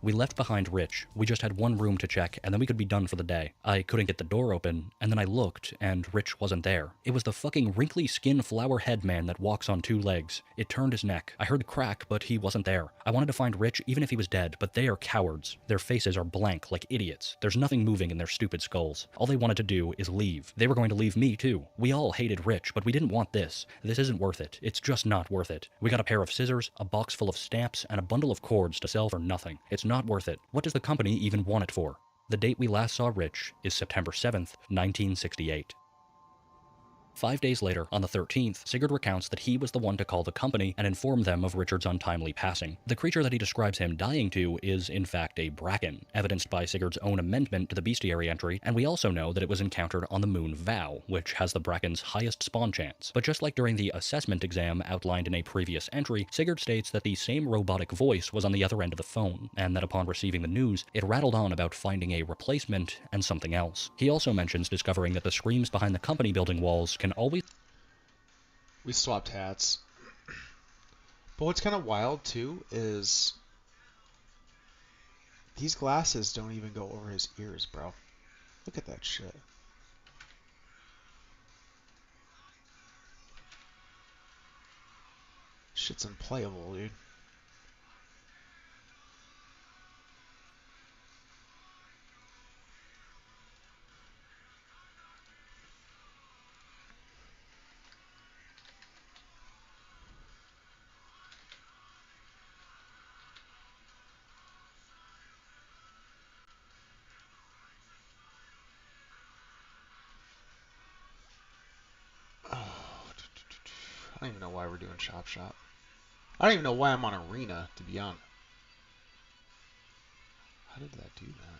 We left behind Rich. We just had one room to check, and then we could be done for the day. I couldn't get the door open, and then I looked, and Rich wasn't there. It was the fucking wrinkly skin flower head man that walks on two legs. It turned his neck. I heard a crack, but he wasn't there. I wanted to find Rich even if he was dead, but they are cowards. Their faces are blank like idiots. There's nothing moving in their stupid skulls. All they wanted to do is leave. They were going to leave me too. We all hated Rich, but we didn't want this. This isn't worth it. It's just not worth it. We got a pair of scissors, a box full of stamps, and a bundle of cords to sell for nothing. It's not worth it. What does the company even want it for? The date we last saw Rich is September 7th, 1968. 5 days later, on the 13th, Sigurd recounts that he was the one to call the company and inform them of Richard's untimely passing. The creature that he describes him dying to is, in fact, a bracken, evidenced by Sigurd's own amendment to the bestiary entry, and we also know that it was encountered on the moon Vow, which has the bracken's highest spawn chance. But just like during the assessment exam outlined in a previous entry, Sigurd states that the same robotic voice was on the other end of the phone, and that upon receiving the news, it rattled on about finding a replacement and something else. He also mentions discovering that the screams behind the company building walls can always... We swapped hats. But what's kind of wild too is these glasses don't even go over his ears, bro. Look at that shit. Shit's unplayable, dude. I don't even know why we're doing Chop Shop. I don't even know why I'm on Arena, to be honest. How did that do that?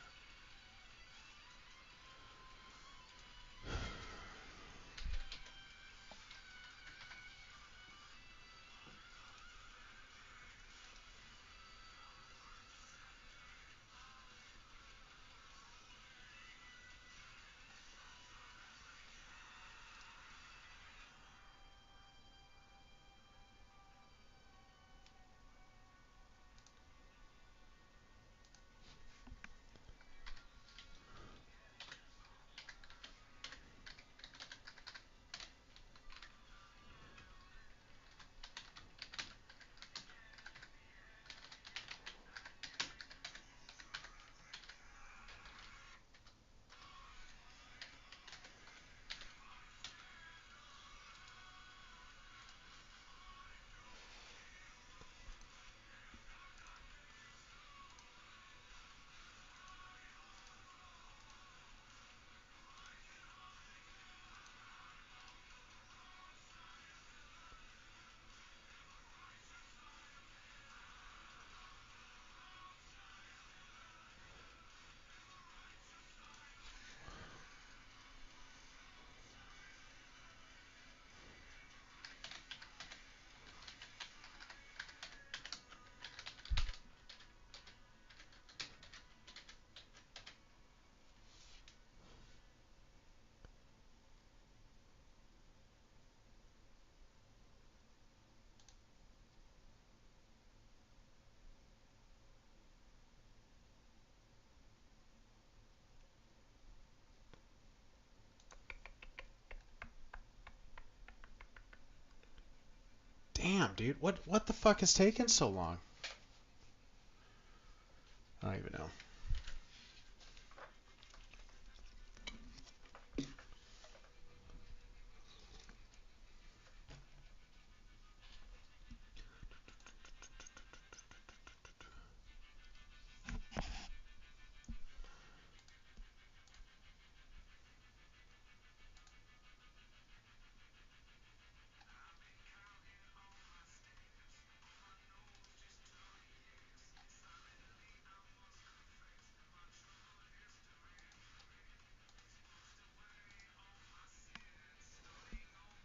Damn, dude. What the fuck is taking so long? I don't even know.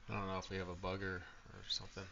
I don't know if we have a bugger or something.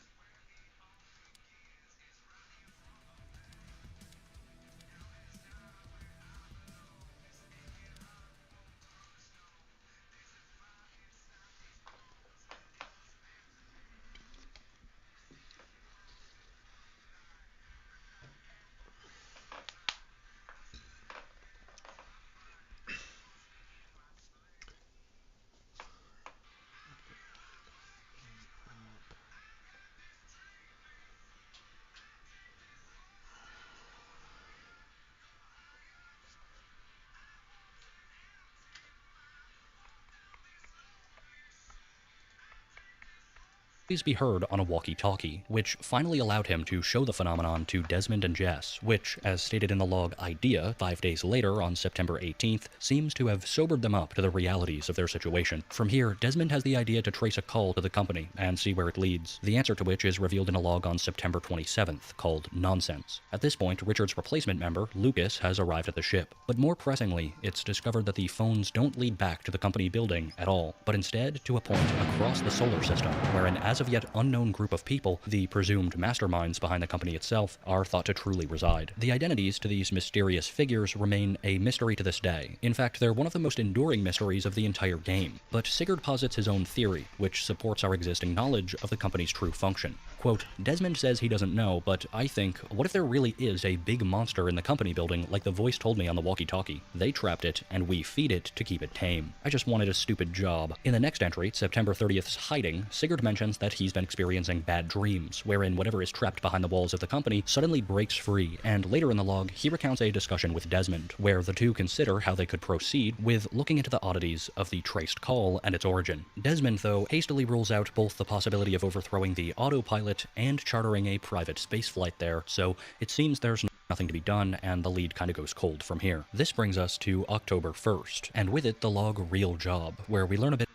be heard on a walkie-talkie, which finally allowed him to show the phenomenon to Desmond and Jess, which, as stated in the log idea 5 days later on September 18th, seems to have sobered them up to the realities of their situation. From here, Desmond has the idea to trace a call to the company and see where it leads, the answer to which is revealed in a log on September 27th, called Nonsense. At this point, Richard's replacement member, Lucas, has arrived at the ship, but more pressingly, it's discovered that the phones don't lead back to the company building at all, but instead to a point across the solar system, where an as of yet unknown group of people, the presumed masterminds behind the company itself, are thought to truly reside. The identities to these mysterious figures remain a mystery to this day. In fact, they're one of the most enduring mysteries of the entire game. But Sigurd posits his own theory, which supports our existing knowledge of the company's true function. Quote, Desmond says he doesn't know, but I think, what if there really is a big monster in the company building like the voice told me on the walkie-talkie? They trapped it, and we feed it to keep it tame. I just wanted a stupid job. In the next entry, September 30th's Hiding, Sigurd mentions that he's been experiencing bad dreams, wherein whatever is trapped behind the walls of the company suddenly breaks free, and later in the log, he recounts a discussion with Desmond, where the two consider how they could proceed with looking into the oddities of the traced call and its origin. Desmond, though, hastily rules out both the possibility of overthrowing the autopilot and chartering a private spaceflight there, so it seems there's nothing to be done, and the lead kinda goes cold from here. This brings us to October 1st, and with it the log Real Job, where we learn a bit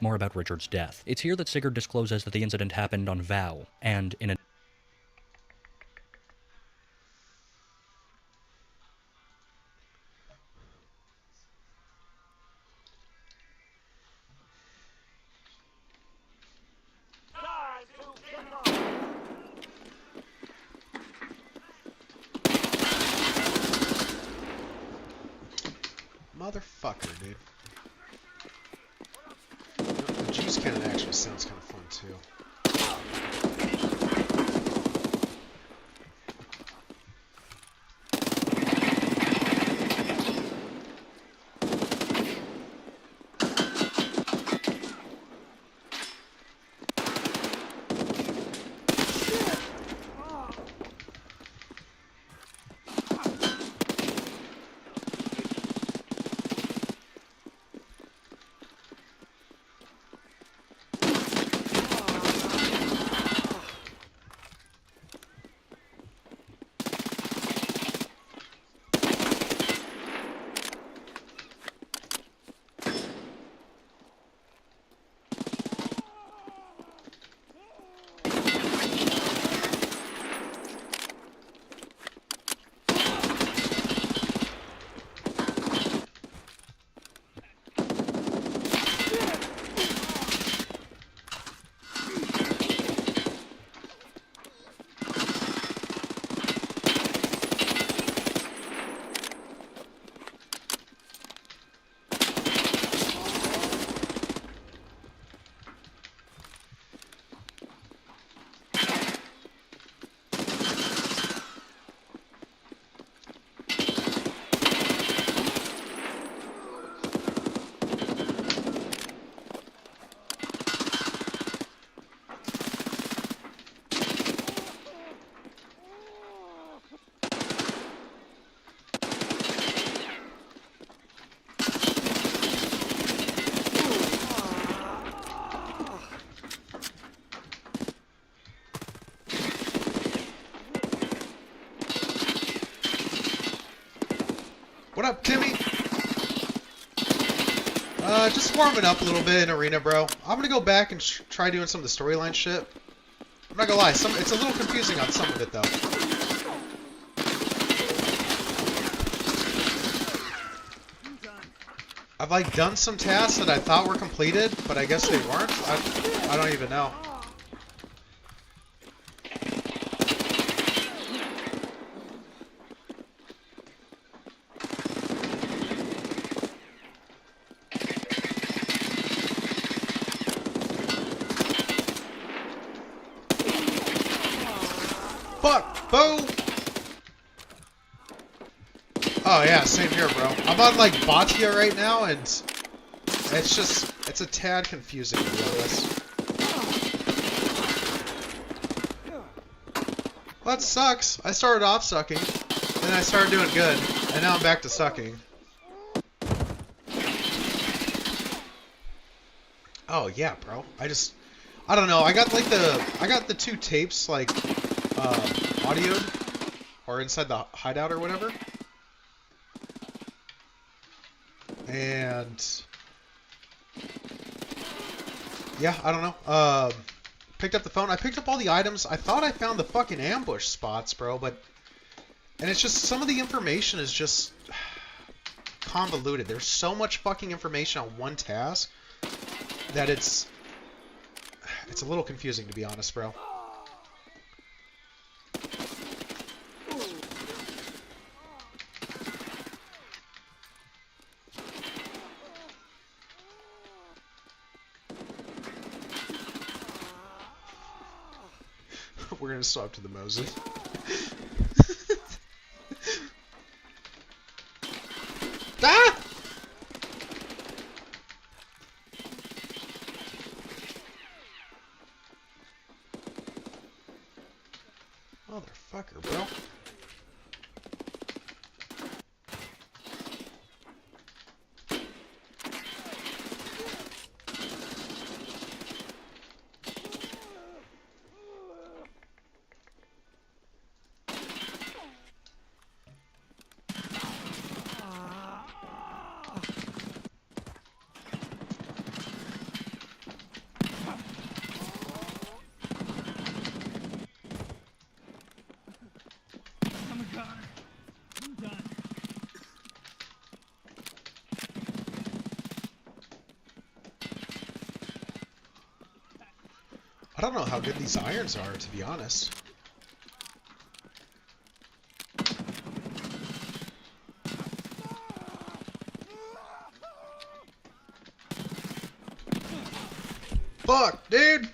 more about Richard's death. It's here that Sigurd discloses that the incident happened on Vow, and in a Motherfucker, dude. The juice cannon actually sounds kind of fun, too. What up, Timmy? Just warming up a little bit in Arena, bro. I'm gonna go back and try doing some of the storyline shit. I'm not gonna lie, it's a little confusing on some of it, though. I've, like, done some tasks that I thought were completed, but I guess they weren't. I don't even know. Fuck! Boom! Oh yeah, same here, bro. I'm on like Batia right now, and it's a tad confusing to be honest. Well, that sucks. I started off sucking, then I started doing good, and now I'm back to sucking. Oh yeah, bro. I don't know. I got the 2 tapes like audioed or inside the hideout or whatever. And yeah, I don't know. Picked up the phone. I picked up all the items. I thought I found the fucking ambush spots, bro, and it's just some of the information is just convoluted. There's so much fucking information on one task that it's a little confusing, to be honest, bro. We're gonna swap to the Moses. Ah! Motherfucker, bro. I don't know how good these irons are, to be honest. Fuck, dude!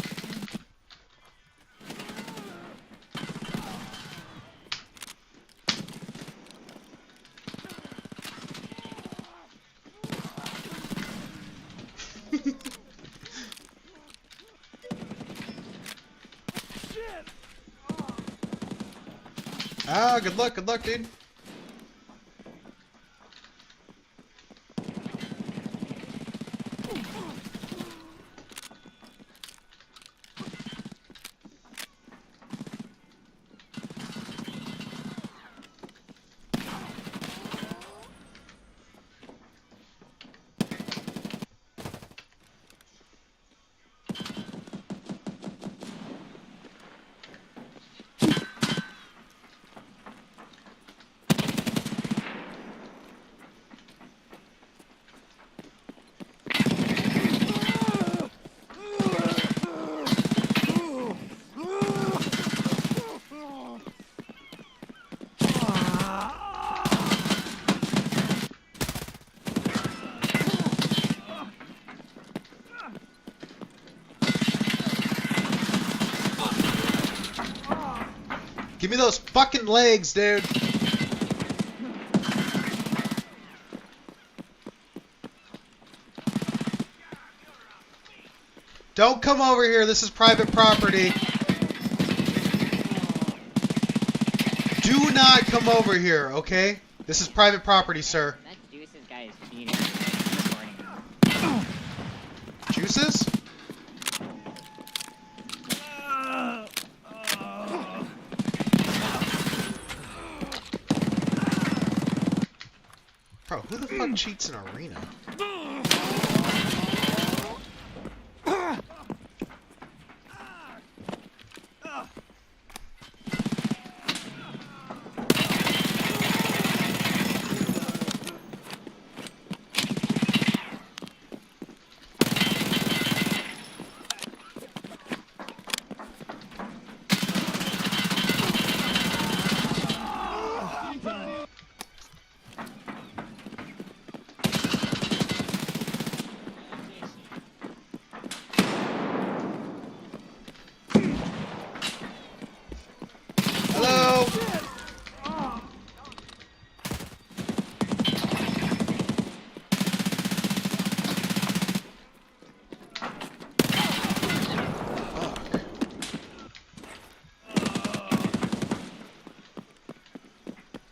Ah, good luck, dude. Give me those fucking legs, dude. Don't come over here. This is private property. Do not come over here, okay? This is private property, sir. That Juices guy is feeding this morning. Juices? Bro, who the fuck cheats in Arena?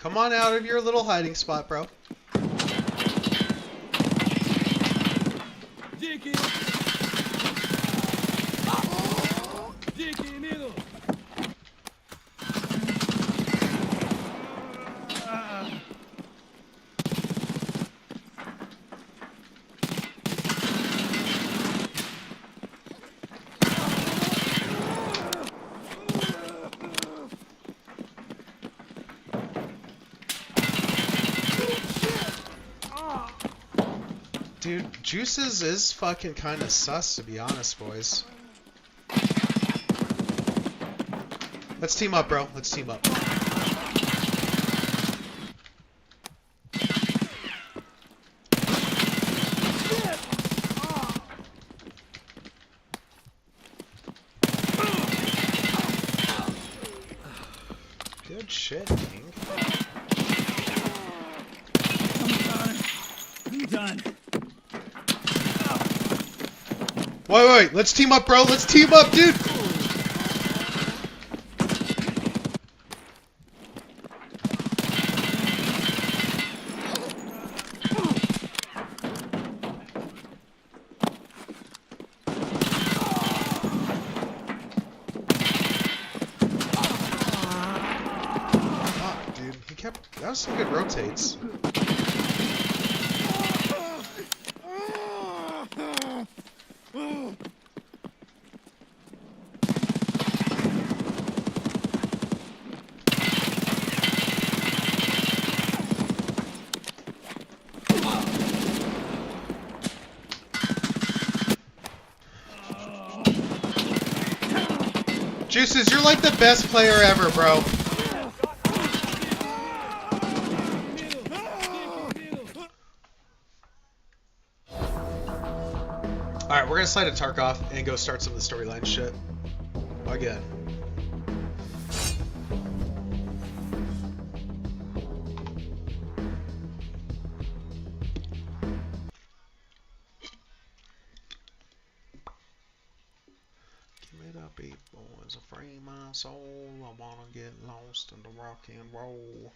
Come on out of your little hiding spot, bro. Dude, Juices is fucking kind of sus, to be honest, boys. Let's team up, bro. Let's team up. Good shit, King. I'm done. Wait. Let's team up, bro. Let's team up, dude. That was some good rotates. Juices, you're like the best player ever, bro. Alright, we're gonna slide a Tarkov and go start some of the storyline shit. Again. Give me the beat, boys. Free my soul. I wanna get lost in the rock and roll.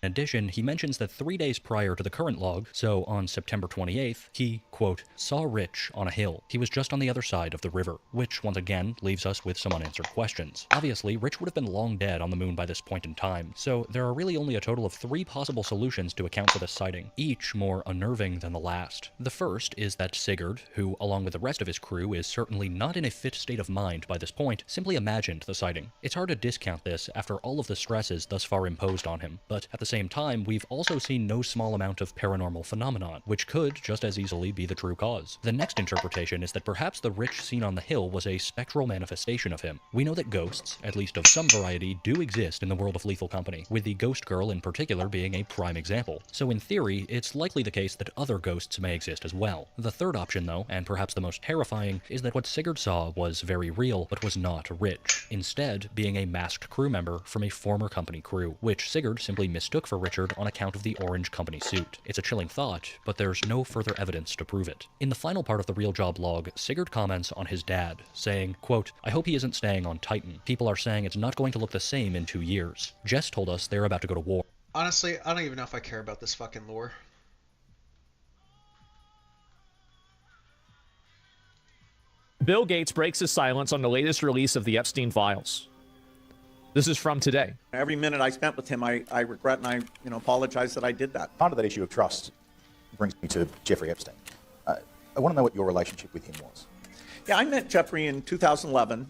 In addition, he mentions that 3 days prior to the current log, so on September 28th, he, quote, saw Rich on a hill. He was just on the other side of the river, which once again leaves us with some unanswered questions. Obviously, Rich would have been long dead on the moon by this point in time, so there are really only a total of 3 possible solutions to account for this sighting, each more unnerving than the last. The first is that Sigurd, who along with the rest of his crew is certainly not in a fit state of mind by this point, simply imagined the sighting. It's hard to discount this after all of the stresses thus far imposed on him, but at the same time, we've also seen no small amount of paranormal phenomenon, which could just as easily be the true cause. The next interpretation is that perhaps the Rich seen on the hill was a spectral manifestation of him. We know that ghosts, at least of some variety, do exist in the world of Lethal Company, with the ghost girl in particular being a prime example. So in theory, it's likely the case that other ghosts may exist as well. The third option though, and perhaps the most terrifying, is that what Sigurd saw was very real, but was not Rich, instead being a masked crew member from a former company crew, which Sigurd simply mistook for Richard on account of the orange company suit. It's a chilling thought, but there's no further evidence to prove it. In the final part of the Real Job log, Sigurd comments on his dad, saying, quote, I hope he isn't staying on Titan. People are saying it's not going to look the same in 2 years. Jess told us they're about to go to war. Honestly, I don't even know if I care about this fucking lore. Bill Gates breaks his silence on the latest release of the Epstein files. This is from today. Every minute I spent with him, I regret and I apologize that I did that. Part of that issue of trust brings me to Jeffrey Epstein. I want to know what your relationship with him was. Yeah, I met Jeffrey in 2011.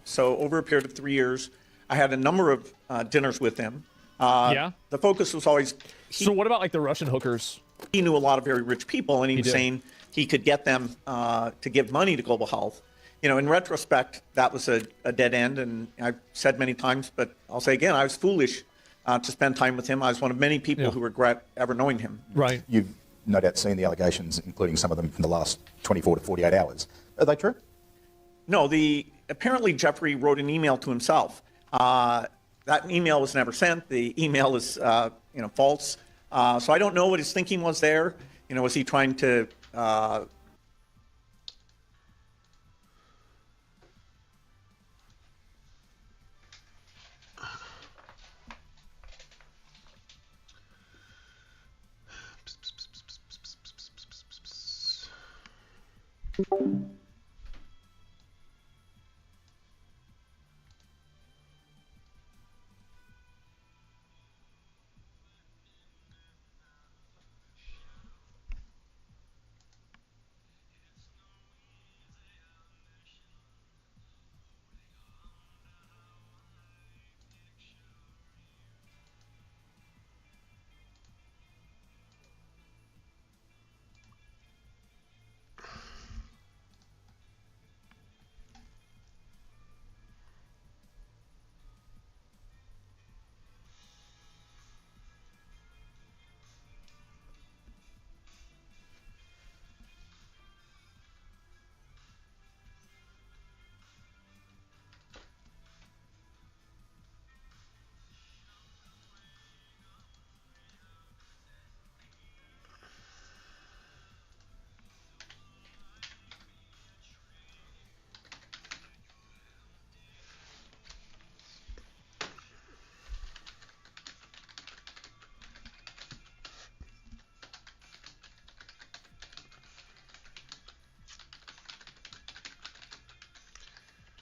So over a period of 3 years, I had a number of dinners with him. Yeah? The focus was always... So what about like the Russian hookers? He knew a lot of very rich people, and he was saying he could get them to give money to Global Health. In retrospect, that was a dead end, and I've said many times, but I'll say again, I was foolish to spend time with him. I was one of many people who regret ever knowing him. Right. You've no doubt seen the allegations, including some of them from the last 24 to 48 hours. Are they true? No, apparently Jeffrey wrote an email to himself. That email was never sent. The email is, false. So I don't know what his thinking was there. Was he trying to...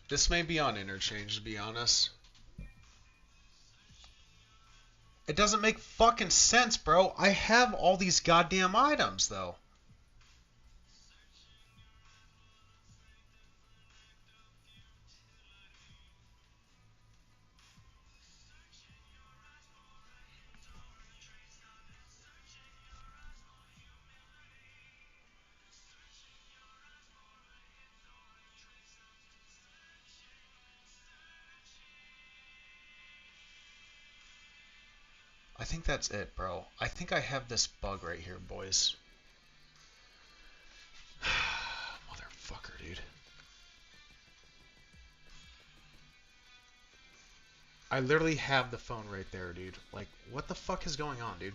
This may be on interchange, to be honest. It doesn't make fucking sense, bro. I have all these goddamn items, though. I think that's it, bro. I think I have this bug right here, boys. Motherfucker, dude. I literally have the phone right there, dude. Like, what the fuck is going on, dude?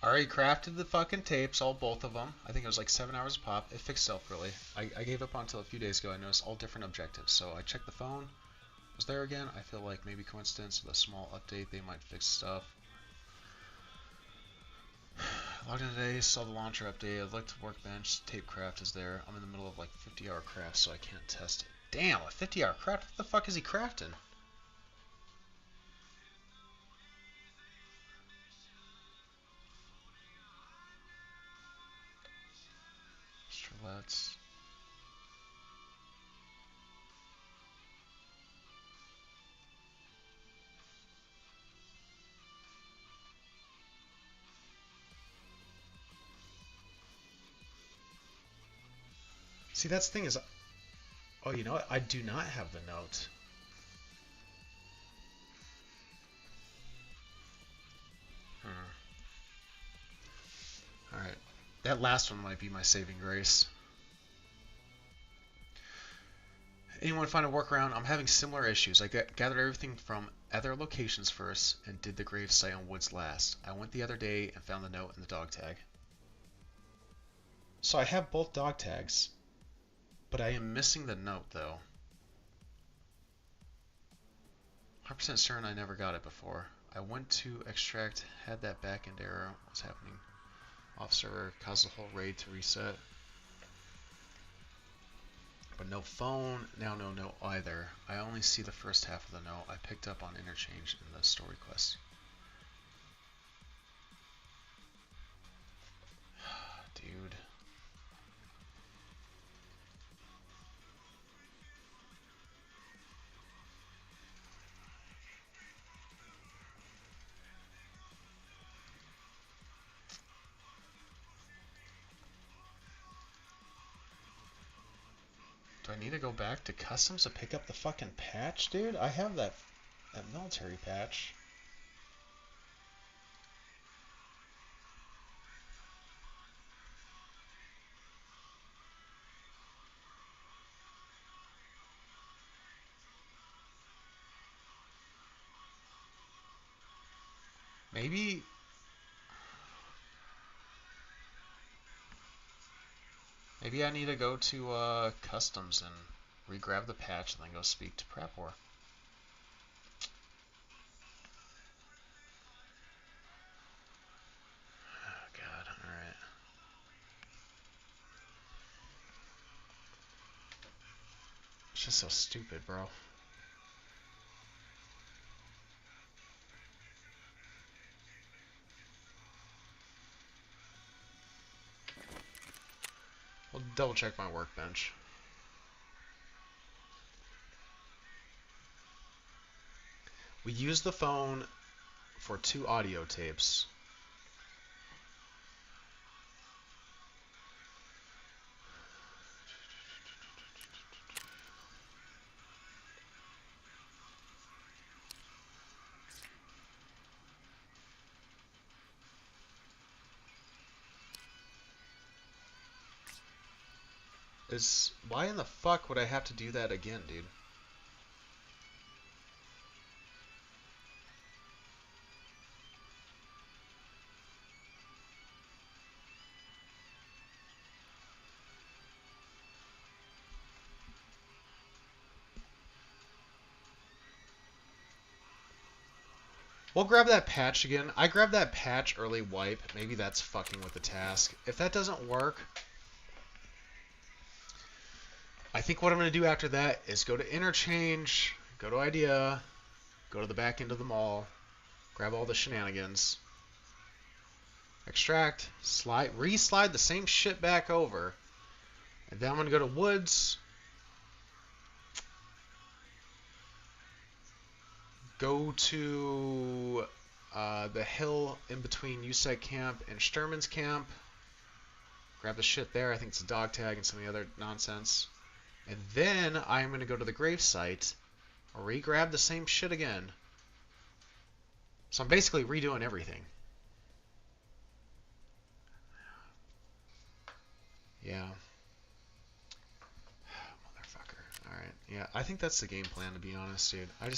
I already crafted the fucking tapes, both of them. I think it was like 7 hours a pop. It fixed itself, really. I gave up on until a few days ago. I noticed all different objectives. So I checked the phone. It was there again. I feel like maybe coincidence with a small update. They might fix stuff. Logged in today, saw the launcher update. I looked at workbench. Tape craft is there. I'm in the middle of like 50-hour craft, so I can't test it. Damn, a 50-hour craft? What the fuck is he crafting? Strelets. See, that's the thing is... Oh, you know what? I do not have the note. Alright. That last one might be my saving grace. Anyone find a workaround? I'm having similar issues. I gathered everything from other locations first and did the grave site on Woods last. I went the other day and found the note and the dog tag. So I have both dog tags, but I am missing the note though. 100% certain I never got it before. I went to extract, had that backend error. What's happening? Off server, caused the whole raid to reset. But no phone, now no note either. I only see the first half of the note I picked up on interchange in the story quest. Dude. Do I need to go back to customs to pick up the fucking patch, dude? I have that military patch. Maybe... Maybe I need to go to customs and re-grab the patch and then go speak to Prep War. Oh god, alright. It's just so stupid, bro. double check my workbench. We used the phone for 2 audio tapes. Why in the fuck would I have to do that again, dude? We'll grab that patch again. I grabbed that patch early wipe. Maybe that's fucking with the task. If that doesn't work, I think what I'm going to do after that is go to interchange, go to idea, go to the back end of the mall, grab all the shenanigans, extract, slide, re-slide the same shit back over, and then I'm going to go to woods, go to the hill in between USEC camp and Sturman's camp, grab the shit there. I think it's a dog tag and some of the other nonsense. And then I'm going to go to the grave site, re-grab the same shit again. So I'm basically redoing everything. Yeah. Motherfucker. Alright. Yeah, I think that's the game plan, to be honest, dude. I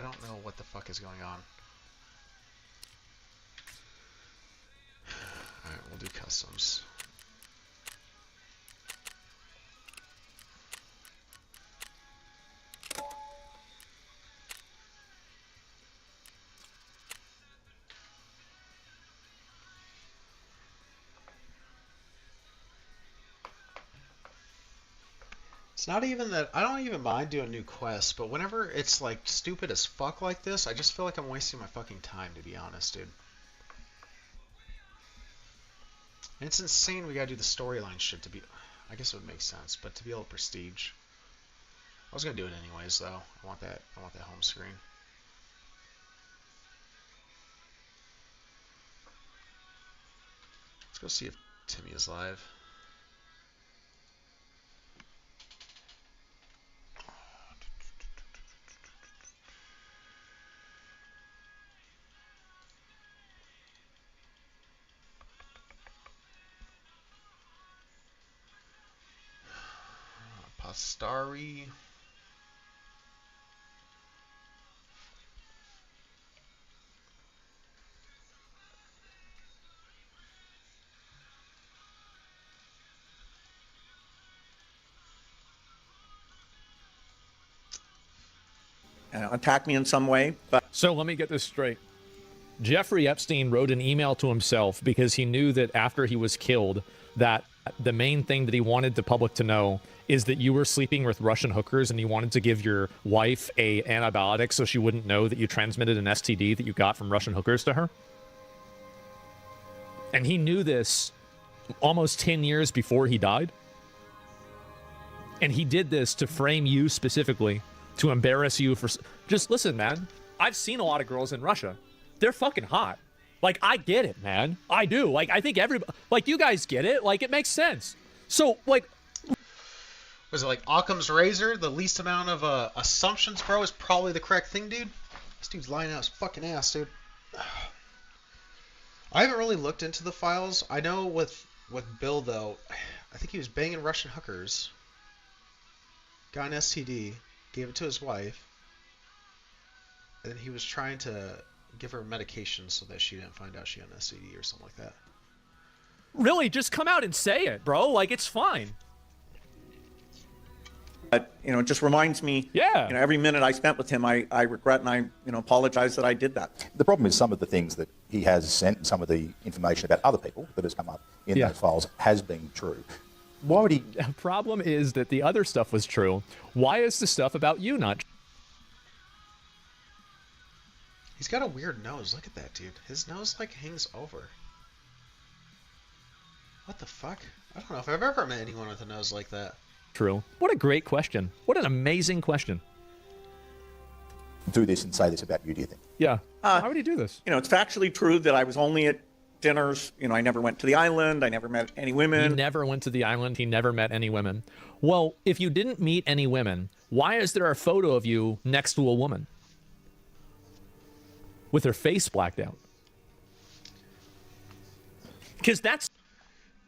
don't know what the fuck is going on. Alright, we'll do customs. It's not even that I don't even mind doing new quests, but whenever it's like stupid as fuck like this, I just feel like I'm wasting my fucking time, to be honest, dude. And it's insane we gotta do the storyline shit to be... I guess it would make sense, but to be able to prestige. I was gonna do it anyways, though. I want that home screen. Let's go see if Timmy is live. Pastari. Attack me in some way. But so let me get this straight. Jeffrey Epstein wrote an email to himself because he knew that after he was killed, that the main thing that he wanted the public to know is that you were sleeping with Russian hookers, and he wanted to give your wife a antibiotic so she wouldn't know that you transmitted an STD that you got from Russian hookers to her. And he knew this almost 10 years before he died. And he did this to frame you specifically, to embarrass you for... Just listen, man. I've seen a lot of girls in Russia. They're fucking hot. Like, I get it, man. I do. Like, I think everybody... Like, you guys get it. Like, it makes sense. So, like... Was it like Occam's razor? The least amount of assumptions, bro, is probably the correct thing, dude? This dude's lying out his fucking ass, dude. I haven't really looked into the files. I know with Bill, though, I think he was banging Russian hookers. Got an STD. Gave it to his wife. And then he was trying to give her medication so that she didn't find out she had an STD or something like that. Really? Just come out and say it, bro. Like, it's fine. But, you know, it just reminds me, yeah. You know, every minute I spent with him, I regret and I, you know, apologize that I did that. The problem is some of the things that he has sent, some of the information about other people that has come up in those files has been true. Why would he... The problem is that the other stuff was true. Why is the stuff about you not true? He's got a weird nose. Look at that, dude. His nose, like, hangs over. What the fuck? I don't know if I've ever met anyone with a nose like that. True. What a great question. What an amazing question. Do this and say this about you, do you think? Yeah. Why would he do this? You know, it's factually true that I was only at dinners. You know, I never went to the island. I never met any women. He never went to the island. He never met any women. Well, if you didn't meet any women, why is there a photo of you next to a woman with her face blacked out? Because that's...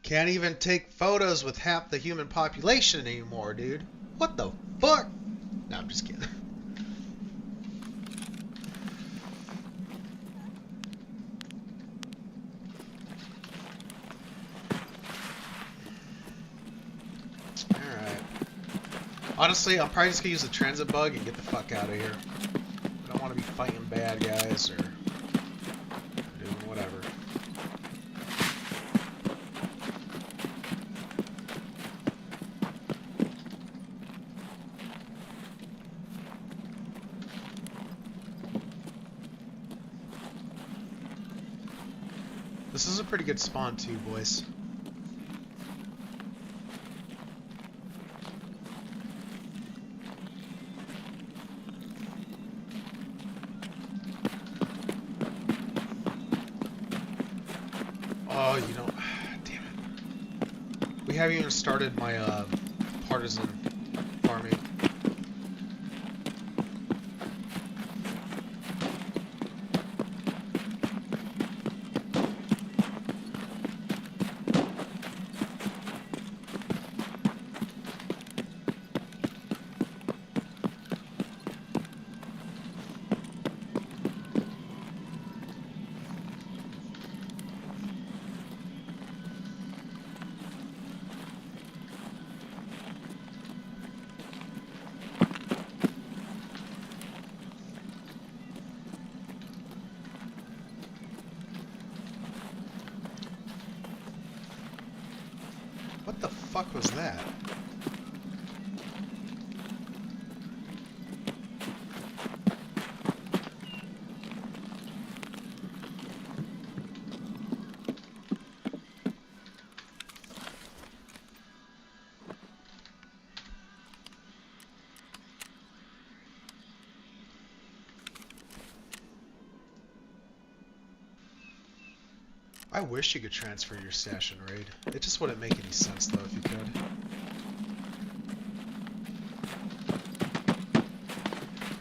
Can't even take photos with half the human population anymore, dude. What the fuck? No, I'm just kidding. Honestly, I'm probably just gonna use the transit bug and get the fuck out of here. I don't want to be fighting bad guys or doing whatever. This is a pretty good spawn too, boys. Oh, you know, damn it. We haven't even started my partisan farming. What the fuck was that? I wish you could transfer your stash in raid. It just wouldn't make any sense though if you could.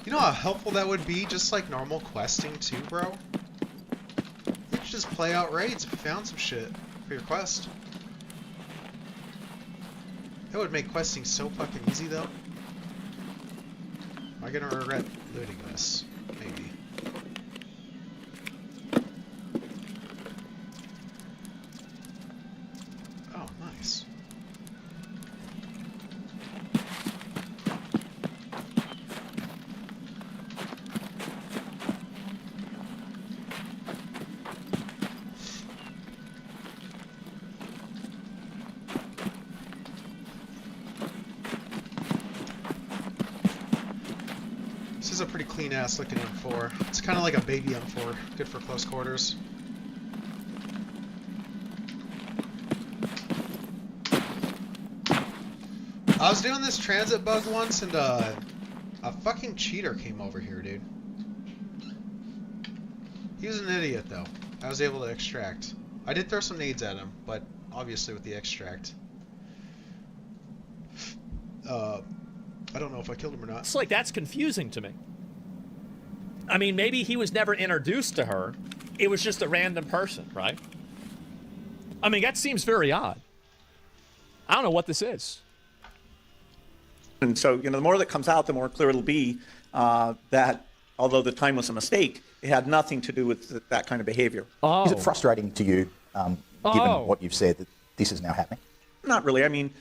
You know how helpful that would be, just like normal questing too, bro? You could just play out raids if you found some shit for your quest. That would make questing so fucking easy though. Am I gonna regret looting this? Maybe. This is a pretty clean ass looking M4. It's kind of like a baby M4, good for close quarters. I was doing this transit bug once and a fucking cheater came over here, dude. He was an idiot though. I was able to extract. I did throw some nades at him, but obviously with the extract. I don't know if I killed him or not. It's like, that's confusing to me. I mean, maybe he was never introduced to her. It was just a random person, right? I mean, that seems very odd. I don't know what this is. And so, you know, the more that comes out, the more clear it'll be that although the time was a mistake, it had nothing to do with that kind of behavior. Oh. Is it frustrating to you, given what you've said, that this is now happening? Not really. I mean,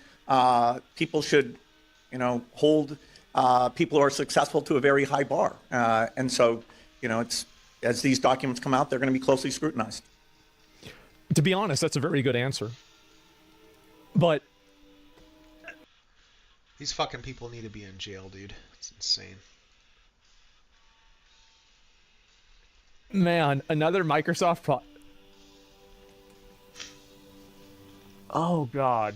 people should, you know, hold people who are successful to a very high bar. And so, you know, it's, as these documents come out, they're going to be closely scrutinized. To be honest, that's a very good answer. But these fucking people need to be in jail, dude. It's insane. Man, another Microsoft Oh, God.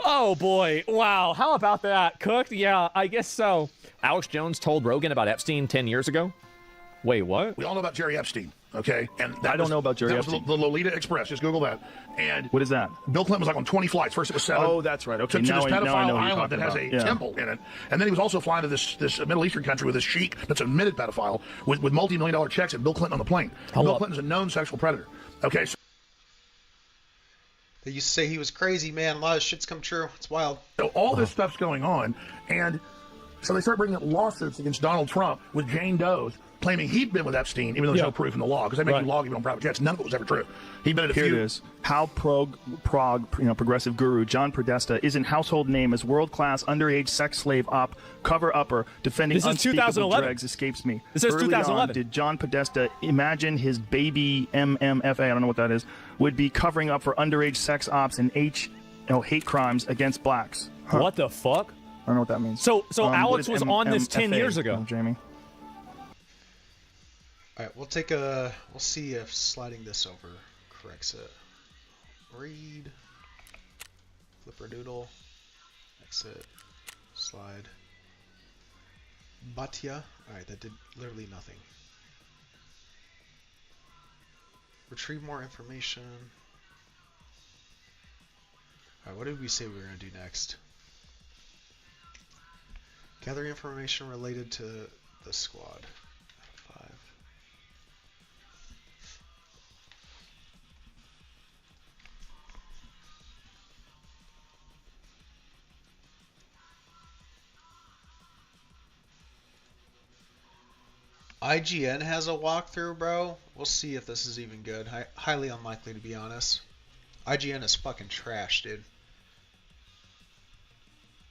Oh, boy. Wow. How about that? Cooked? Yeah, I guess so. Alex Jones told Rogan about Epstein 10 years ago? Wait, what? We all know about Jerry Epstein, okay? And that I don't know about Jerry Epstein. Was the Lolita Express. Just Google that. And what is that? Bill Clinton was like on 20 flights. First it was 7. Oh, that's right. Okay, To now this I pedophile know who you're island that has talking a about. temple in it. And then he was also flying to this Middle Eastern country with this sheik that's an admitted pedophile with multi-million-dollar checks and Bill Clinton on the plane. Bill Clinton's a known sexual predator. Okay, so they used to say he was crazy, man. A lot of shit's come true. It's wild. So all this stuff's going on, and so they start bringing up lawsuits against Donald Trump with Jane Doe's, claiming he'd been with Epstein, even though there's no proof in the law, because they make you log even on private jets. None of it was ever true. He'd been at a few. Here it is. How progressive guru John Podesta isn't household name as world-class underage sex slave cover-upper defending unspeakable dregs escapes me. This is Early 2011. on, did John Podesta imagine his baby MMFA, I don't know what that is, would be covering up for underage sex ops and hate crimes against blacks? Huh. What the fuck? I don't know what that means. So Alex was on this 10 years ago. Jamie. All right, we'll see if sliding this over corrects it. Read, flipperdoodle, exit, slide, Batya. All right, that did literally nothing. Retrieve more information. All right, what did we say we were gonna do next? Gather information related to the squad. 5. IGN has a walkthrough, bro. We'll see if this is even good. Highly unlikely, to be honest. IGN is fucking trash, dude.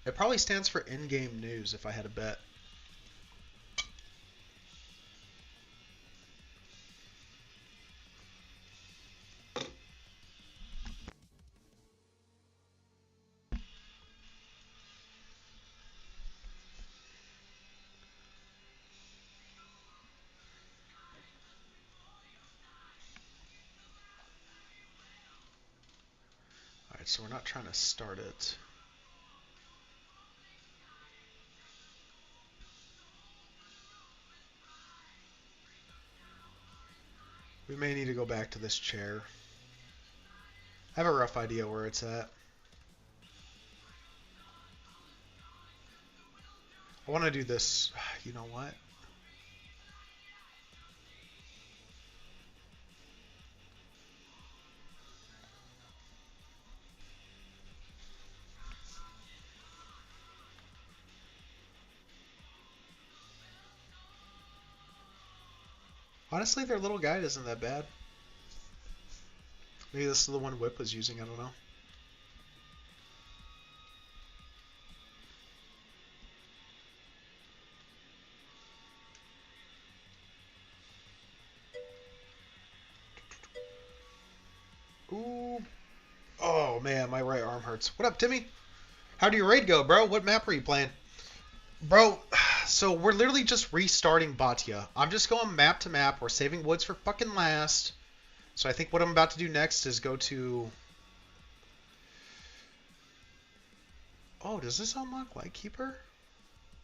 It probably stands for in-game news, if I had to bet. So we're not trying to start it. We may need to go back to this chair. I have a rough idea where it's at. I want to do this. You know what? Honestly, their little guide isn't that bad. Maybe this is the one Whip was using, I don't know. Ooh. Oh man, my right arm hurts. What up, Timmy? How do your raid go, bro? What map are you playing? Bro, so we're literally just restarting Batya. I'm just going map to map. We're saving woods for fucking last. So I think what I'm about to do next is go to... Oh, does this unlock Lightkeeper?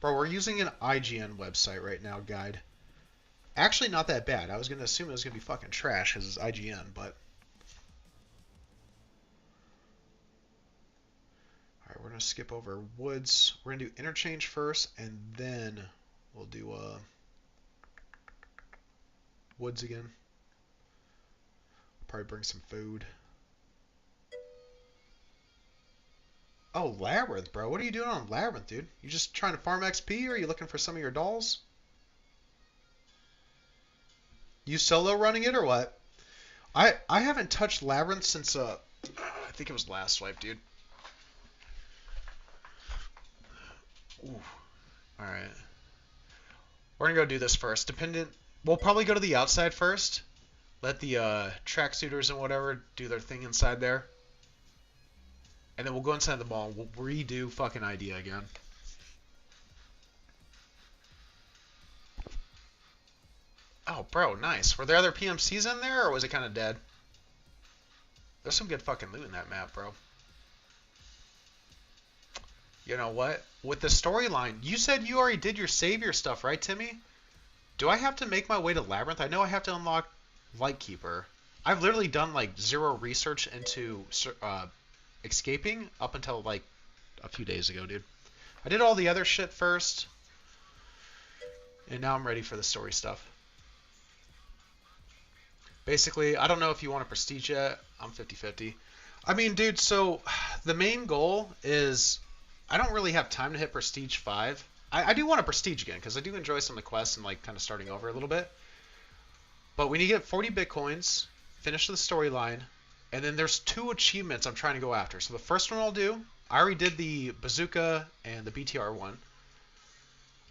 Bro, we're using an IGN website right now, guide. Actually, not that bad. I was going to assume it was going to be fucking trash because it's IGN, but... Alright, we're going to skip over woods. We're going to do interchange first, and then we'll do woods again. Probably bring some food. Oh, Labyrinth, bro. What are you doing on Labyrinth, dude? You just trying to farm XP, or are you looking for some of your dolls? You solo running it, or what? I haven't touched Labyrinth since, I think it was last swipe, dude. Ooh. Alright. We're gonna go do this first. We'll probably go to the outside first. Let the tracksuiters and whatever do their thing inside there. And then we'll go inside the mall and we'll redo fucking idea again. Oh, bro, nice. Were there other PMCs in there, or was it kind of dead? There's some good fucking loot in that map, bro. You know what? With the storyline, you said you already did your savior stuff, right, Timmy? Do I have to make my way to Labyrinth? I know I have to unlock Lightkeeper. I've literally done like zero research into escaping up until like a few days ago, dude. I did all the other shit first, and now I'm ready for the story stuff. Basically, I don't know if you want a prestige yet. I'm 50-50. I mean, dude, so the main goal is I don't really have time to hit prestige 5. I do want a prestige again because I do enjoy some of the quests and like kind of starting over a little bit. But we need to get 40 bitcoins, finish the storyline, and then there's 2 achievements I'm trying to go after. So the first one I'll do, I already did the bazooka and the BTR one.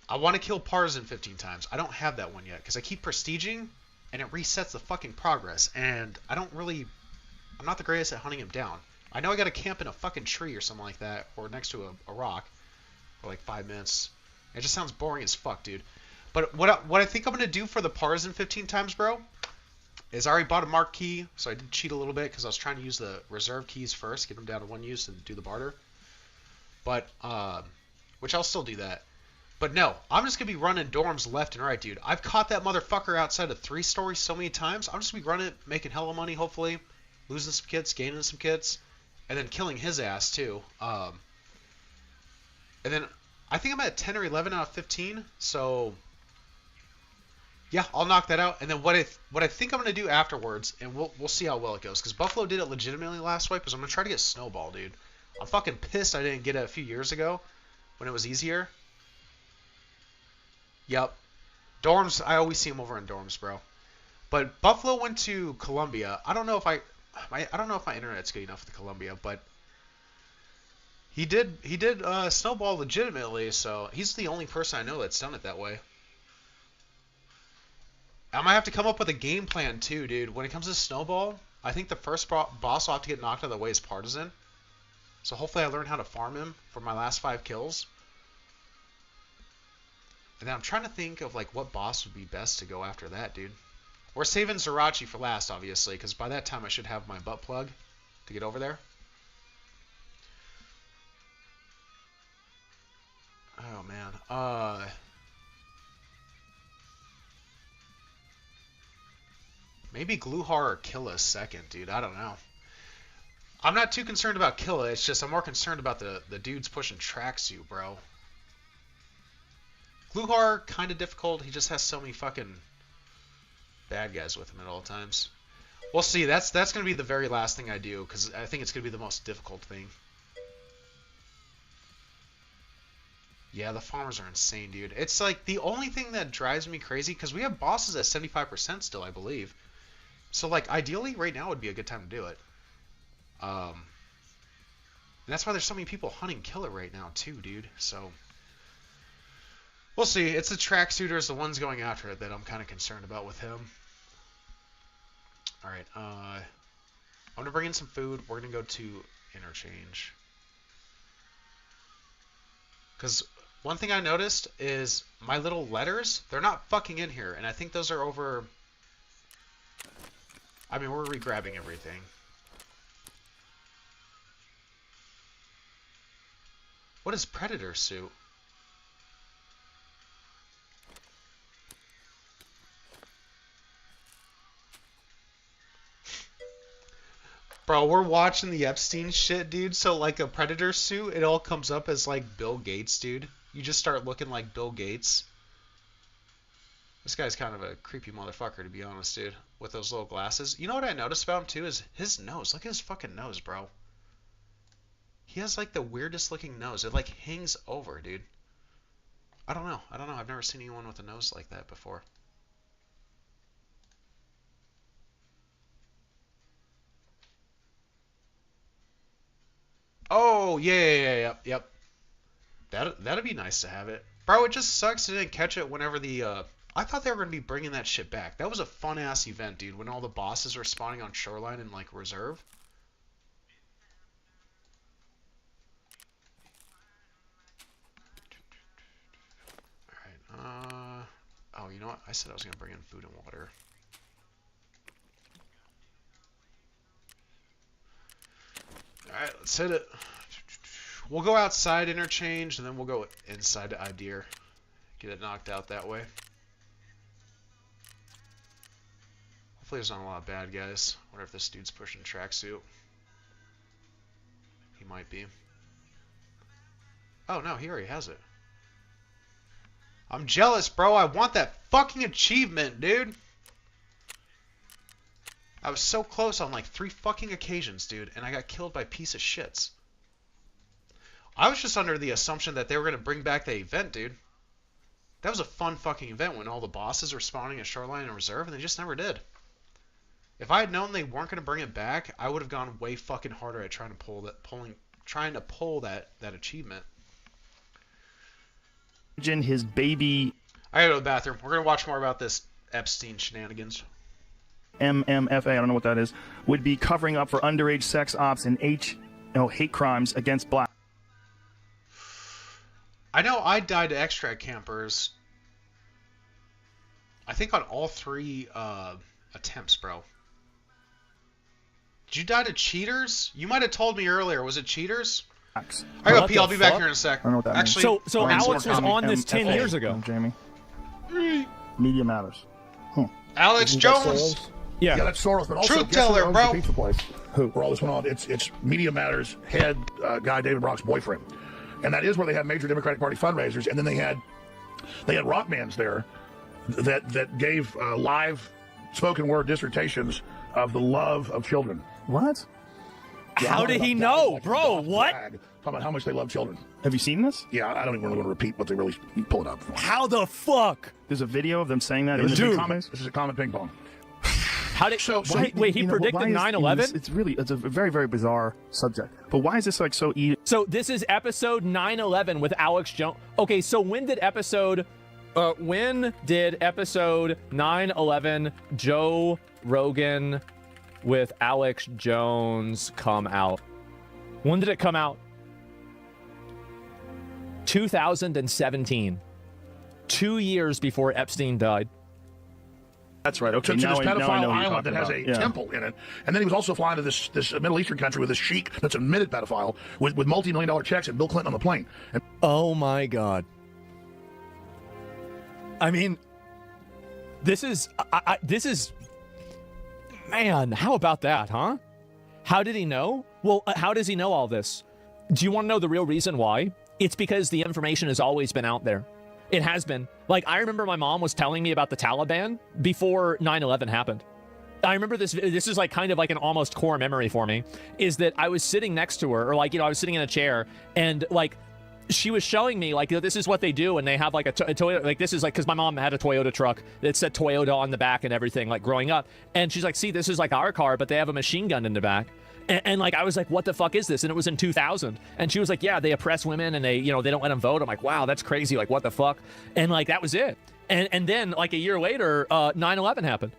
I want to kill Partisan 15 times. I don't have that one yet because I keep prestiging and it resets the fucking progress. And I'm not the greatest at hunting him down. I know I got to camp in a fucking tree or something like that, or next to a rock for like 5 minutes. It just sounds boring as fuck, dude. But what I think I'm going to do for the Partisan 15 times, bro, is I already bought a mark key, so I did cheat a little bit because I was trying to use the reserve keys first, get them down to 1 use and do the barter. But, which I'll still do that. But no, I'm just going to be running dorms left and right, dude. I've caught that motherfucker outside of 3 stories so many times. I'm just going to be running it, making hella money, hopefully. Losing some kits, gaining some kits. And then killing his ass, too. And then I think I'm at 10 or 11 out of 15. So, yeah, I'll knock that out. And then what I think I'm going to do afterwards, and we'll see how well it goes. Because Buffalo did it legitimately last wipe, because I'm going to try to get Snowball, dude. I'm fucking pissed I didn't get it a few years ago when it was easier. Yep. Dorms, I always see him over in dorms, bro. But Buffalo went to Columbia. I don't know if I don't know if my internet's good enough with Columbia, but he did Snowball legitimately, so he's the only person I know that's done it that way. I might have to come up with a game plan too, dude. When it comes to Snowball, I think the first boss I'll have to get knocked out of the way is Partisan. So hopefully I learn how to farm him for my last 5 kills. And then I'm trying to think of like what boss would be best to go after that, dude. We're saving Zerachi for last, obviously, because by that time I should have my butt plug to get over there. Oh, man. Maybe Gluhar or Killa second, dude. I don't know. I'm not too concerned about Killa. It's just I'm more concerned about the dudes pushing tracksuit, bro. Gluhar, kind of difficult. He just has so many fucking bad guys with him at all times. We'll see. That's going to be the very last thing I do, because I think it's going to be the most difficult thing. Yeah, the farmers are insane, dude. It's like the only thing that drives me crazy, because we have bosses at 75% still, I believe. So, like, ideally, right now would be a good time to do it. And that's why there's so many people hunting Killer right now, too, dude. So, we'll see. It's the tracksuiters, the ones going after it, that I'm kind of concerned about with him. Alright, I'm going to bring in some food. We're going to go to Interchange. Because one thing I noticed is my little letters, they're not fucking in here. And I think those are over... I mean, we're re-grabbing everything. What is Predator suit? Bro, we're watching the Epstein shit, dude. So, like, a Predator suit, it all comes up as, like, Bill Gates, dude. You just start looking like Bill Gates. This guy's kind of a creepy motherfucker, to be honest, dude. With those little glasses. You know what I noticed about him, too, is his nose. Look at his fucking nose, bro. He has, like, the weirdest looking nose. It, like, hangs over, dude. I don't know. I've never seen anyone with a nose like that before. Oh, yeah, yep. That'd be nice to have it. Bro, it just sucks I didn't catch it whenever the, I thought they were going to be bringing that shit back. That was a fun-ass event, dude, when all the bosses were spawning on Shoreline and, like, Reserve. Alright, oh, you know what? I said I was going to bring in food and water. Alright, let's hit it. We'll go outside interchange, and then we'll go inside to Ideer. Get it knocked out that way. Hopefully there's not a lot of bad guys. I wonder if this dude's pushing tracksuit. He might be. Oh no, he already has it. I'm jealous, bro. I want that fucking achievement, dude. I was so close on like 3 fucking occasions, dude, and I got killed by a piece of shits. I was just under the assumption that they were going to bring back the event, dude. That was a fun fucking event when all the bosses were spawning at Shoreline and Reserve, and they just never did. If I had known they weren't going to bring it back, I would have gone way fucking harder at trying to pull that achievement. Imagine his baby. I gotta go to the bathroom. We're gonna watch more about this Epstein shenanigans. MMFA, I don't know what that is, would be covering up for underage sex ops and hate crimes against black. I know I died to extract campers. I think on all 3 attempts, bro. Did you die to cheaters? You might have told me earlier. Was it cheaters? I go pee. I'll be back here in a sec. I don't know what that Actually, means. So Alex was on this 10 years ago. Jamie. Media matters. Alex Jones. Yeah, that's Soros, but also Truth teller, bro. The pizza place. Where all this went on, it's Media Matters head guy David Brock's boyfriend, and that is where they have major Democratic Party fundraisers, and then they had rock bands there that gave live spoken word dissertations of the love of children. What? How did he know, bro? What? Talking about how much they love children. Have you seen this? Yeah, I don't even really want to repeat what they really pull it up. How the fuck? There's a video of them saying that. This is a common ping pong. How did wait? He predicted 9/11. It's a very, very bizarre subject. But why is this like so easy? So this is episode 9/11 with Alex Jones. Okay, so when did episode 9/11 Joe Rogan with Alex Jones come out? When did it come out? 2017. 2 years before Epstein died. That's right. Okay, to now this I pedophile know island that has a temple in it, and then he was also flying to this Middle Eastern country with a sheik that's a admitted pedophile with multi-million-dollar checks and Bill Clinton on the plane. And oh my God! I mean, this is man. How about that, huh? How did he know? Well, how does he know all this? Do you want to know the real reason why? It's because the information has always been out there. It has been. Like, I remember my mom was telling me about the Taliban before 9/11 happened. I remember this is like kind of like an almost core memory for me, is that I was sitting next to her, or like, I was sitting in a chair, and like, she was showing me like, this is what they do, and they have like a Toyota, like this is like, because my mom had a Toyota truck that said Toyota on the back and everything, like growing up, and she's like, see, this is like our car, but they have a machine gun in the back. And like, I was like, what the fuck is this? And it was in 2000. And she was like, yeah, they oppress women and they don't let them vote. I'm like, wow, that's crazy. Like, what the fuck? And like, that was it. And then like a year later, 9/11 happened.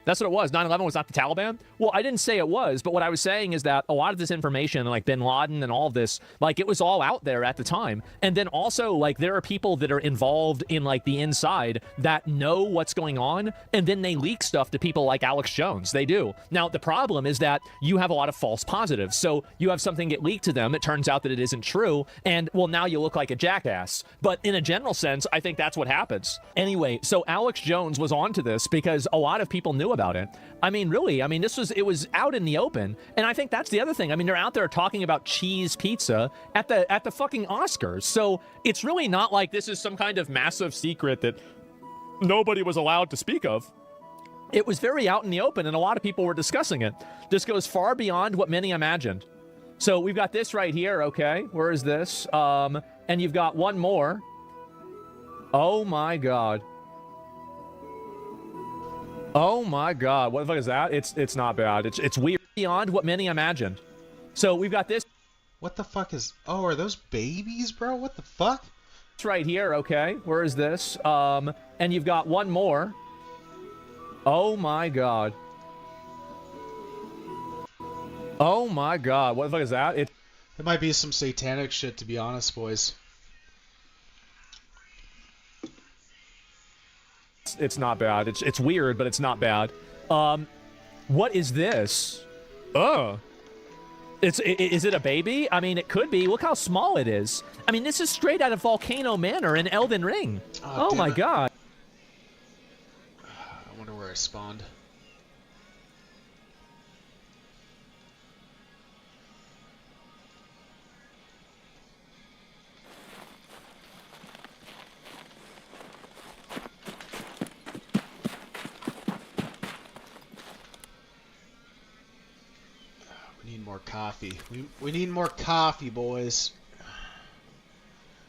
That's what it was. 9/11 was not the Taliban. Well, I didn't say it was, but what I was saying is that a lot of this information, like bin Laden and all of this, like it was all out there at the time. And then also, like, there are people that are involved in like the inside that know what's going on, and then they leak stuff to people like Alex Jones. They do. Now, the problem is that you have a lot of false positives. So you have something get leaked to them. It turns out that it isn't true. And well, now you look like a jackass. But in a general sense, I think that's what happens. Anyway, so Alex Jones was onto this because a lot of people knew about it. I mean, really, I mean, it was out in the open. And I think that's the other thing. I mean, they're out there talking about cheese pizza at the fucking Oscars. So it's really not like this is some kind of massive secret that nobody was allowed to speak of. It was very out in the open, and a lot of people were discussing it. This goes far beyond what many imagined. So we've got this right here, okay? Where is this? And you've got one more. Oh my God. Oh my God, what the fuck is that? It's not bad. It's weird beyond what many imagined. So we've got this. What the fuck is? Oh, are those babies, bro? What the fuck? It's right here, okay? Where is this? And you've got one more. Oh my God. Oh my God, what the fuck is that? It might be some satanic shit, to be honest, boys. It's not bad. It's weird, but it's not bad. What is this? Is it a baby? I mean, it could be. Look how small it is. I mean, this is straight out of Volcano Manor in Elden Ring. Oh my god. I wonder where I spawned. We need more coffee. We need more coffee, boys.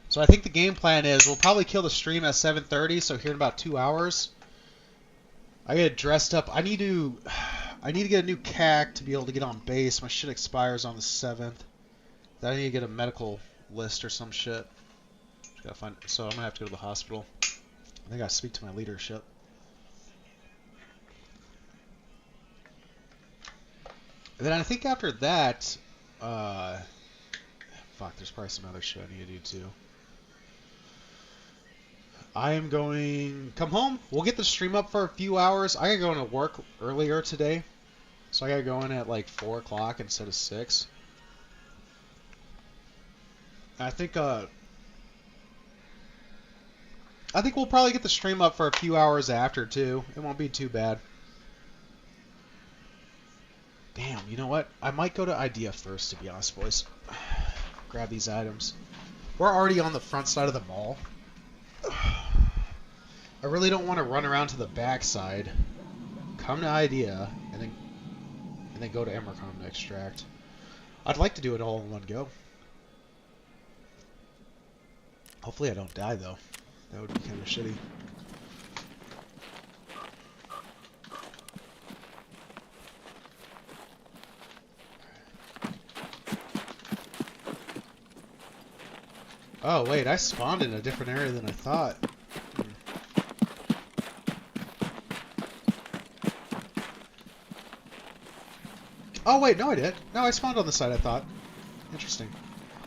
So I think the game plan is we'll probably kill the stream at 7:30. So here in about 2 hours, I get dressed up. I need to get a new CAC to be able to get on base. My shit expires on the 7th. Then I need to get a medical list or some shit. Just gotta find. So I'm gonna have to go to the hospital. I think I gotta speak to my leadership. And then I think after that, fuck, there's probably some other shit I need to do too. I am going come home. We'll get the stream up for a few hours. I gotta go into work earlier today, so I gotta go in at like 4 o'clock instead of 6. I think we'll probably get the stream up for a few hours after too. It won't be too bad. Damn, you know what? I might go to Idea first, to be honest, boys. Grab these items. We're already on the front side of the mall. I really don't want to run around to the back side, come to Idea, and then go to Emercom to extract. I'd like to do it all in one go. Hopefully I don't die, though. That would be kind of shitty. Oh, wait, I spawned in a different area than I thought. Oh, wait, no I did. No, I spawned on the side, I thought. Interesting.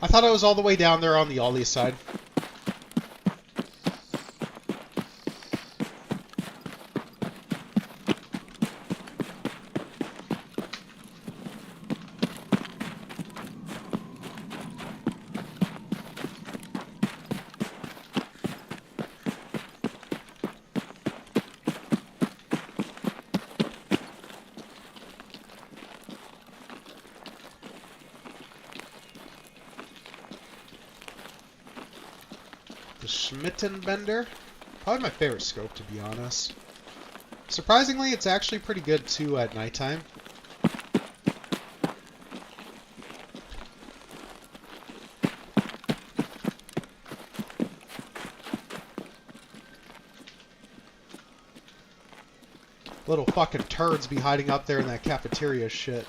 I thought I was all the way down there on the Ollie side. Bender. Probably my favorite scope, to be honest. Surprisingly, it's actually pretty good too at nighttime. Little fucking turds be hiding up there in that cafeteria shit.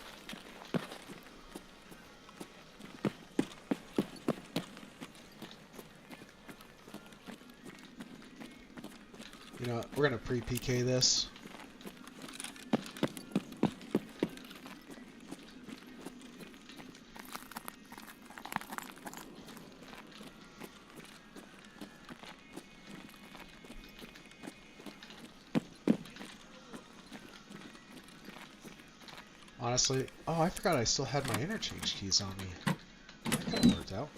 You know, we're gonna pre-PK this. Honestly, oh, I forgot I still had my interchange keys on me. That kind of worked out.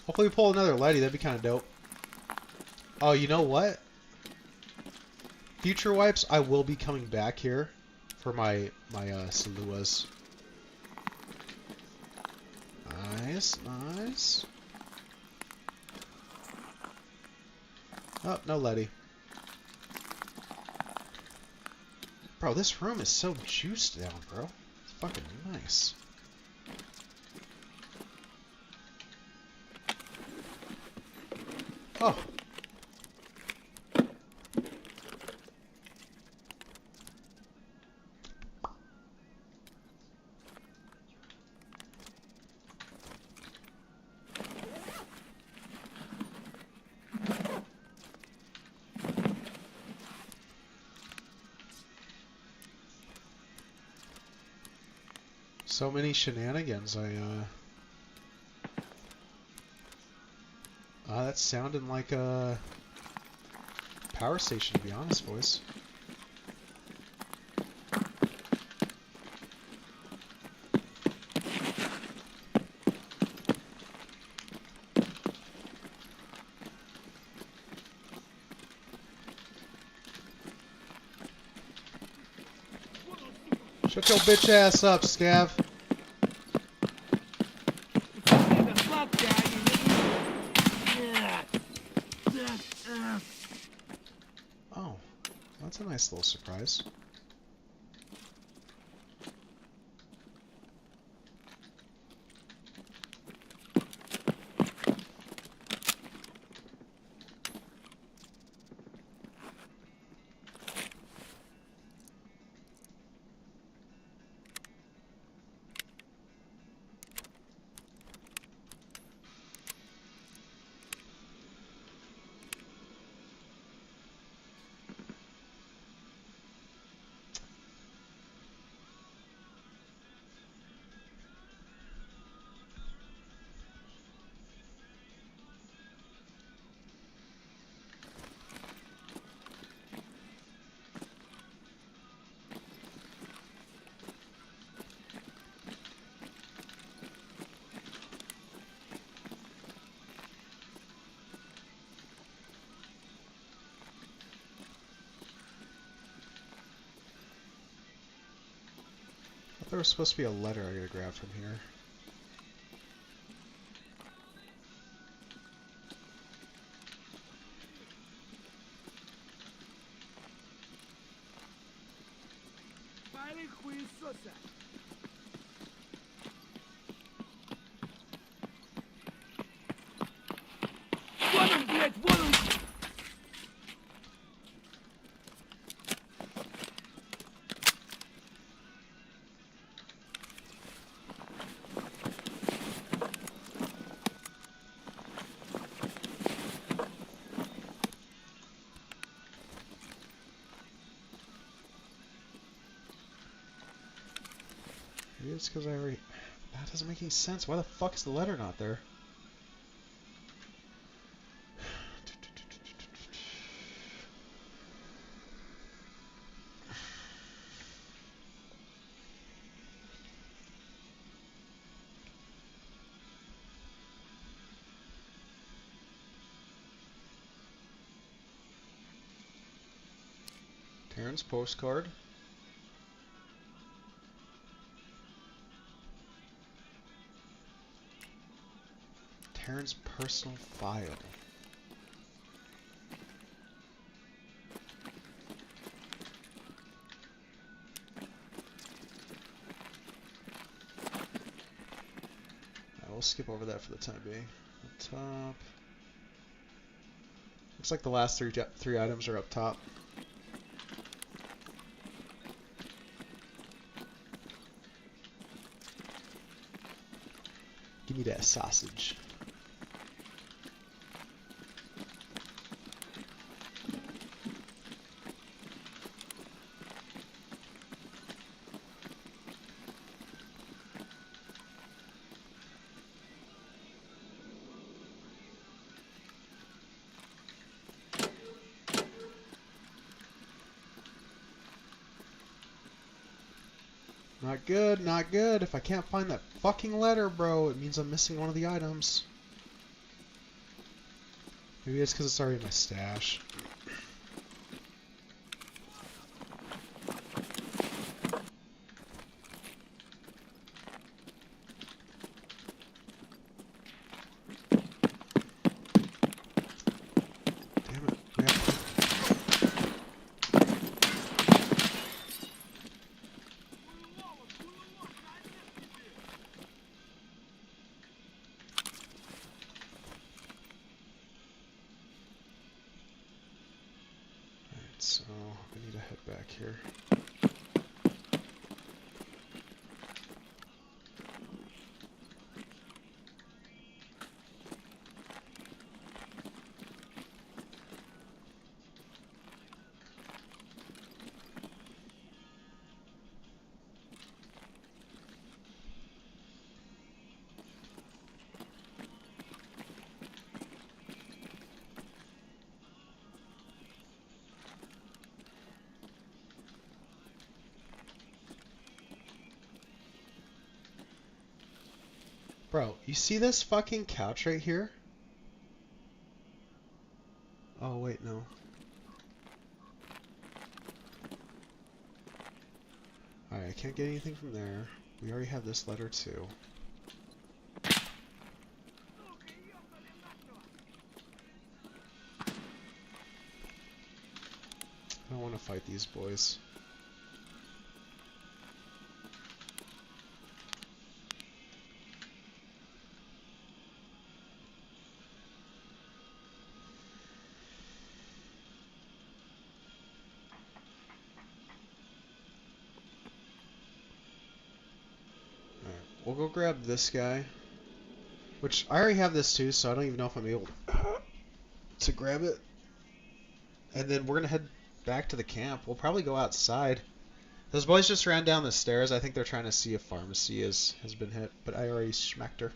Hopefully we pull another Letty, that'd be kind of dope. Oh, you know what? Future wipes, I will be coming back here for my Saluas. Nice, nice. Oh, no Letty. Bro, this room is so juiced down, bro. It's fucking nice. Oh. So many shenanigans, that's sounding like a power station, to be honest, boys. Shut your bitch ass up, Scav. Oh, that's a nice little surprise. There was supposed to be a letter I gotta grab from here. Maybe it's because I already... That doesn't make any sense. Why the fuck is the letter not there? Terran's postcard. Terran's personal file. I will skip over that for the time being. Up top. Looks like the last three items are up top. Give me that sausage. Not good, not good. If I can't find that fucking letter, bro, it means I'm missing one of the items. Maybe it's because it's already in my stash. So, I need to head back here. Bro, you see this fucking couch right here? Oh, wait, no. Alright, I can't get anything from there. We already have this letter too. I don't want to fight these boys. We'll go grab this guy. Which, I already have this too, so I don't even know if I'm able to grab it. And then we're going to head back to the camp. We'll probably go outside. Those boys just ran down the stairs. I think they're trying to see if pharmacy has been hit. But I already smacked her.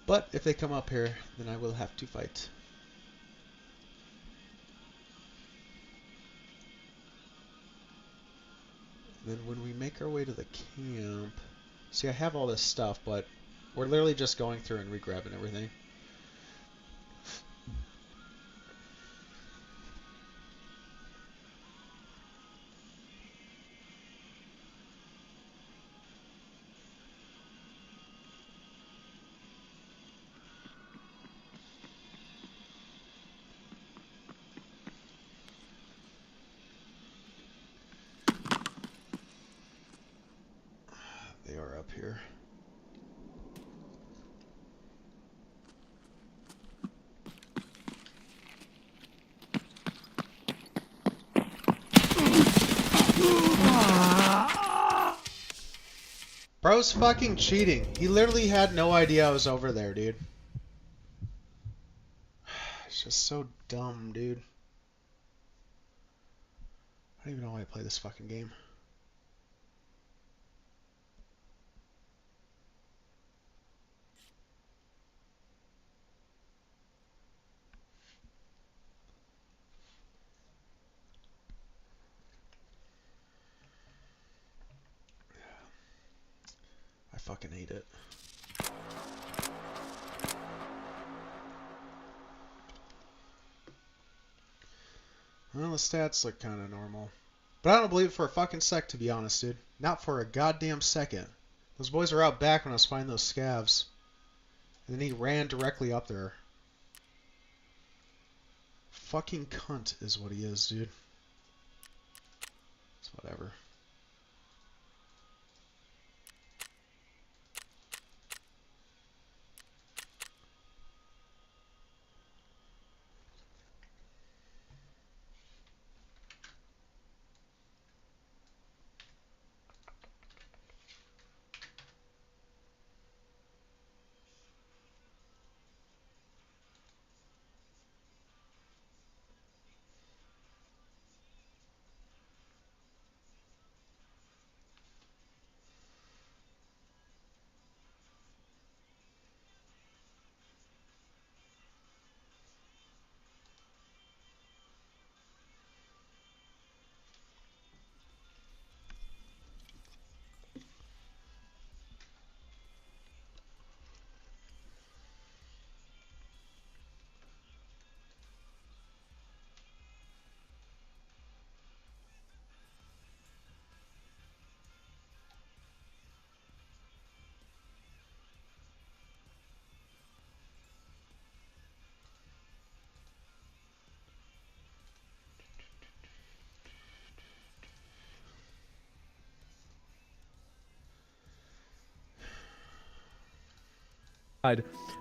But if they come up here, then I will have to fight. Then when we make our way to the camp... See, I have all this stuff, but we're literally just going through and re-grabbing everything. They are up here. Bro's fucking cheating. He literally had no idea I was over there, dude. It's just so dumb, dude. I don't even know why I play this fucking game. I fucking hate it. Well, the stats look kind of normal. But I don't believe it for a fucking sec, to be honest, dude. Not for a goddamn second. Those boys were out back when I was finding those scavs. And then he ran directly up there. Fucking cunt is what he is, dude. It's whatever.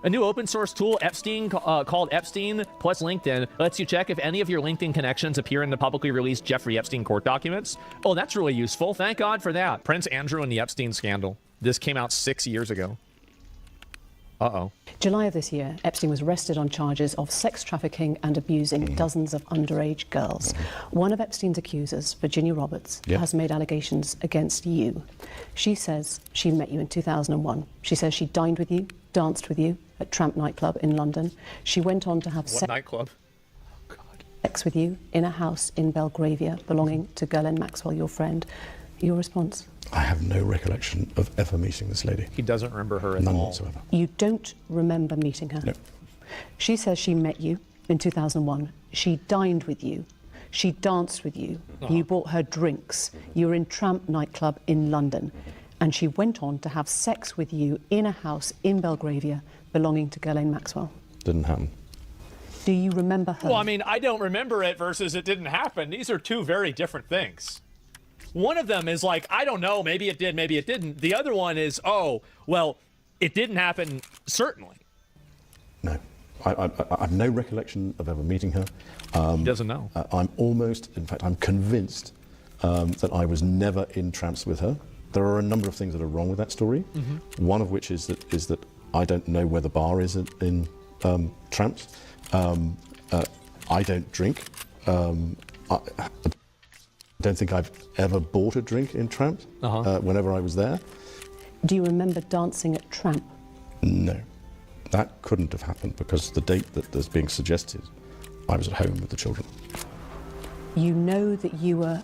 A new open source tool, Epstein, called Epstein plus LinkedIn, lets you check if any of your LinkedIn connections appear in the publicly released Jeffrey Epstein court documents. Oh, that's really useful. Thank God for that. Prince Andrew and the Epstein scandal. This came out 6 years ago. Uh-oh. July of this year, Epstein was arrested on charges of sex trafficking and abusing dozens of underage girls. One of Epstein's accusers, Virginia Roberts, has made allegations against you. She says she met you in 2001. She says she dined with you, danced with you at Tramp nightclub in London. She went on to have sex with you in a house in Belgravia belonging to Ghislaine Maxwell, your friend. Your response? I have no recollection of ever meeting this lady. He doesn't remember her at all. None all. whatsoever. You don't remember meeting her? No. She says she met you in 2001. She dined with you. She danced with you. You bought her drinks. You were in Tramp nightclub in London. And she went on to have sex with you in a house in Belgravia belonging to Ghislaine Maxwell. Didn't happen. Do you remember her? Well, I mean, I don't remember it versus it didn't happen. These are two very different things. One of them is like, I don't know, maybe it did, maybe it didn't. The other one is, oh, well, it didn't happen, certainly. No. I have no recollection of ever meeting her. He doesn't know. I'm almost, in fact, I'm convinced that I was never in Tramps with her. There are a number of things that are wrong with that story. Mm-hmm. One of which is that I don't know where the bar is in Tramps. I don't drink. I don't think I've ever bought a drink in Tramp whenever I was there. Do you remember dancing at Tramp? No. That couldn't have happened because the date that is being suggested, I was at home with the children. You know that you were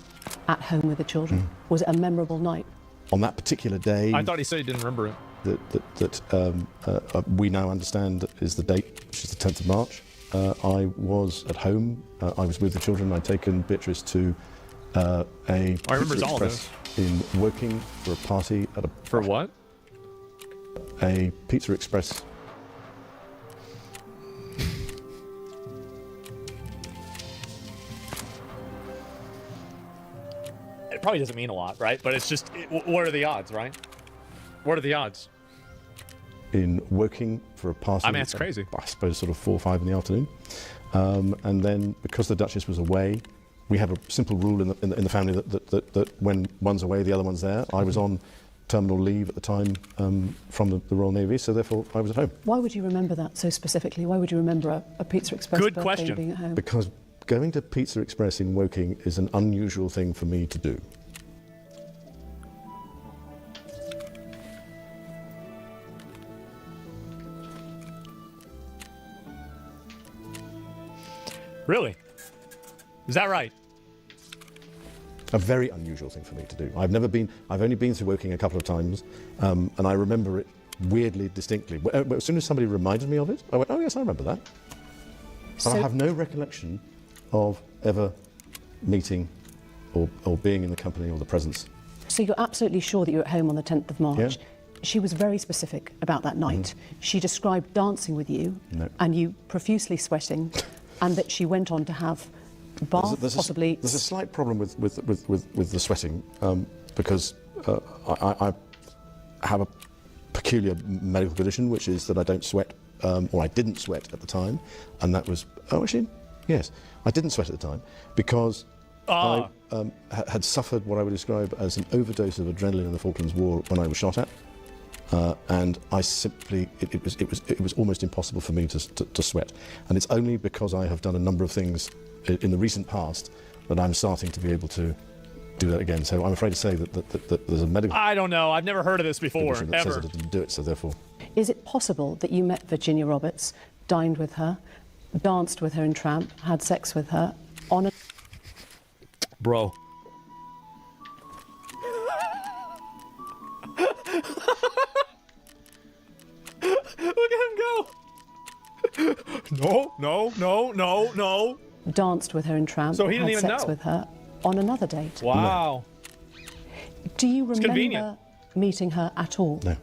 at home with the children. Was it a memorable night? On that particular day... I thought he said he didn't remember it. That we now understand is the date, which is the 10th of March. I was at home. I was with the children. I'd taken Beatrice to a Pizza Express in Woking for a party at a... For what? A Pizza Express. It probably doesn't mean a lot, right? But it's just, what are the odds, right? What are the odds? In Woking for a party. I mean, it's crazy. I suppose sort of 4 or 5 in the afternoon. And then, because the Duchess was away, we have a simple rule in the family that when one's away, the other one's there. I was on terminal leave at the time from the Royal Navy, so therefore I was at home. Why would you remember that so specifically? Why would you remember a Pizza Express Good birthday question. and being at home? Because going to Pizza Express in Woking is an unusual thing for me to do. Really? Is that right? A very unusual thing for me to do. I've only been to Woking a couple of times, and I remember it weirdly distinctly. As soon as somebody reminded me of it, I went, oh yes, I remember that. But I have no recollection of ever meeting or being in the company or the presence. So you're absolutely sure that you're at home on the 10th of March? Yeah. She was very specific about that night. She described dancing with you and you profusely sweating, and that she went on to have bath, possibly... There's a slight problem with the sweating, because I have a peculiar medical condition, which is that I don't sweat, or I didn't sweat at the time, and that was... Oh, actually, yes, I didn't sweat at the time, because I had suffered what I would describe as an overdose of adrenaline in the Falklands War when I was shot at. And I simply, it was almost impossible for me to sweat. And it's only because I have done a number of things in the recent past that I'm starting to be able to do that again. So I'm afraid to say that there's a medical... I don't know. I've never heard of this before, that ever. says that I didn't do it, so therefore... Is it possible that you met Virginia Roberts, dined with her, danced with her in Tramp, had sex with her on a... Bro. Look at him go. No. Danced with her in Tramp, so he didn't had even sex know. with her on another date. Wow. Do you It's remember convenient. meeting her at all? No.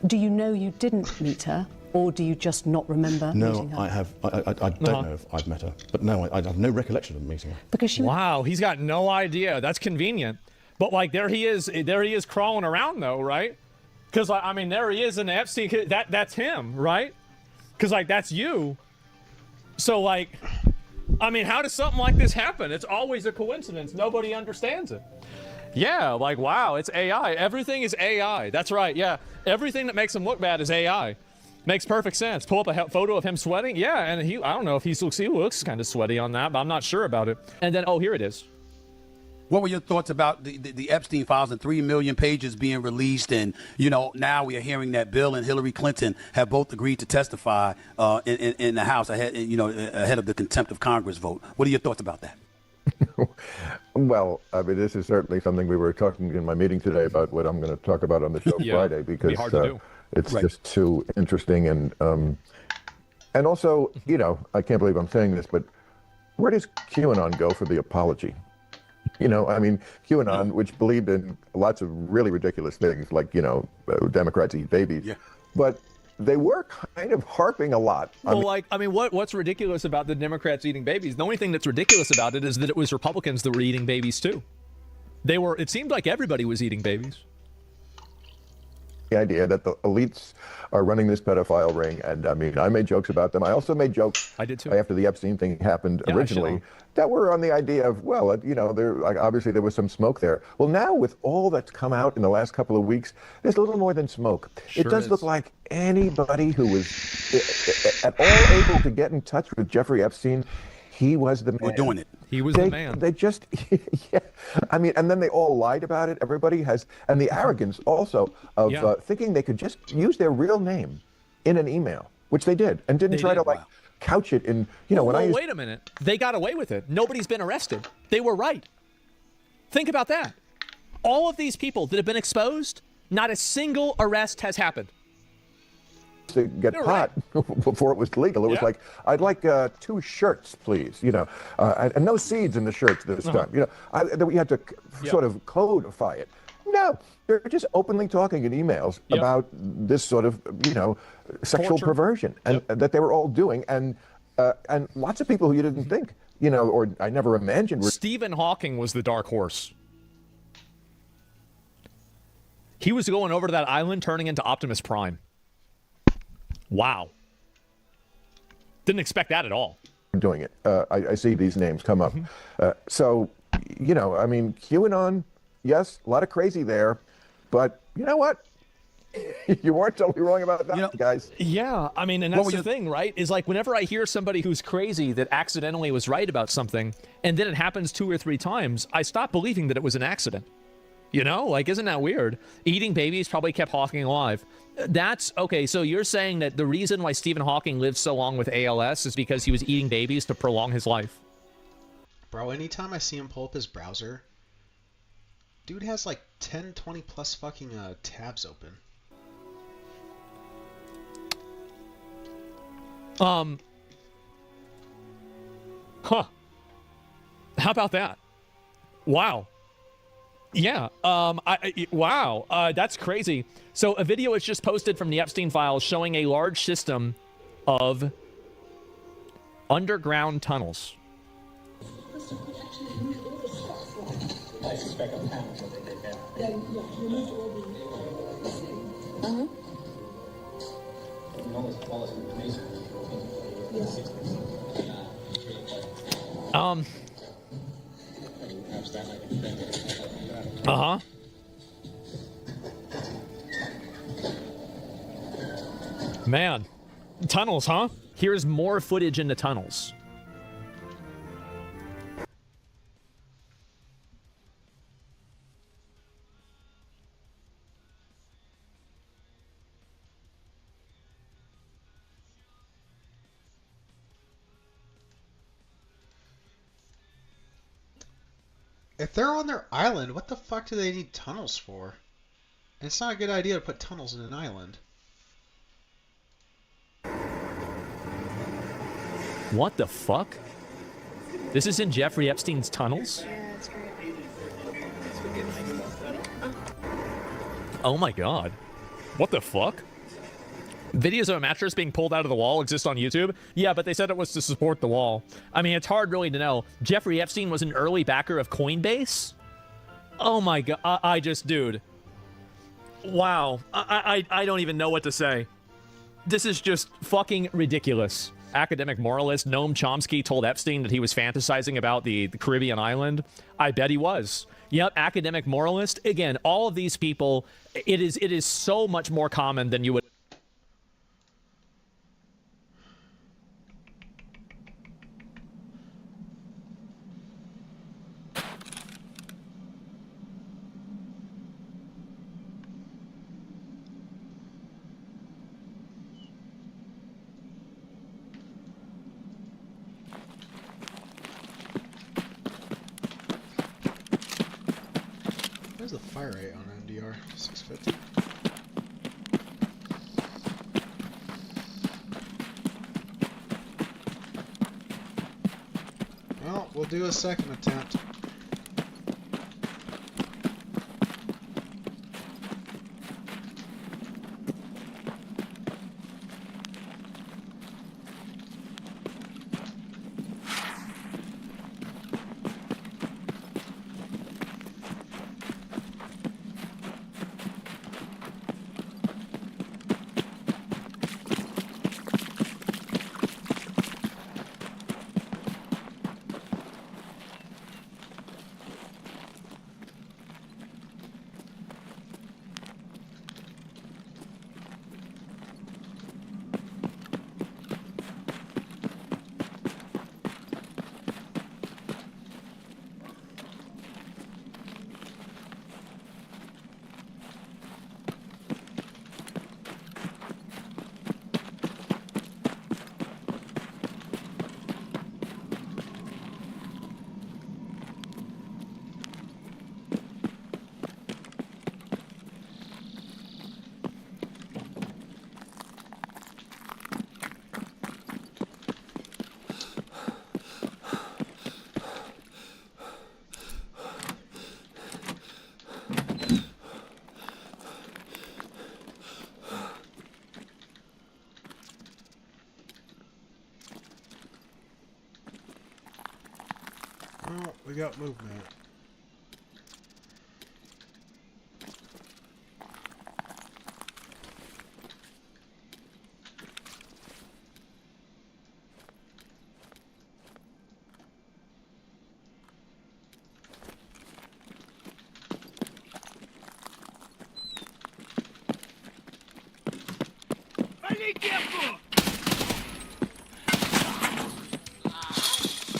Do you know you didn't meet her, or do you just not remember meeting her? No, I don't know if I've met her, but no, I have no recollection of meeting her. Because she... Wow, he's got no idea. That's convenient. But like, there he is crawling around though, right? Because I mean, there he is in the Epstein. That's him, right? Because like, that's you. So like, I mean, how does something like this happen? It's always a coincidence. Nobody understands it. Yeah, like, wow, it's AI. Everything is AI. That's right, yeah. Everything that makes him look bad is AI. Makes perfect sense. Pull up a photo of him sweating. Yeah, and I don't know if he looks kind of sweaty on that, but I'm not sure about it. And then, oh, here it is. What were your thoughts about the Epstein files and 3 million pages being released? And, you know, now we are hearing that Bill and Hillary Clinton have both agreed to testify in the House ahead of the contempt of Congress vote. What are your thoughts about that? Well, I mean, this is certainly something we were talking in my meeting today about what I'm going to talk about on the show Friday, because it's just too interesting. And And also, you know, I can't believe I'm saying this, but where does QAnon go for the apology? You know, I mean, QAnon, which believed in lots of really ridiculous things, like, you know, Democrats eat babies. Yeah. But they were kind of harping a lot. Well, what's ridiculous about the Democrats eating babies? The only thing that's ridiculous about it is that it was Republicans that were eating babies too. It seemed like everybody was eating babies. The idea that the elites are running this pedophile ring, and I mean, I made jokes about them. I also made jokes. I did too. After the Epstein thing happened originally, that were on the idea of, well, you know, obviously there was some smoke there. Well, now with all that's come out in the last couple of weeks, there's a little more than smoke. It does look like anybody who was at all able to get in touch with Jeffrey Epstein, he was the man. We're doing it. He was the man. They just, yeah. I mean, and then they all lied about it. Everybody has, and the arrogance also of thinking they could just use their real name in an email, which they did, and didn't try to couch it in, you know, wait a minute. They got away with it. Nobody's been arrested. They were right. Think about that. All of these people that have been exposed, not a single arrest has happened. To get pot before it was legal. It was like, I'd like 2 shirts, please, you know, and no seeds in the shirts this time. You know, we had to sort of codify it. No, they're just openly talking in emails about this sort of, you know, sexual perversion and that they were all doing, and lots of people who you didn't think, you know, or I never imagined. Stephen Hawking was the dark horse. He was going over to that island, turning into Optimus Prime. Wow. Didn't expect that at all. Doing it. I see these names come up. So, you know, I mean, QAnon, yes, a lot of crazy there, but you know what? You weren't totally wrong about that, guys. Yeah, I mean, and that's the thing, right? Is like whenever I hear somebody who's crazy that accidentally was right about something, and then it happens 2 or 3 times, I stop believing that it was an accident. You know, like, isn't that weird? Eating babies probably kept Hawking alive. That's okay. So you're saying that the reason why Stephen Hawking lived so long with ALS is because he was eating babies to prolong his life? Bro, anytime I see him pull up his browser, dude has like 10, 20 plus fucking tabs open. Huh. How about that? Wow. Yeah. Wow. That's crazy. So a video is just posted from the Epstein files showing a large system of underground tunnels. I suspect a pound what they did there. Man, tunnels, huh? Here's more footage in the tunnels. If they're on their island, what the fuck do they need tunnels for? And it's not a good idea to put tunnels in an island. What the fuck? This is in Jeffrey Epstein's tunnels? Oh my god. What the fuck? Videos of a mattress being pulled out of the wall exist on YouTube? Yeah, but they said it was to support the wall. I mean, it's hard really to know. Jeffrey Epstein was an early backer of Coinbase? Oh my god, dude. Wow. I don't even know what to say. This is just fucking ridiculous. Academic moralist Noam Chomsky told Epstein that he was fantasizing about the Caribbean island. I bet he was. Yep, academic moralist. Again, all of these people, it is so much more common than you would... Where's the fire rate on MDR? 650. We'll do a second attempt. Oh, we got movement. Вали кепку!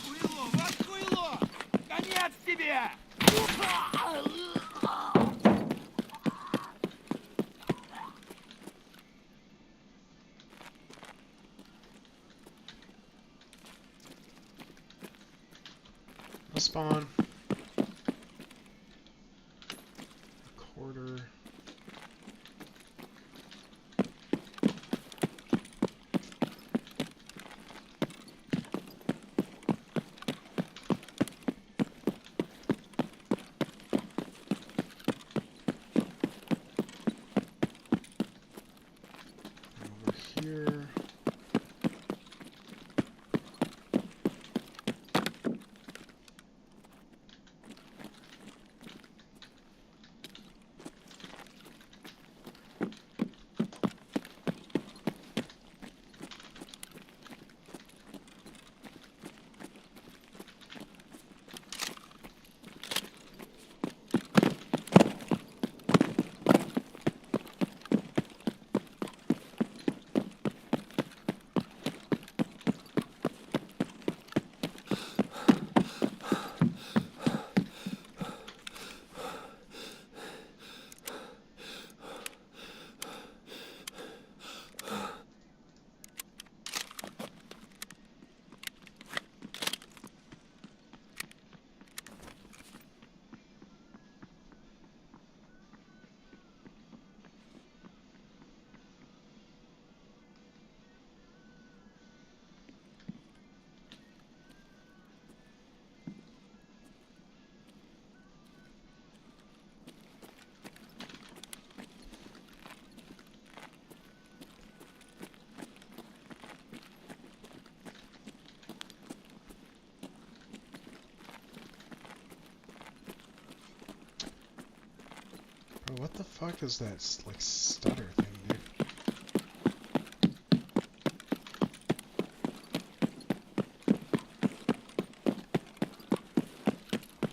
Хуйло, вот хуйло! Конец тебе! I'll spawn. Quarter. Here. Bro, what the fuck is that, like, stutter thing, dude?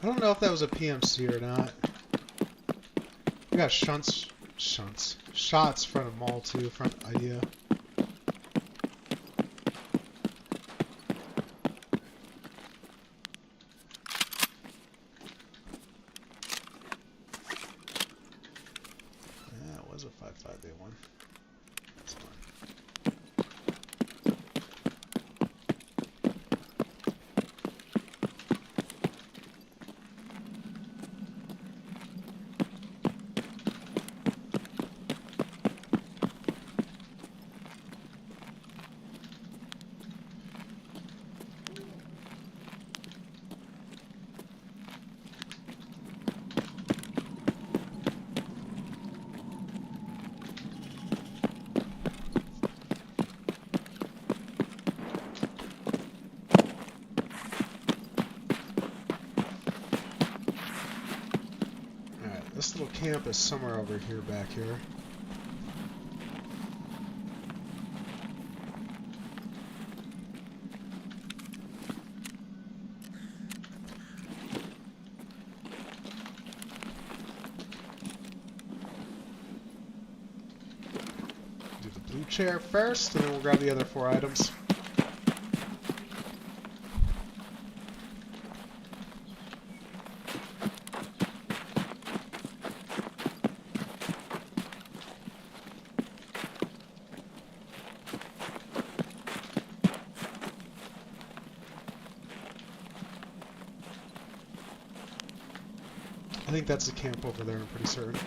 I don't know if that was a PMC or not. We got shots front of mall too, front idea. Yeah, it was a 5.5 day one. That's fine. camp is somewhere over here, back here. Do the blue chair first, and then we'll grab the other 4 items. I think that's the camp over there, I'm pretty certain.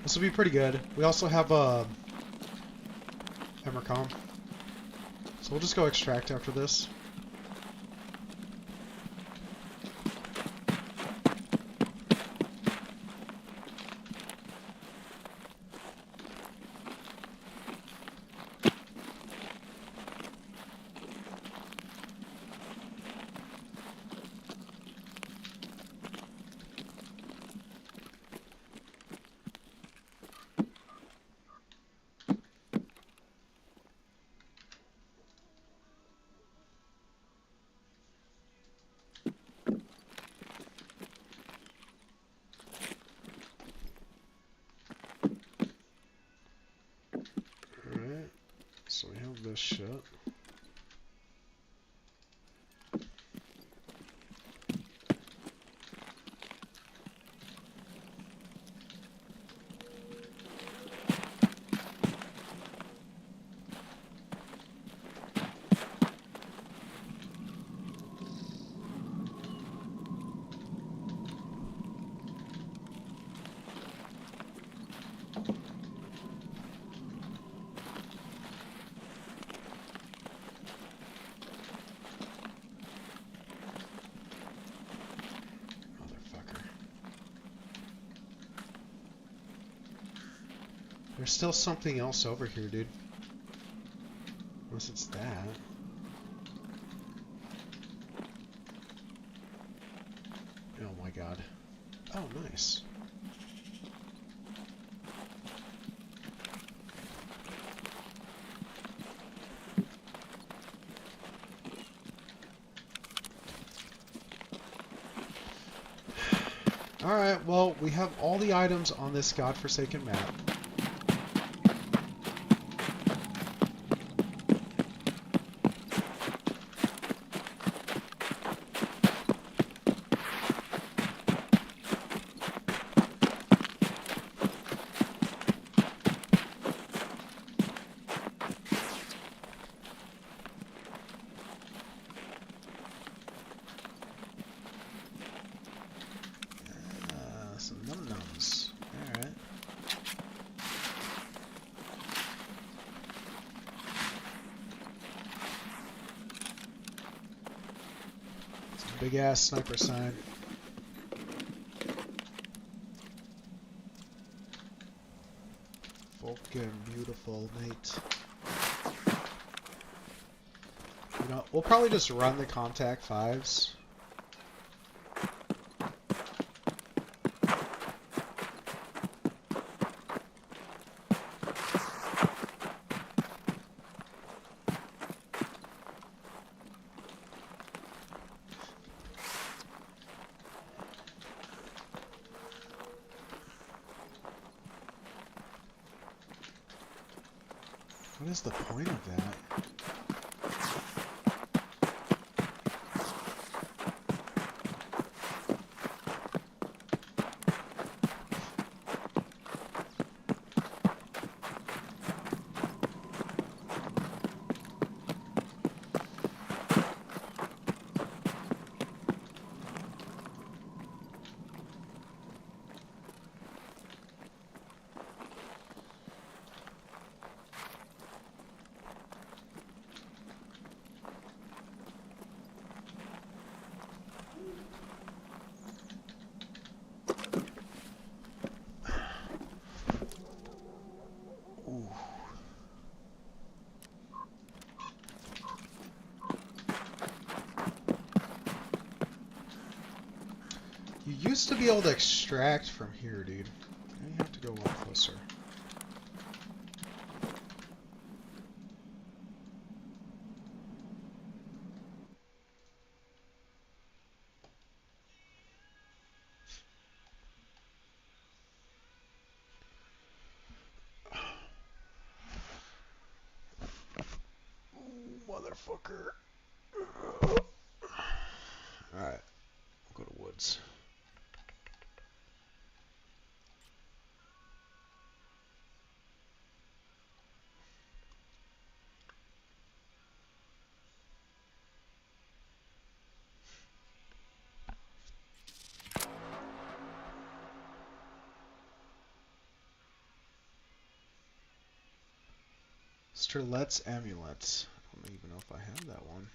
This will be pretty good. We also have Emercom. So we'll just go extract after this. So we have this shit. There's still something else over here, dude. Unless it's that. Oh my god. Oh, nice. Alright, well, we have all the items on this godforsaken map. Some num-nums. Alright. Some big ass sniper sign. Fucking beautiful, mate. You know, we'll probably just run the contact 5s. What is the point of that? used to be able to extract from here, dude. Now you have to go a little closer. Motherfucker. Alright. We'll go to woods. Sterlet's amulets. I don't even know if I have that one.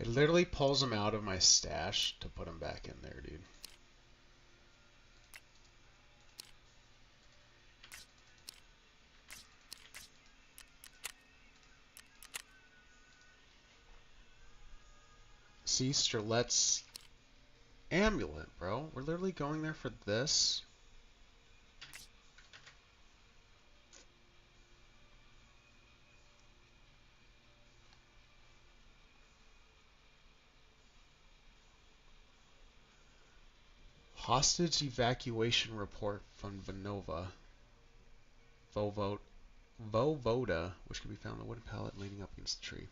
It literally pulls them out of my stash to put them back in there, dude. See, Sterlet's amulet, bro. We're literally going there for this. Hostage evacuation report from Vovoda, which can be found on the wooden pallet leaning up against the tree.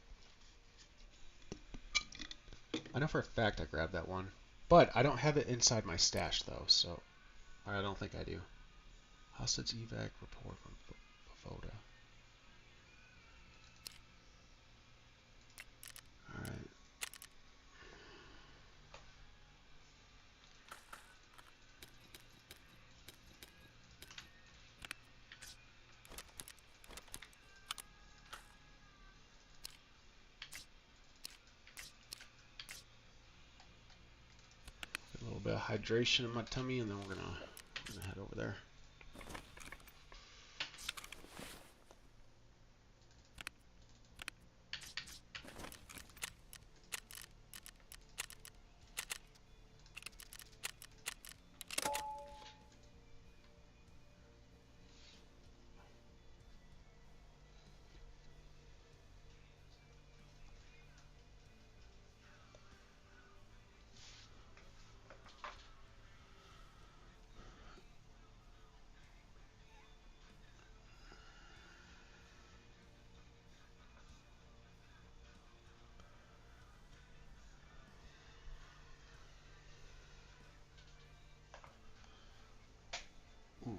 I know for a fact I grabbed that one, but I don't have it inside my stash though, so I don't think I do. Hostage evac report from Vovoda. Alright. A little bit of hydration in my tummy, and then we're gonna head over there. Oof.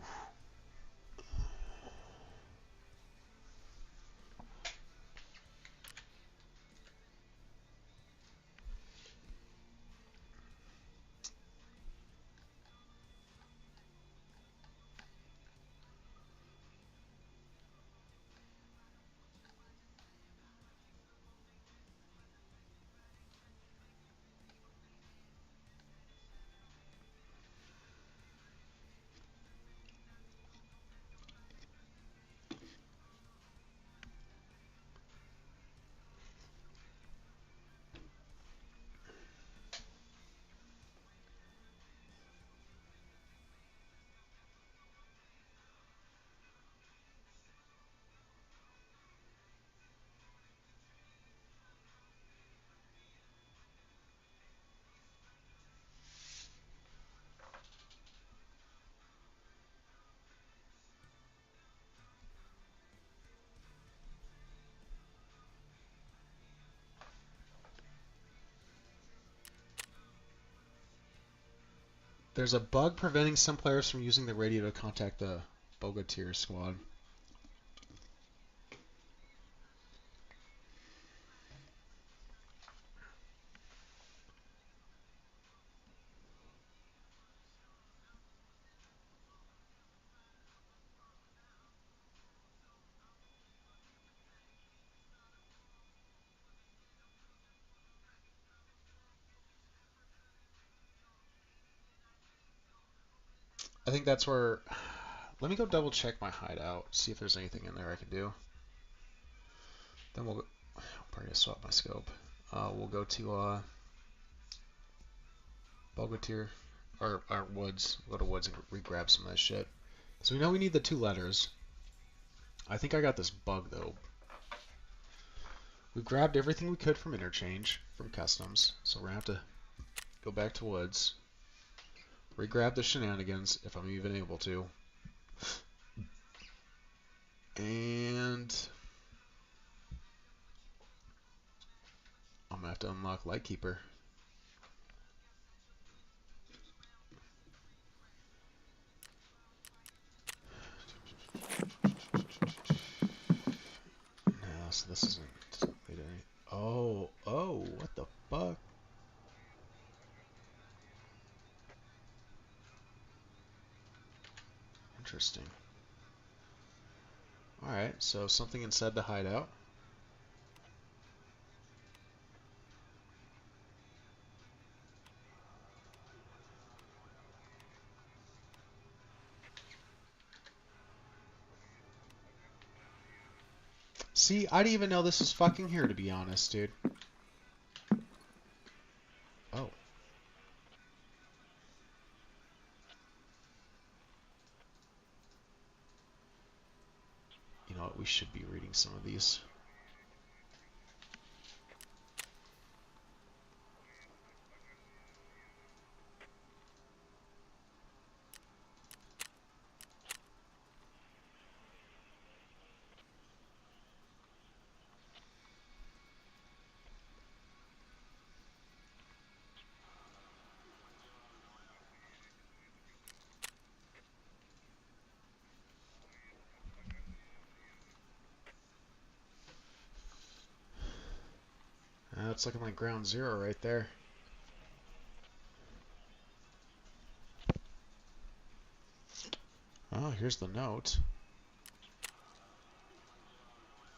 There's a bug preventing some players from using the radio to contact the Bogatir squad. I think that's where... Let me go double check my hideout, see if there's anything in there I can do. Then we'll go... I'll probably swap my scope. We'll go to Bogatir, or Woods. We'll go to Woods and re-grab some of that shit. So we know we need the 2 letters. I think I got this bug, though. We've grabbed everything we could from interchange, from customs, so we're going to have to go back to Woods. Re-grab the shenanigans, if I'm even able to. And I'm going to have to unlock Lightkeeper. No, so this doesn't lead to any... Oh, what the fuck? Interesting. Alright, so something inside the hideout. See, I didn't even know this was fucking here, to be honest, dude. Oh. You know what, we should be reading some of these. That's looking like ground zero right there. Oh, here's the note.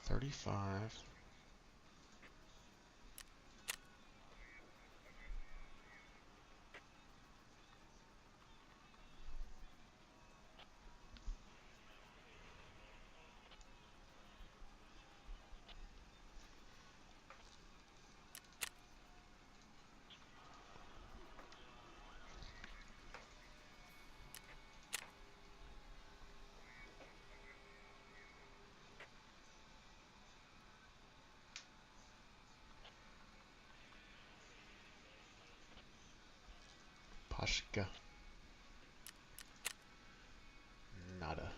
35. Pashka. Nada.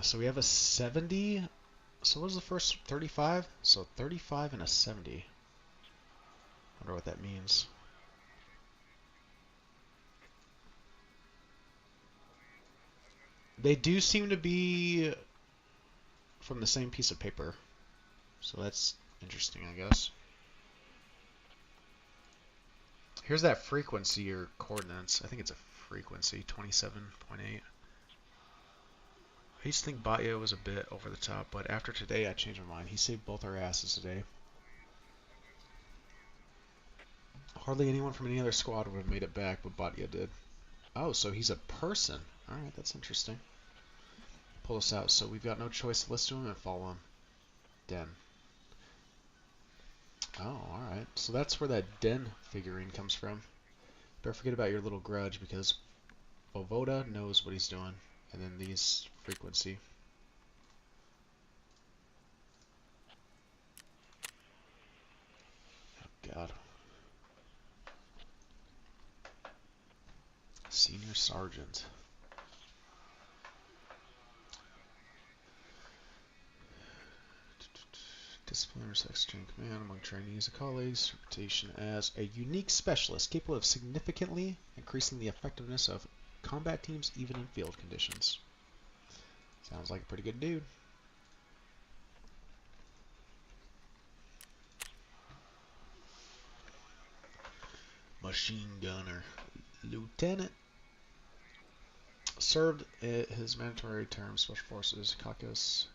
So we have a 70. So what was the first 35? So 35 and a 70. Wonder what that means. They do seem to be from the same piece of paper. So that's interesting, I guess. Here's that frequency or coordinates. I think it's a frequency, 27.8. I used to think Batya was a bit over the top, but after today I changed my mind. He saved both our asses today. Hardly anyone from any other squad would have made it back, but Batya did. Oh, so he's a person. Alright, that's interesting. Pull us out, so we've got no choice to listen to him and follow him. Den. Oh, alright. So that's where that Den figurine comes from. Don't forget about your little grudge because Vovoda knows what he's doing. And then these frequency. Oh, God. Senior Sergeant. Discipline respects chain of command among trainees and colleagues. Reputation as a unique specialist capable of significantly increasing the effectiveness of combat teams even in field conditions. Sounds like a pretty good dude. Machine Gunner. Lieutenant. Served his mandatory term Special Forces Caucasus.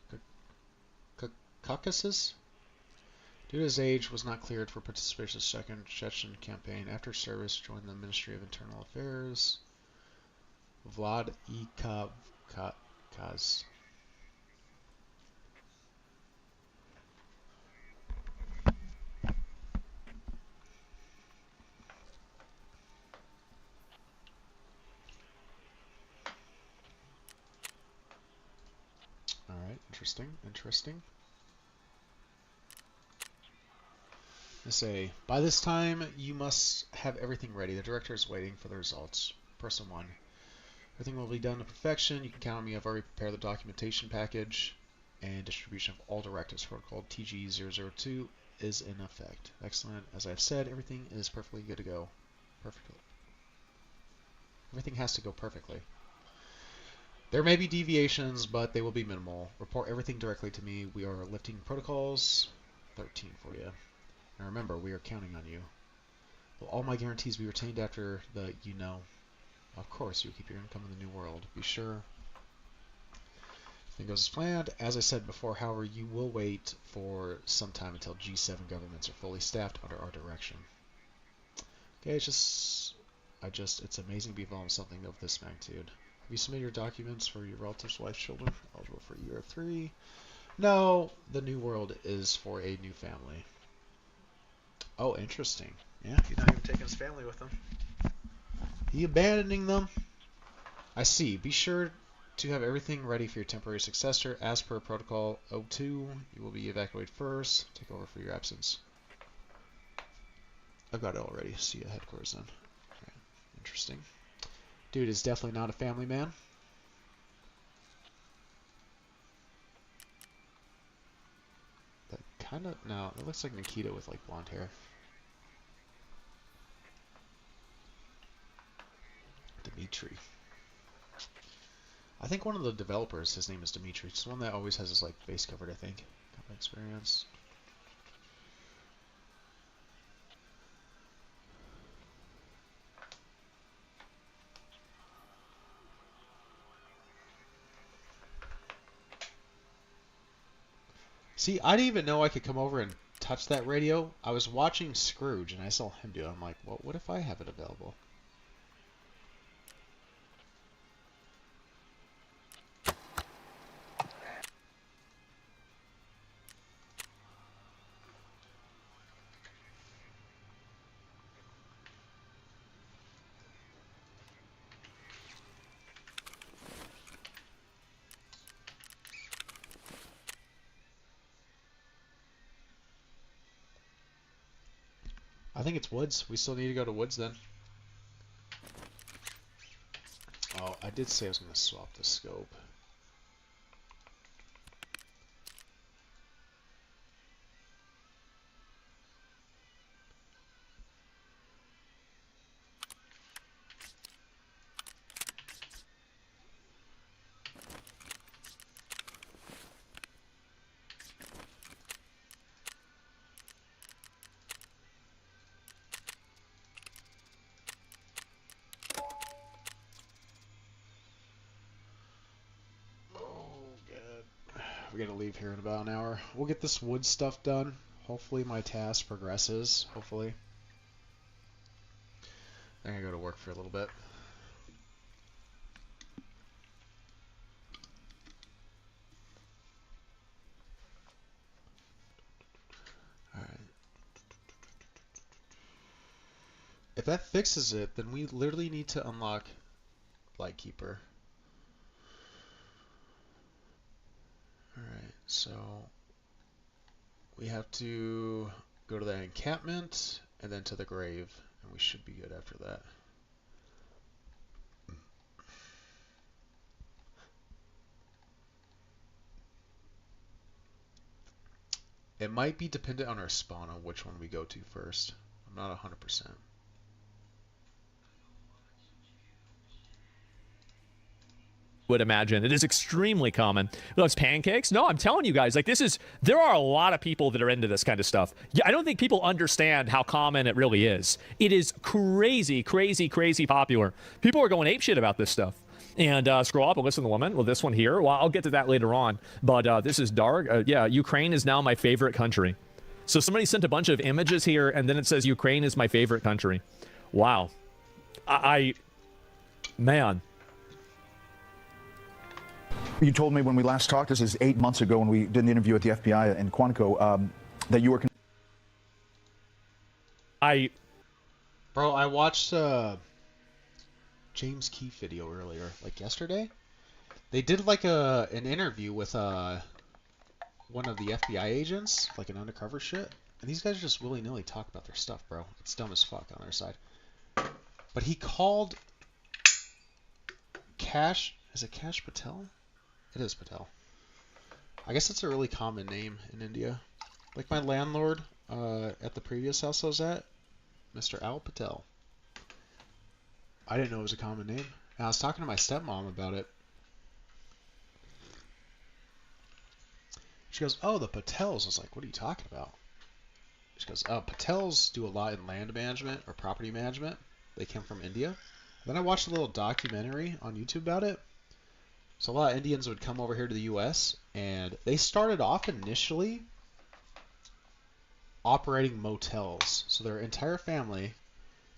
Due to his age, was not cleared for participation in the Second Chechen campaign. After service, joined the Ministry of Internal Affairs. Vlad Kaz. Alright, interesting. They say, by this time, you must have everything ready. The director is waiting for the results. Person 1. Everything will be done to perfection. You can count on me. I've already prepared the documentation package and distribution of all directives. Protocol TG002 is in effect. Excellent. As I've said, everything is perfectly good to go. Perfectly. Everything has to go perfectly. There may be deviations, but they will be minimal. Report everything directly to me. We are lifting protocols 13 for you. Now remember, we are counting on you. Will all my guarantees be retained after the, you know? Of course, you keep your income in the new world. Be sure. Everything goes as planned. As I said before, however, you will wait for some time until G7 governments are fully staffed under our direction. Okay, it's amazing to be involved in something of this magnitude. Have you submitted your documents for your relatives, wife, children? Eligible for year 3? No, the new world is for a new family. Oh, interesting. Yeah, he's not even taking his family with him. He abandoning them. I see. Be sure to have everything ready for your temporary successor. As per Protocol 02, you will be evacuated first. Take over for your absence. I've got it already. See you at headquarters then. Okay. Interesting. Dude is definitely not a family man. That kind of... No, it looks like Nikita with like blonde hair. Dimitri. I think one of the developers, his name is Dimitri. It's the one that always has his like face covered, I think. Combat experience. See, I didn't even know I could come over and touch that radio. I was watching Scrooge and I saw him do it. I'm like, well, what if I have it available? I think it's Woods. We still need to go to Woods then. Oh, I did say I was going to swap the scope. We gotta leave here in about an hour. We'll get this wood stuff done. Hopefully my task progresses. Hopefully. I'm gonna go to work for a little bit. if that fixes it, then we literally need to unlock Lightkeeper. Alright, so we have to go to the encampment and then to the grave, and we should be good after that. It might be dependent on our spawn on which one we go to first. I'm not 100%. Would imagine it is extremely common. Loves pancakes? No, I'm telling you guys, like there are a lot of people that are into this kind of stuff. Yeah, I don't think people understand how common it really is. It is crazy, crazy, crazy popular. People are going apeshit about this stuff. And scroll up and listen to the woman. Well, this one here. Well, I'll get to that later on. But this is dark. Yeah, Ukraine is now my favorite country. So somebody sent a bunch of images here, and then it says Ukraine is my favorite country. Wow. Man. You told me when we last talked, this is 8 months ago when we did an interview at the FBI in Quantico, that you were... Bro, I watched James Keefe video earlier, like yesterday. They did like an interview with one of the FBI agents, like an undercover shit. And these guys just willy-nilly talk about their stuff, bro. It's dumb as fuck on their side. But he called Cash... Is it Cash Patel? It is Patel. I guess it's a really common name in India. Like my landlord at the previous house I was at, Mr. Al Patel. I didn't know it was a common name. And I was talking to my stepmom about it. She goes, oh, the Patels. I was like, what are you talking about? She goes, oh, Patels do a lot in land management or property management. They came from India. Then I watched a little documentary on YouTube about it. So a lot of Indians would come over here to the U.S. and they started off initially operating motels. So their entire family,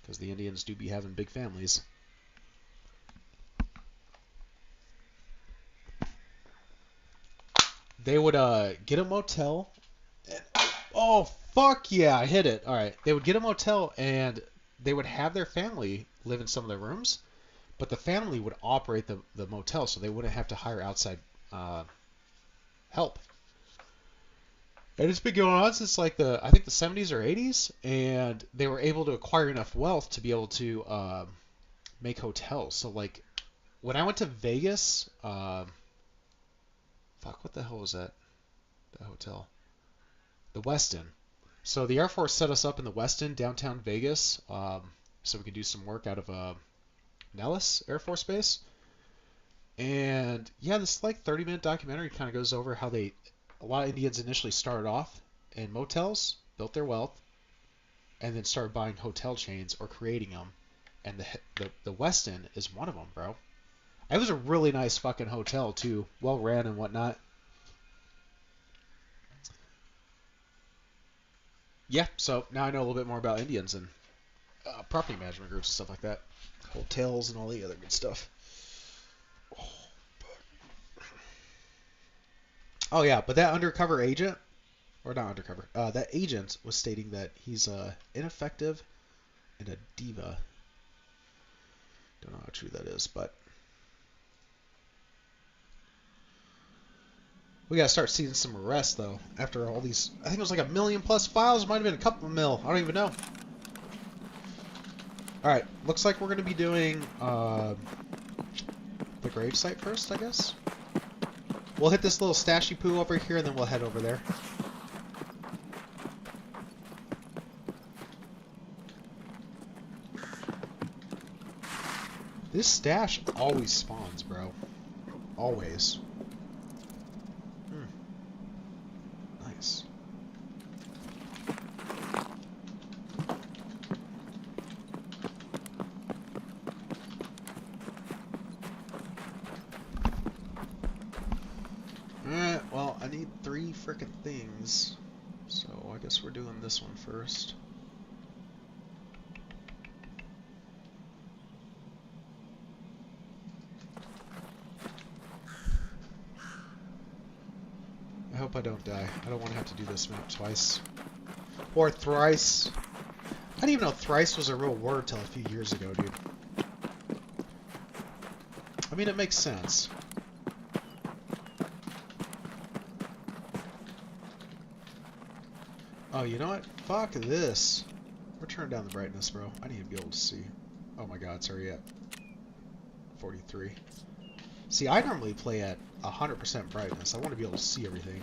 because the Indians do be having big families, they would get a motel. And, oh, fuck yeah, I hit it. All right. They would get a motel and they would have their family live in some of their rooms. But the family would operate the motel, so they wouldn't have to hire outside help. And it's been going on since like I think the 70s or 80s, and they were able to acquire enough wealth to be able to make hotels. So like when I went to Vegas, fuck, what the hell was that? The hotel, the Westin. So the Air Force set us up in the Westin, downtown Vegas, so we could do some work out of Nellis Air Force Base. And yeah, this like 30-minute documentary kind of goes over how a lot of Indians initially started off in motels, built their wealth, and then started buying hotel chains or creating them. And the Westin is one of them, bro. It was a really nice fucking hotel too, well ran and whatnot. Yeah, so now I know a little bit more about Indians and property management groups and stuff like that. Hotels and all the other good stuff. Oh yeah, but that undercover agent, or not undercover, that agent was stating that he's ineffective and a diva. Don't know how true that is, but we gotta start seeing some arrests though. After all these, I think it was like 1 million plus files. Might have been a couple mil. I don't even know. Alright, looks like we're going to be doing the grave site first, I guess. We'll hit this little stashy poo over here, and then we'll head over there. This stash always spawns, bro. Always. Nice. Alright, well, I need 3 frickin' things. So I guess we're doing this one first. I hope I don't die. I don't want to have to do this map twice. Or thrice. I didn't even know thrice was a real word till a few years ago, dude. I mean, it makes sense. Oh, you know what? Fuck this. We're turning down the brightness, bro. I need to be able to see. Oh my god, it's already at 43. See, I normally play at 100% brightness. I want to be able to see everything.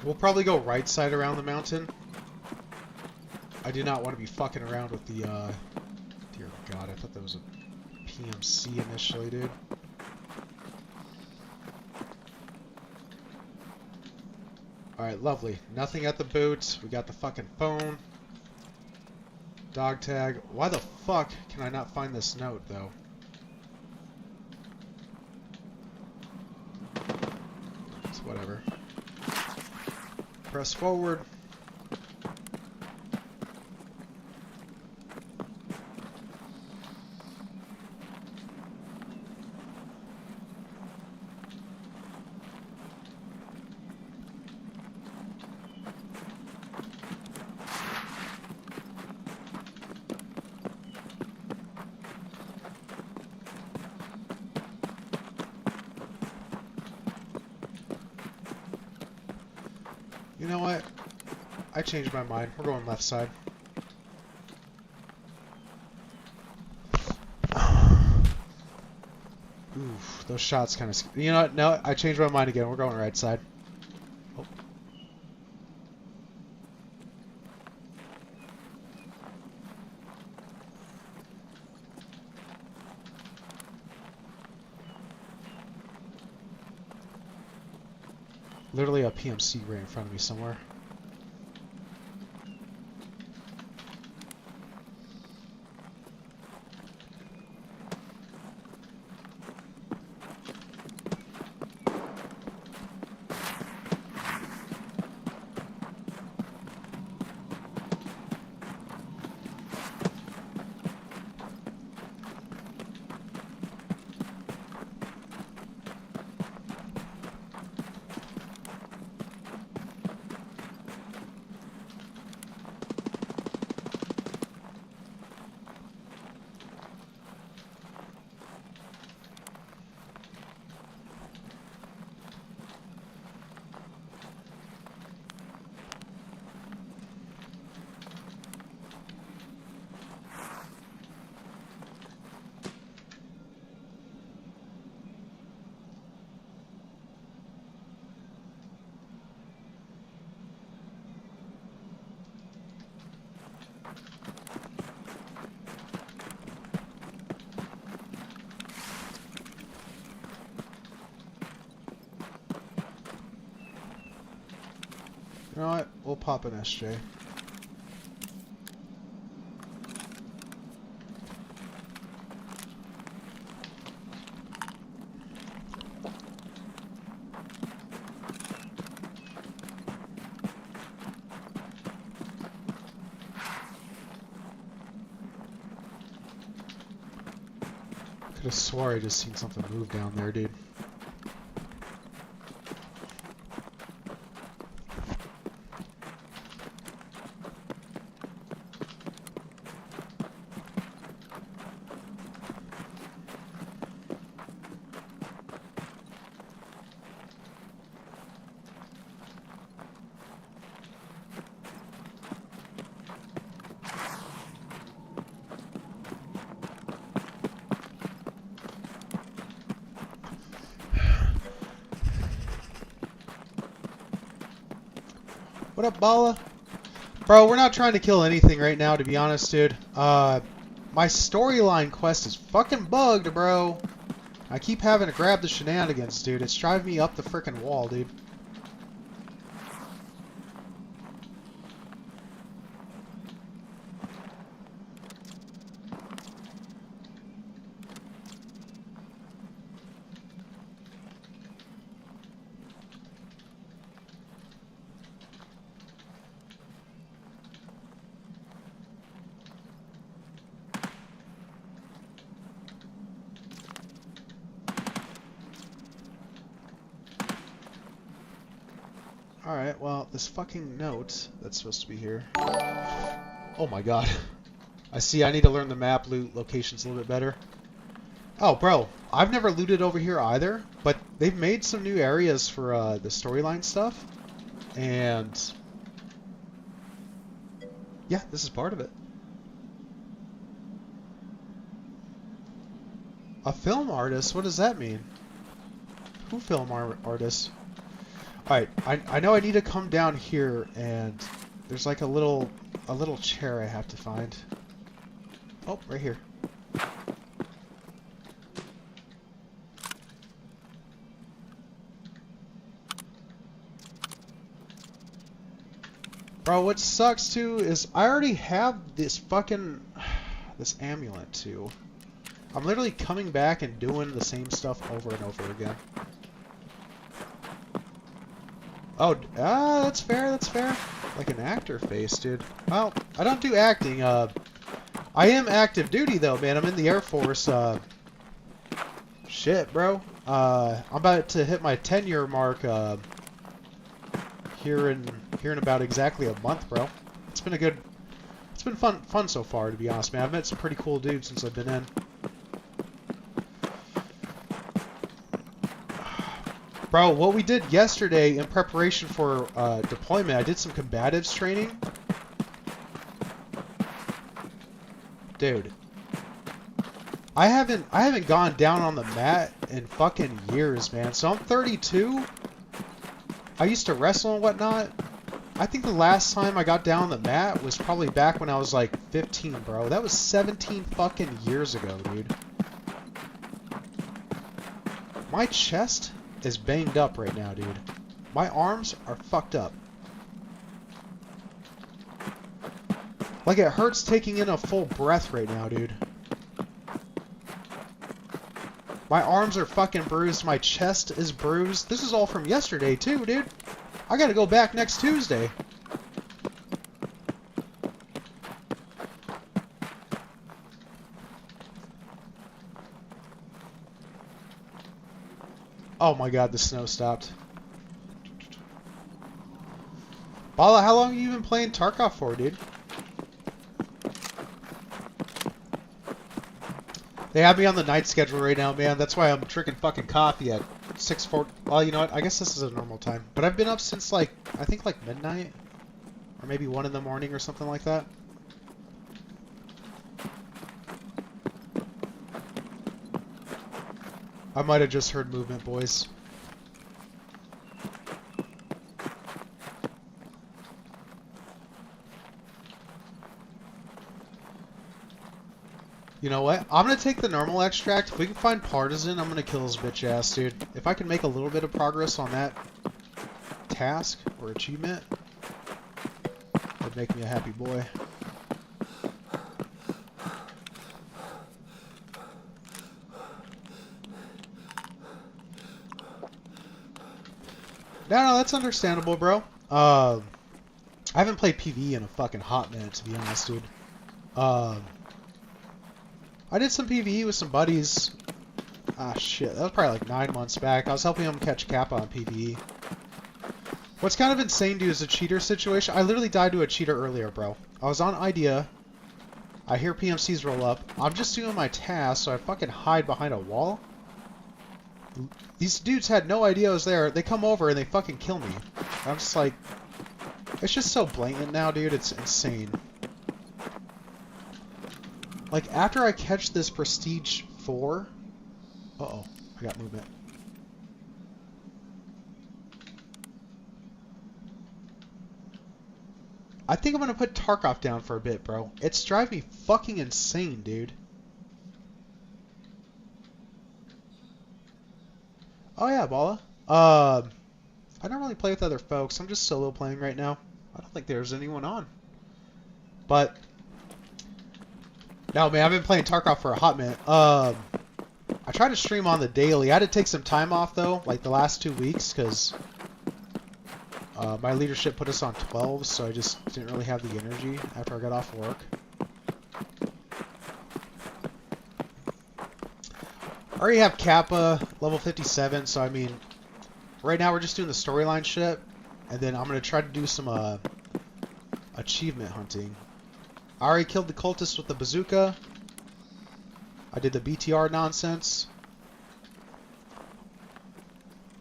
We'll probably go right side around the mountain. I do not want to be fucking around with the, dear god, I thought that was a PMC initially, dude. Alright, lovely. Nothing at the boot. We got the fucking phone. Dog tag. Why the fuck can I not find this note, though? It's whatever. Press forward. You know what? I changed my mind. We're going left side. Oof, those shots kind of... You know what? No, I changed my mind again. We're going right side. Oh. Literally a PMC right in front of me somewhere. You know what? We'll pop an SJ. Could have swore I just seen something move down there, dude. What up, Bala? Bro, we're not trying to kill anything right now, to be honest, dude. My storyline quest is fucking bugged, bro. I keep having to grab the shenanigans, dude. It's driving me up the frickin' wall, dude. Alright, well, this fucking note that's supposed to be here. Oh my god. I see I need to learn the map loot locations a little bit better. Oh, bro, I've never looted over here either, but they've made some new areas for the storyline stuff. And yeah, this is part of it. A film artist? What does that mean? Who film artist? Alright, I know I need to come down here and there's like a little chair I have to find. Oh, right here. Bro, what sucks too is I already have this this amulet too. I'm literally coming back and doing the same stuff over and over again. Oh, that's fair, that's fair. Like an actor face, dude. Well, I don't do acting. I am active duty though, man. I'm in the Air Force. Shit, bro. I'm about to hit my 10-year mark here in about exactly a month, bro. It's been fun so far, to be honest, man. I've met some pretty cool dudes since I've been in. Bro, what we did yesterday in preparation for deployment, I did some combatives training. Dude, I haven't gone down on the mat in fucking years, man. So I'm 32. I used to wrestle and whatnot. I think the last time I got down on the mat was probably back when I was like 15, bro. That was 17 fucking years ago, dude. My chest is banged up right now, dude. My arms are fucked up. Like it hurts taking in a full breath right now, dude. My arms are fucking bruised. My chest is bruised. This is all from yesterday too, dude. I gotta go back next Tuesday. Oh my god, the snow stopped. Bala, how long have you been playing Tarkov for, dude? They have me on the night schedule right now, man. That's why I'm drinking fucking coffee at 6:40. Well, you know what? I guess this is a normal time. But I've been up since like, I think like midnight. Or maybe 1 in the morning or something like that. I might have just heard movement, boys. You know what? I'm gonna take the normal extract. If we can find Partisan, I'm gonna kill his bitch ass, dude. If I can make a little bit of progress on that task or achievement, that'd make me a happy boy. No, that's understandable, bro. I haven't played PvE in a fucking hot minute, to be honest, dude. I did some PvE with some buddies. Ah, shit. That was probably like 9 months back. I was helping them catch Kappa on PvE. What's kind of insane, dude, is a cheater situation. I literally died to a cheater earlier, bro. I was on IDEA. I hear PMCs roll up. I'm just doing my task, so I fucking hide behind a wall. These dudes had no idea I was there. They come over and they fucking kill me. I'm just like... It's just so blatant now, dude. It's insane. Like, after I catch this Prestige 4... Uh-oh. I got movement. I think I'm gonna put Tarkov down for a bit, bro. It's driving me fucking insane, dude. Oh yeah, Bala. I don't really play with other folks. I'm just solo playing right now. I don't think there's anyone on. But... No, man, I've been playing Tarkov for a hot minute. I tried to stream on the daily. I had to take some time off, though, like the last 2 weeks, because my leadership put us on 12, so I just didn't really have the energy after I got off work. I already have Kappa, level 57, so I mean, right now we're just doing the storyline shit. And then I'm going to try to do some achievement hunting. I already killed the cultist with the bazooka. I did the BTR nonsense.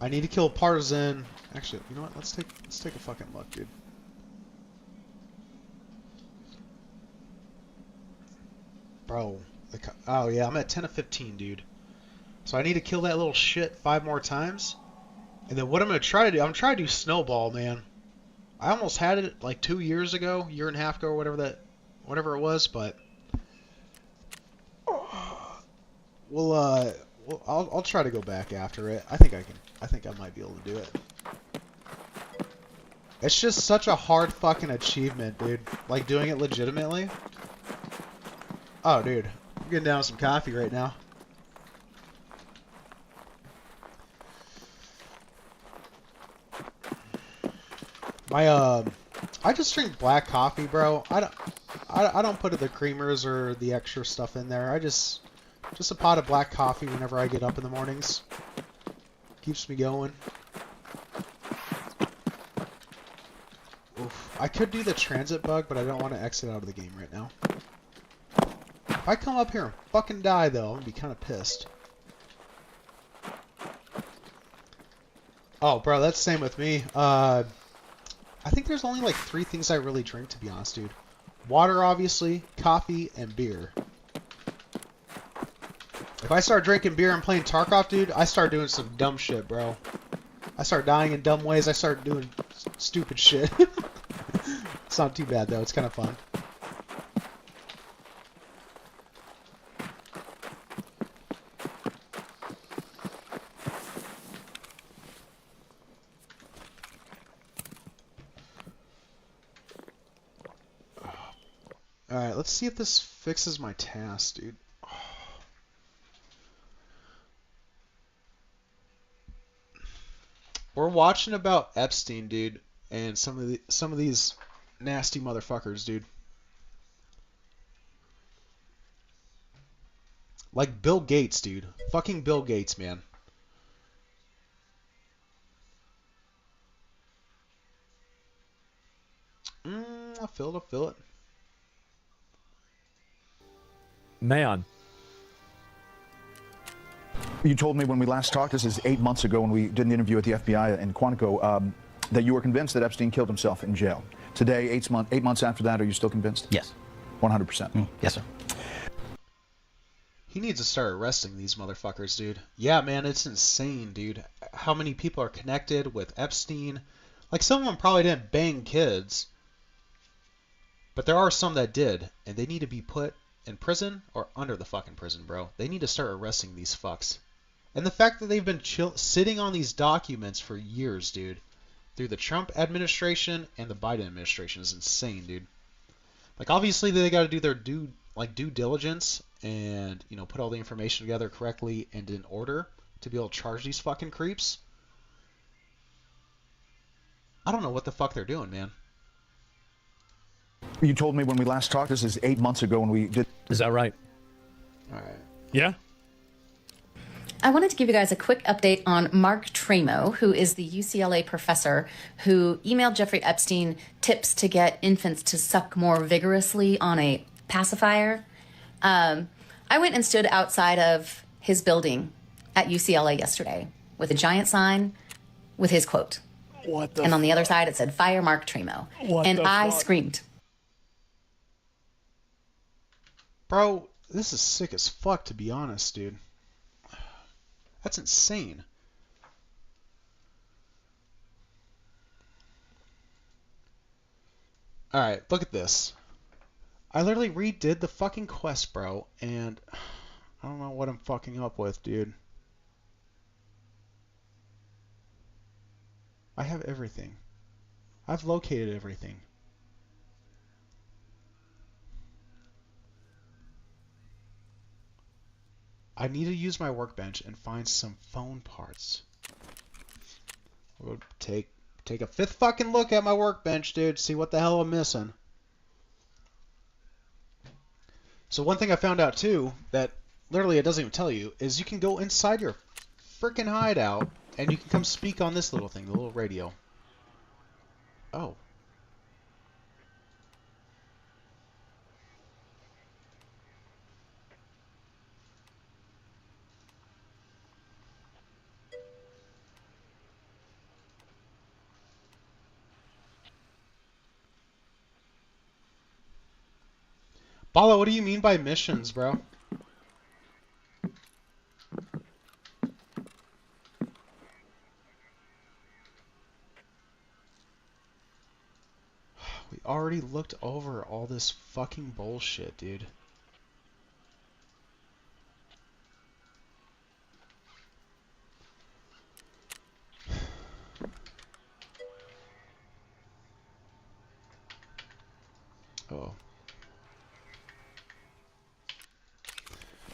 I need to kill partisan. Actually, you know what? Let's take a fucking look, dude. Bro, oh yeah, I'm at 10 of 15, dude. So I need to kill that little shit 5 more times. And then what I'm going to try to do, I'm trying to do Snowball, man. I almost had it like 2 years ago, year and a half ago, or whatever it was, but I'll try to go back after it. I think I might be able to do it. It's just such a hard fucking achievement, dude. Like doing it legitimately. Oh, dude, I'm getting down some coffee right now. I just drink black coffee, bro. I don't put the creamers or the extra stuff in there. I just a pot of black coffee whenever I get up in the mornings. Keeps me going. Oof. I could do the transit bug, but I don't want to exit out of the game right now. If I come up here and fucking die, though, I'm gonna be kind of pissed. Oh, bro, that's the same with me. I think there's only like 3 things I really drink, to be honest, dude. Water, obviously, coffee, and beer. If I start drinking beer and playing Tarkov, dude, I start doing some dumb shit, bro. I start dying in dumb ways. I start doing stupid shit. It's not too bad, though. It's kind of fun. Alright, let's see if this fixes my task, dude. We're watching about Epstein, dude, and some of these nasty motherfuckers, dude. Like Bill Gates, dude. Fucking Bill Gates, man. I feel it. Man. You told me when we last talked, this is 8 months ago when we did an interview at the FBI in Quantico, that you were convinced that Epstein killed himself in jail. Today, 8 months after that, are you still convinced? Yes. 100%? Yes, sir. He needs to start arresting these motherfuckers, dude. Yeah, man, it's insane, dude. How many people are connected with Epstein? Like, some of them probably didn't bang kids, but there are some that did, and they need to be put in prison or under the fucking prison, bro. They need to start arresting these fucks. And the fact that they've been sitting on these documents for years, dude, through the Trump administration and the Biden administration is insane, dude. Like, obviously they got to do their due diligence and, you know, put all the information together correctly and in order to be able to charge these fucking creeps. I don't know what the fuck they're doing, man. You told me when we last talked, this is 8 months ago when we did... Is that right? All right. Yeah? I wanted to give you guys a quick update on Mark Tremo, who is the UCLA professor who emailed Jeffrey Epstein tips to get infants to suck more vigorously on a pacifier. I went and stood outside of his building at UCLA yesterday with a giant sign with his quote. What the And on the other side it said, "Fire Mark Tremo." And I screamed. Bro, this is sick as fuck, to be honest, dude. That's insane. Alright, look at this. I literally redid the fucking quest, bro, and I don't know what I'm fucking up with, dude. I have everything. I've located everything. I need to use my workbench and find some phone parts. We'll take a 5th fucking look at my workbench, dude. See what the hell I'm missing. So one thing I found out too, that literally it doesn't even tell you, is you can go inside your freaking hideout and you can come speak on this little thing, the little radio. Oh. Bala, what do you mean by missions, bro? We already looked over all this fucking bullshit, dude. Oh.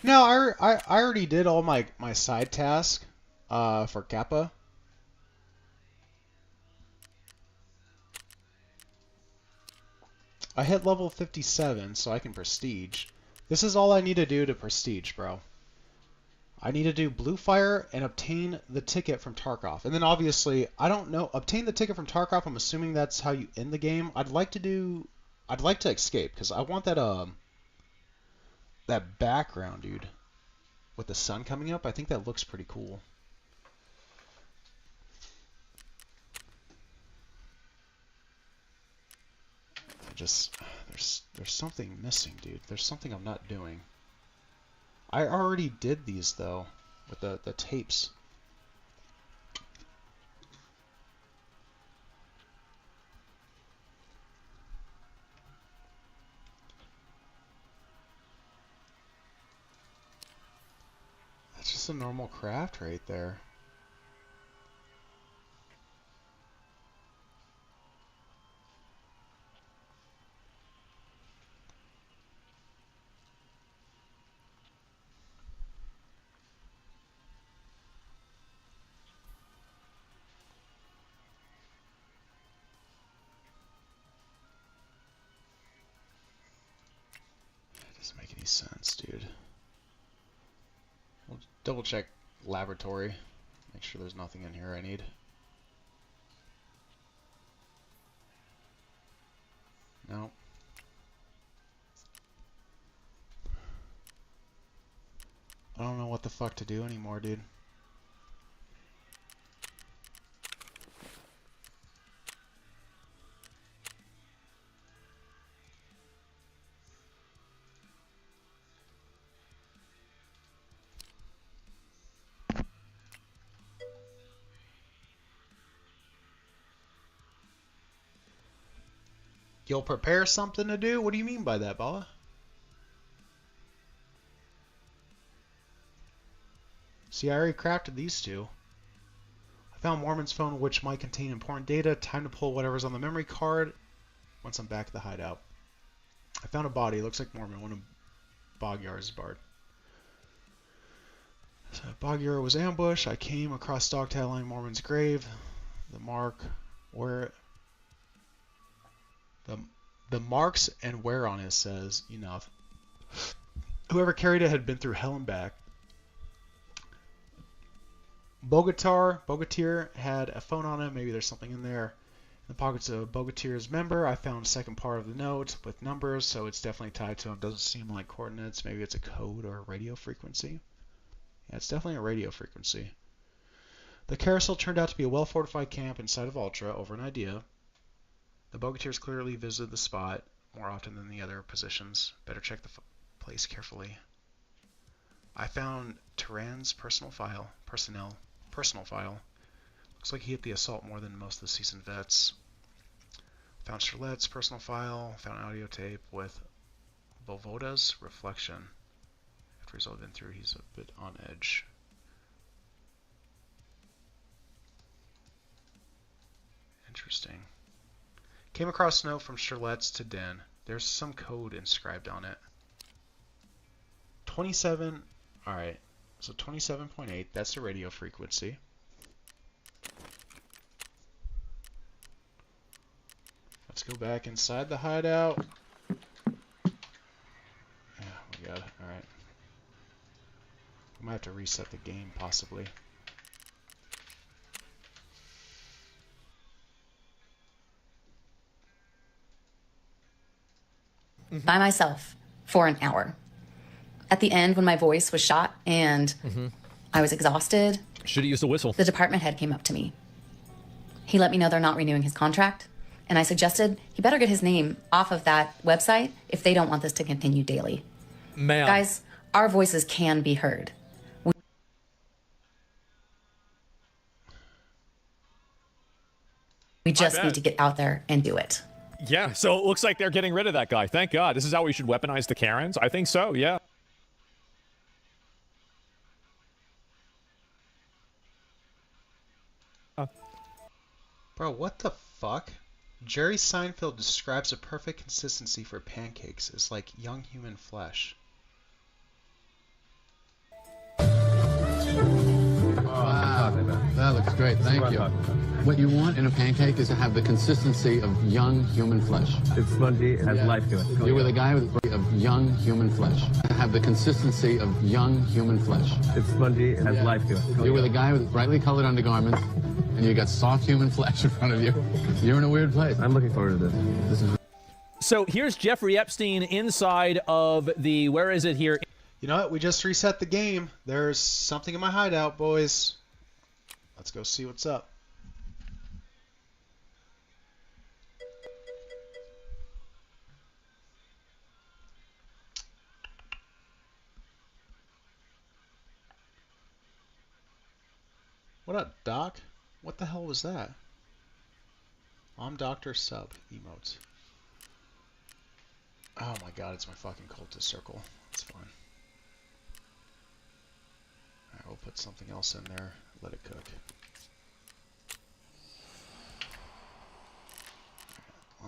No, I already did all my side task for Kappa. I hit level 57, so I can prestige. This is all I need to do to prestige, bro. I need to do Blue Fire and obtain the ticket from Tarkov. And then obviously, I don't know, obtain the ticket from Tarkov, I'm assuming that's how you end the game. I'd like to escape, because I want that background, dude, with the sun coming up. I think that looks pretty cool. There's something missing, dude. There's something I'm not doing. I already did these though with the tapes. That's just a normal craft right there. Doesn't make any sense, dude. We'll double check laboratory. Make sure there's nothing in here I need. No. I don't know what the fuck to do anymore, dude. You'll prepare something to do? What do you mean by that, Bala? See, I already crafted these two. I found Mormon's phone, which might contain important data. Time to pull whatever's on the memory card once I'm back at the hideout. I found a body. It looks like Mormon, one of Bogyar's bard. So Bogyar was ambushed. I came across dogtag lying Mormon's grave. The mark where... The marks and wear on it says enough. Whoever carried it had been through hell and back. Bogatir had a phone on him. Maybe there's something in there. In the pockets of Bogatir's member, I found a second part of the note with numbers, so it's definitely tied to him. Doesn't seem like coordinates. Maybe it's a code or a radio frequency. Yeah, it's definitely a radio frequency. The carousel turned out to be a well-fortified camp inside of Ultra over an idea. The Bogatirs clearly visited the spot more often than the other positions. Better check the place carefully. I found Turan's personal file. Looks like he hit the assault more than most of the seasoned vets. Found Charlotte's personal file. Found audio tape with Vovoda's reflection. After he's all been through, he's a bit on edge. Interesting. Came across a note from Charlotte's to Den. There's some code inscribed on it. 27. Alright. So 27.8. That's the radio frequency. Let's go back inside the hideout. Yeah, we got it. Alright. We might have to reset the game, possibly. by myself for an hour. At the end, when my voice was shot and I was exhausted, should have used a whistle. The department head came up to me. He let me know they're not renewing his contract, and I suggested he better get his name off of that website if they don't want this to continue daily. Man. Guys, our voices can be heard. We just need to get out there and do it. Yeah, so it looks like they're getting rid of that guy. Thank God. This is how we should weaponize the Karens? I think so, yeah. Bro, what the fuck? Jerry Seinfeld describes a perfect consistency for pancakes as like young human flesh. Wow, that looks great. Thank you. What you want in a pancake is to have the consistency of young human flesh. It's spongy, it has life to it. You're with a guy of young human flesh. To have the consistency of young human flesh. It's spongy, it has life to it. You're with a guy with brightly colored undergarments, and you got soft human flesh in front of you. You're in a weird place. I'm looking forward to this. This is. So here's Jeffrey Epstein inside of the, where is it here? You know what? We just reset the game. There's something in my hideout, boys. Let's go see what's up. What up, Doc? What the hell was that? I'm Dr. Sub emotes. Oh my god, it's my fucking cultist circle. It's fine. Alright, we'll put something else in there. Let it cook.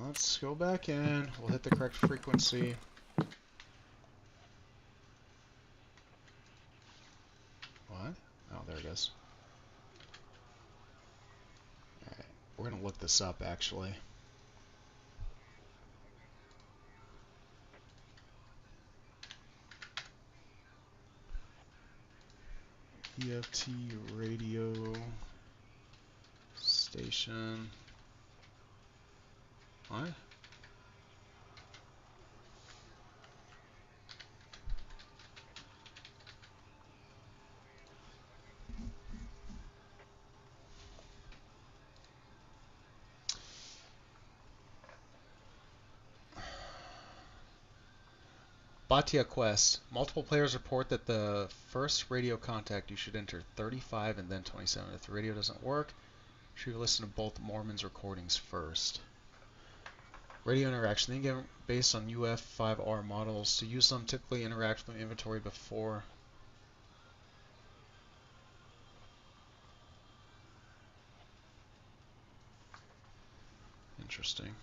Let's go back in. We'll hit the correct frequency. What? Oh, there it is. Alright, we're gonna look this up actually. EFT radio station. What? Batia Quest. Multiple players report that the first radio contact you should enter 35 and then 27. If the radio doesn't work, you should listen to both Mormons' recordings first. Radio interaction. Then get based on UF5R models. To use them, typically interact with the inventory before. Interesting.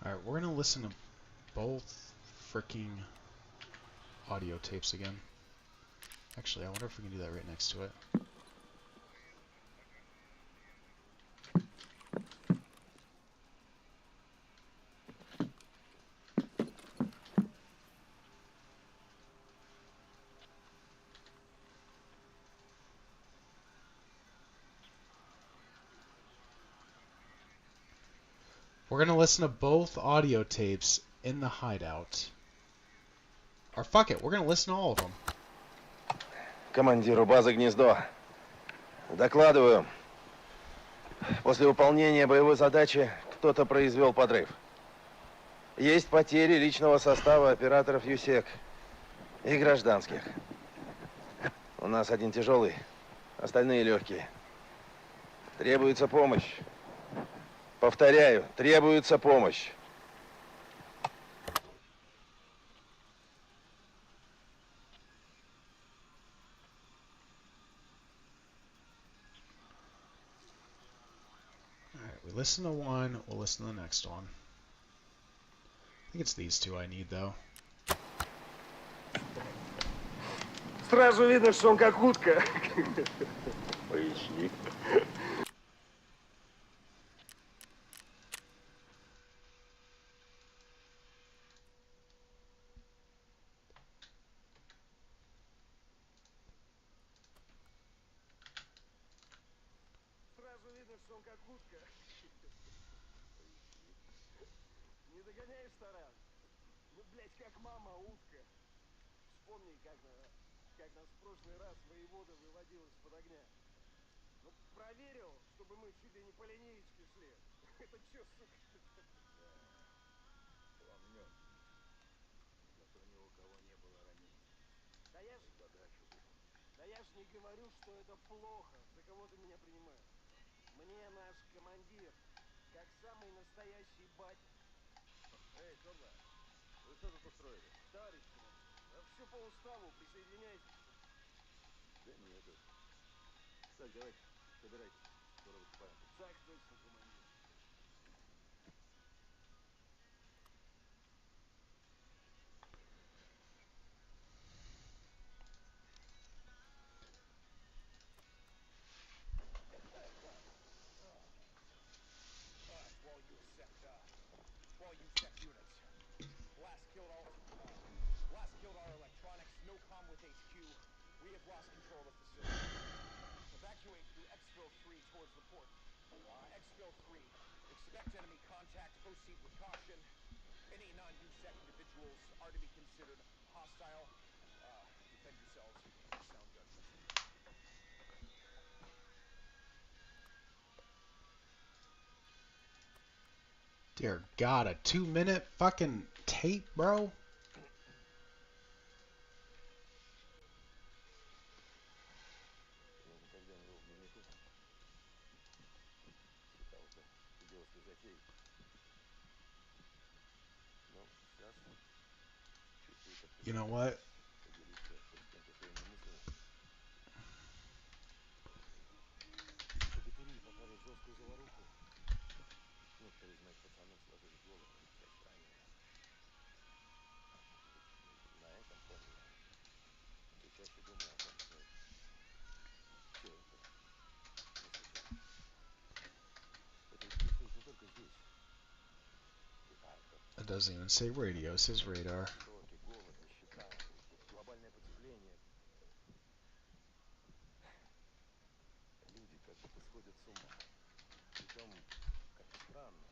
Alright, we're gonna listen to both freaking audio tapes again. Actually, I wonder if we can do that right next to it. We're going to listen to both audio tapes in the hideout. Or fuck it, we're going to listen to all of them. Командиру базы «Гнездо». Докладываю. После выполнения боевой задачи кто-то произвел подрыв. Есть потери личного состава операторов ЮСЕК и гражданских. У нас один тяжелый, остальные легкие. Требуется помощь. Повторяю, требуется помощь. Alright, we listen to one, we'll listen to the next one. I think it's these two I need, though. Сразу видно, что он как утка. Поясни. Сразу видно, что он как утка. Не догоняешь, Таран? Ну, блядь, как мама утка. Вспомни, как нас в прошлый раз воевода выводил из-под огня. Ну, проверил, чтобы мы чуть ли не по линеечке шли. Это чё, сука? Помню. Зато ни у кого не было ранений. Да я ж не говорю, что это плохо. За кого ты меня принимаешь? Мне наш командир, как самый настоящий батя. Эй, Торла, вы что тут устроили? Товарищ командир, все по уставу, присоединяйтесь. Да нет. Так, давайте, собирайтесь. Скоро выступаем. Так точно, командир. All USEC units. Blast killed our electronics. No comm with HQ. We have lost control of the facility. Evacuate through exfil 3 towards the port. Exfil 3. Expect enemy contact. Proceed with caution. Any non-USEC individuals are to be considered hostile. Defend yourselves. Sound judgment. Dear God, a 2-minute fucking tape, bro? You know what? It doesn't even say radio, it says radar. Глобальное потепление. Люди как будто сходят с ума. Причем как-то странно,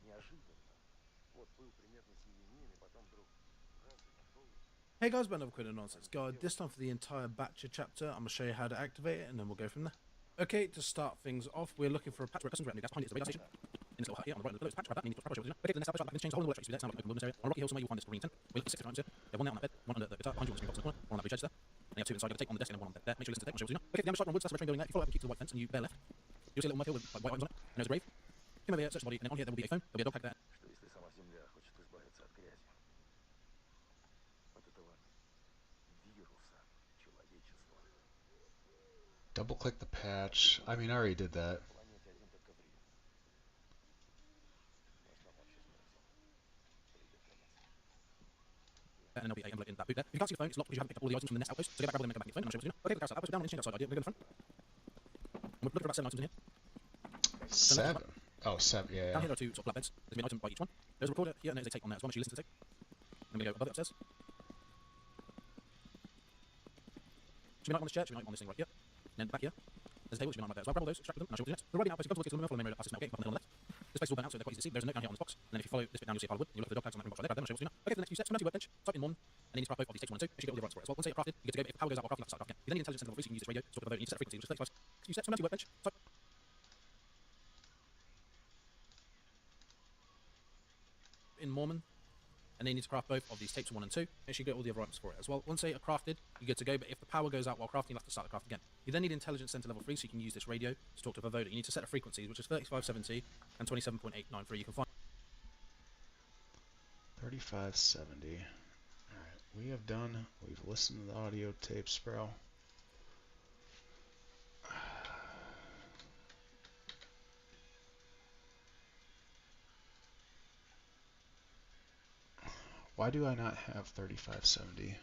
неожиданно. Вот был примерно семьянин, и потом вдруг раз и пошел. Hey guys, another quick nonsense guide. This time for the entire Batcher chapter, I'm going to show you how to activate it and then we'll go from there. Okay, to start things off, we're looking for a patch where customs revenue gas behind it is a radio station. In this little hut here on the right of the patch, grab that, and you need to pressure with it. Okay, then establish that change the whole of the electricity there, sound like an open wilderness area. On a rocky hill somewhere you'll find this green tent. We're looking for 6 different items here. There's one there on that bed, one under the guitar, behind you on the screen box in the corner, one on that blue chest there. And you have 2 inside, you have a tape on the desk and then one on there. Make sure you listen to the tape, I'll show you now. Okay, the ambush site on woods, that's the train building there. If you follow up and keep to the white fence and you bear left, you'll see a little mud hill with like, white items on it, and there's a grave. Come over here, search the body, and then on here there will be a phone, there'll be a dog tag there. Что если сама Земля хочет избавиться от грязи? От этого вируса человечества. Double click the patch. I mean, I already did that. And there'll be a envelope in that boot there. If you can't see the phone, it's locked because you haven't picked up all the items from the nest outpost. So go back, grab them, and come back to your phone, and I'll show you what to do now. Okay, the carousel outpost down, and the outpost down in the front. And we're looking for about 7 items in here. 7? Oh, 7, yeah. Down here there are 2 sort of flat beds. There's an item by each one. There's a recorder here, and there's a tape on there as well. Make sure you listen to the tape. Then we go above it upstairs. Should be an item on this chair, should be an item on this thing right here. And then back here, there's a table, should be an item right there as well. Grab all those, extract them, and I'll show you what to do next. The riding outpost, you go towards the middle, follow the main road past this metal gate, up on the left. This place is all burnt out, so they're quite easy to see. There's a note down here on this box, and then if you follow this bit down, you'll see a pile of wood. You look for the dog tags on that ring box right there. Grab them, I'll show you what to do now. Okay, for the next few steps, come down to your workbench, type in 1, and then you need to craft both of these tapes 1 and 2. You should get all the rights for it as well. Once they're crafted, you get to go. If the power goes out while crafting, that's start crafting. You then need intelligence level 3, so you can use this radio to talk to the boat. You need to set a frequency, which is 35. You set, so come down to your workbench, type in Mormon, and then you need to craft both of these tapes 1 and 2. Make sure you get all the other items for it as well. Once they are crafted, you're good to go, but if the power goes out while crafting, you'll have to start the craft again. You then need Intelligence Center level 3, so you can use this radio to talk to Vovoda. You need to set the frequencies, which is 3570 and 27.893. You can find 3570. Alright, we have done, we've listened to the audio tapes, bro. Why do I not have 3570?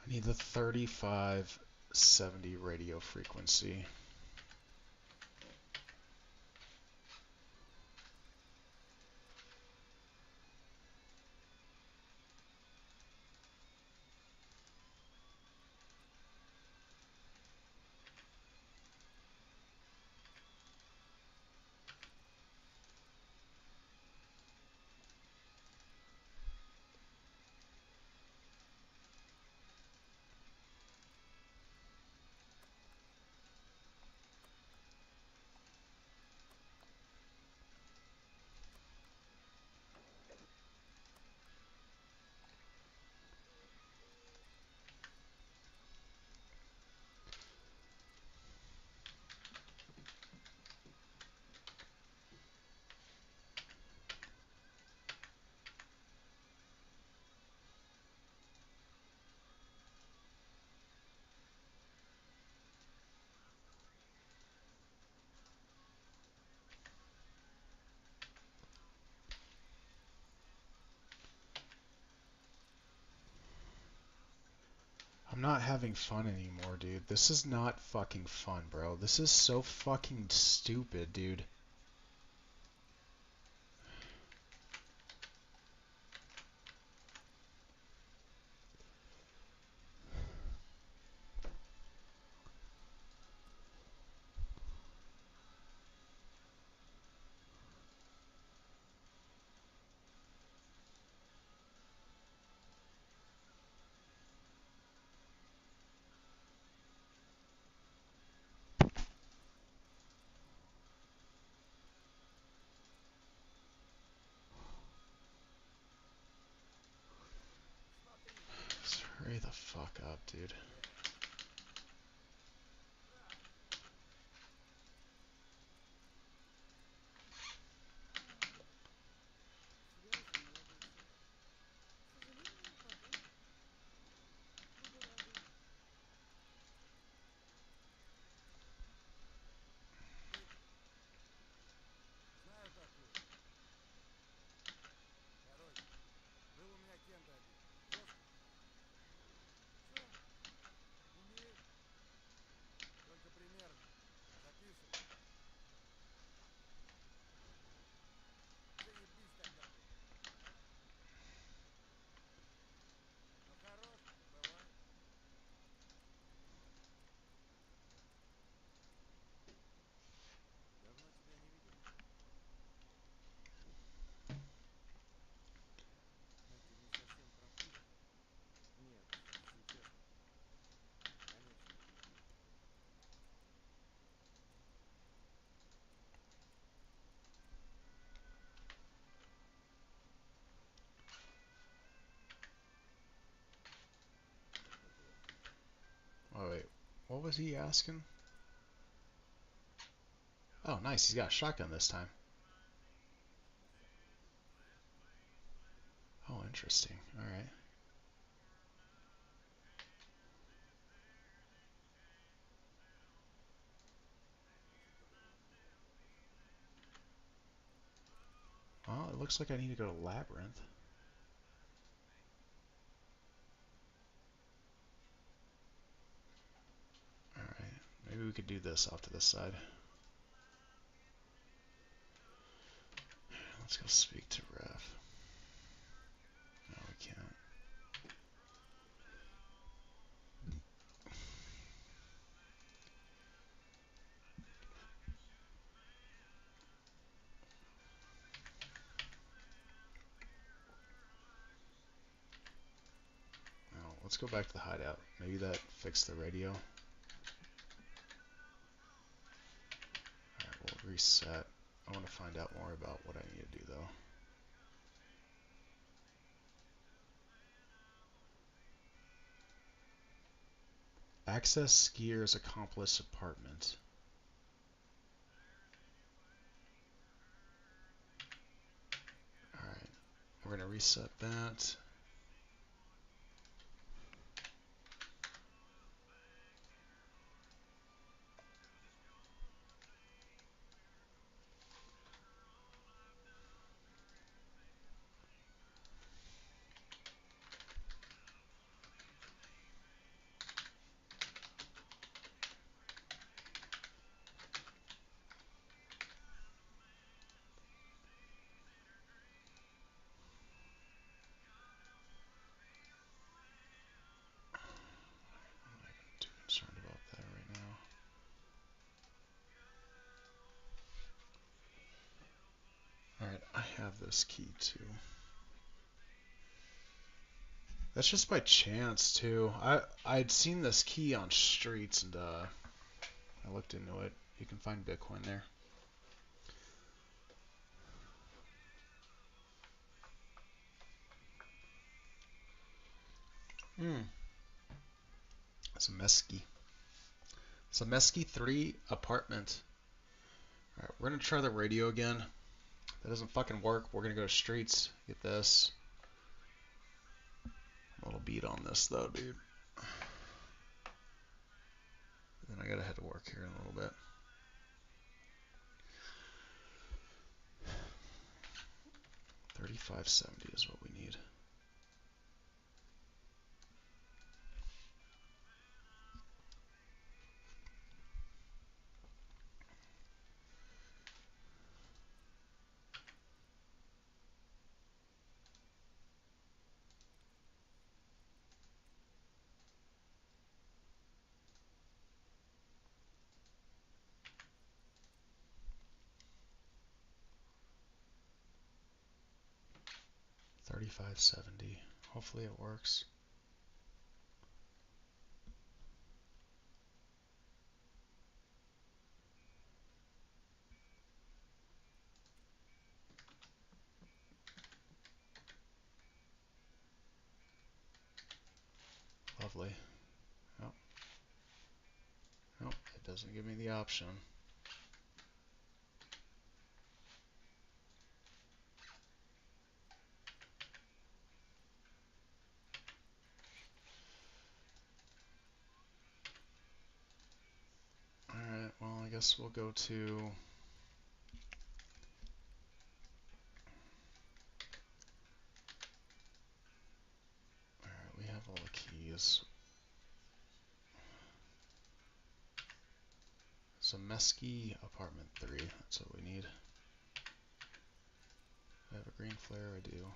I need the 3570 radio frequency. I'm not having fun anymore, dude. This is not fucking fun, bro. This is so fucking stupid, dude. Just hurry the fuck up, dude. Знаю такую. Короче, был у меня кент один. Жестко. Чё? What was he asking? Oh, nice. He's got a shotgun this time. Oh, interesting. All right. Well, it looks like I need to go to Labyrinth. Alright, maybe we could do this off to the side. Let's go speak to Ref. No, we can't. No, let's go back to the hideout. Maybe that fixed the radio. Alright, we'll reset. I want to find out more about what I need to do, though. Access Skier's accomplice apartment. Alright, we're going to reset that. Too concerned about that right now. Alright, I have this key too. That's just by chance too. I'd seen this key on streets and I looked into it. You can find Bitcoin there. Zemeski. Zemeski 3 apartment. Alright, we're gonna try the radio again. If that doesn't fucking work, we're gonna go to streets. Get this. A little beat on this though, dude. Then I gotta head to work here in a little bit. $35.70 is what we need. $35.70. Hopefully it works. Lovely. Nope. Nope, it doesn't give me the option. Alright, well, I guess we'll go to... Alright, we have all the keys. Zemeski apartment 3, that's what we need. I have a green flare, I do.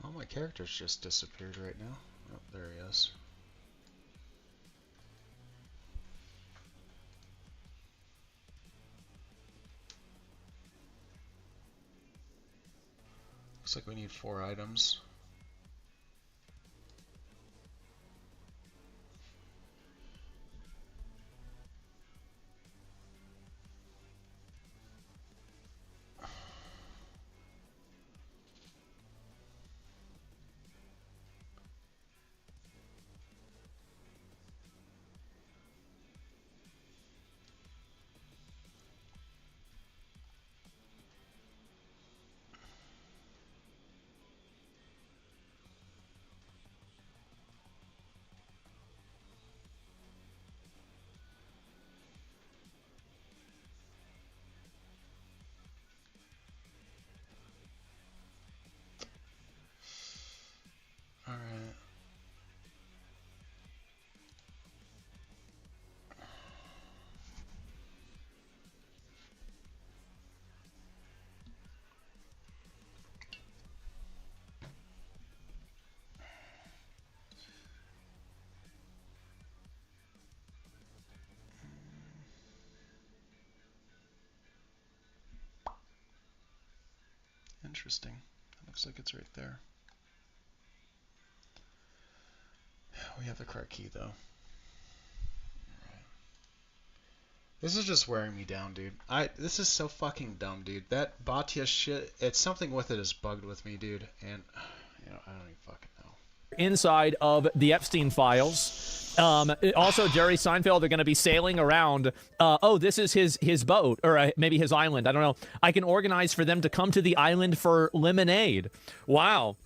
Oh, my character's just disappeared right now. Oh, there he is. Looks like we need 4 items. interesting. It looks like it's right there. We have the correct key, though. This is just wearing me down, dude. This is so fucking dumb, dude. That Batya shit, it's something with it is bugged with me, dude. And, you know, I don't even fucking know. Inside of the Epstein files. Also, Jerry Seinfeld are going to be sailing around. Oh, this is his boat, or maybe his island. I don't know. I can organize for them to come to the island for lemonade. Wow.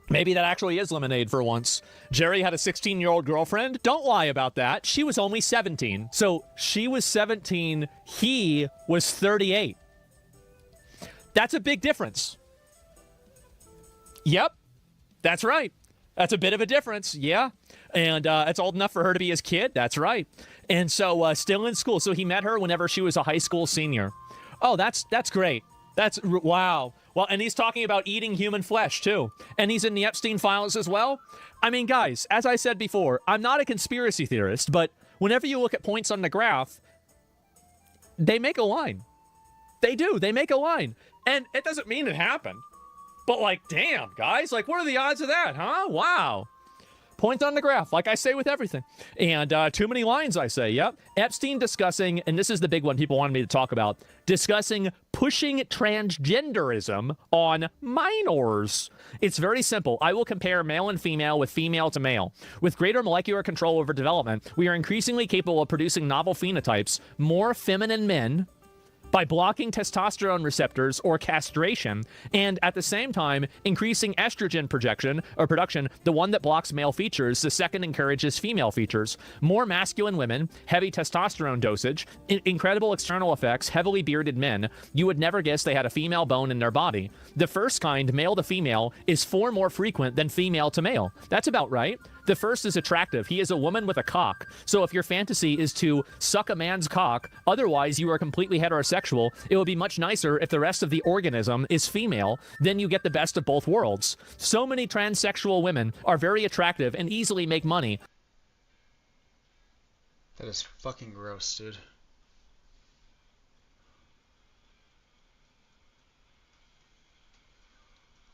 Maybe that actually is lemonade for once. Jerry had a 16-year-old girlfriend. Don't lie about that. She was only 17. So she was 17. He was 38. That's a big difference. Yep. That's right. That's a bit of a difference. Yeah. And it's old enough for her to be his kid. That's right. And so still in school. So he met her whenever she was a high school senior. Oh, that's great. Wow. Well, and he's talking about eating human flesh, too. And he's in the Epstein files as well. I mean, guys, as I said before, I'm not a conspiracy theorist, but whenever you look at points on the graph, they make a line. They do. They make a line. And it doesn't mean it happened. But, like, damn, guys. Like, what are the odds of that, huh? Wow. Point on the graph, like I say with everything. And too many lines, I say, yep. Epstein discussing, and this is the big one people wanted me to talk about, discussing pushing transgenderism on minors. It's very simple. I will compare male and female with female to male. With greater molecular control over development, we are increasingly capable of producing novel phenotypes, more feminine men, by blocking testosterone receptors or castration, and at the same time increasing estrogen production, the one that blocks male features, the second encourages female features. More masculine women, heavy testosterone dosage, incredible external effects, heavily bearded men. You would never guess they had a female bone in their body. The first kind, male to female, is 4 more frequent than female to male. That's about right. The first is attractive. He is a woman with a cock. So if your fantasy is to suck a man's cock, otherwise you are completely heterosexual, it would be much nicer if the rest of the organism is female. Then you get the best of both worlds. So many transsexual women are very attractive and easily make money. That is fucking gross, dude.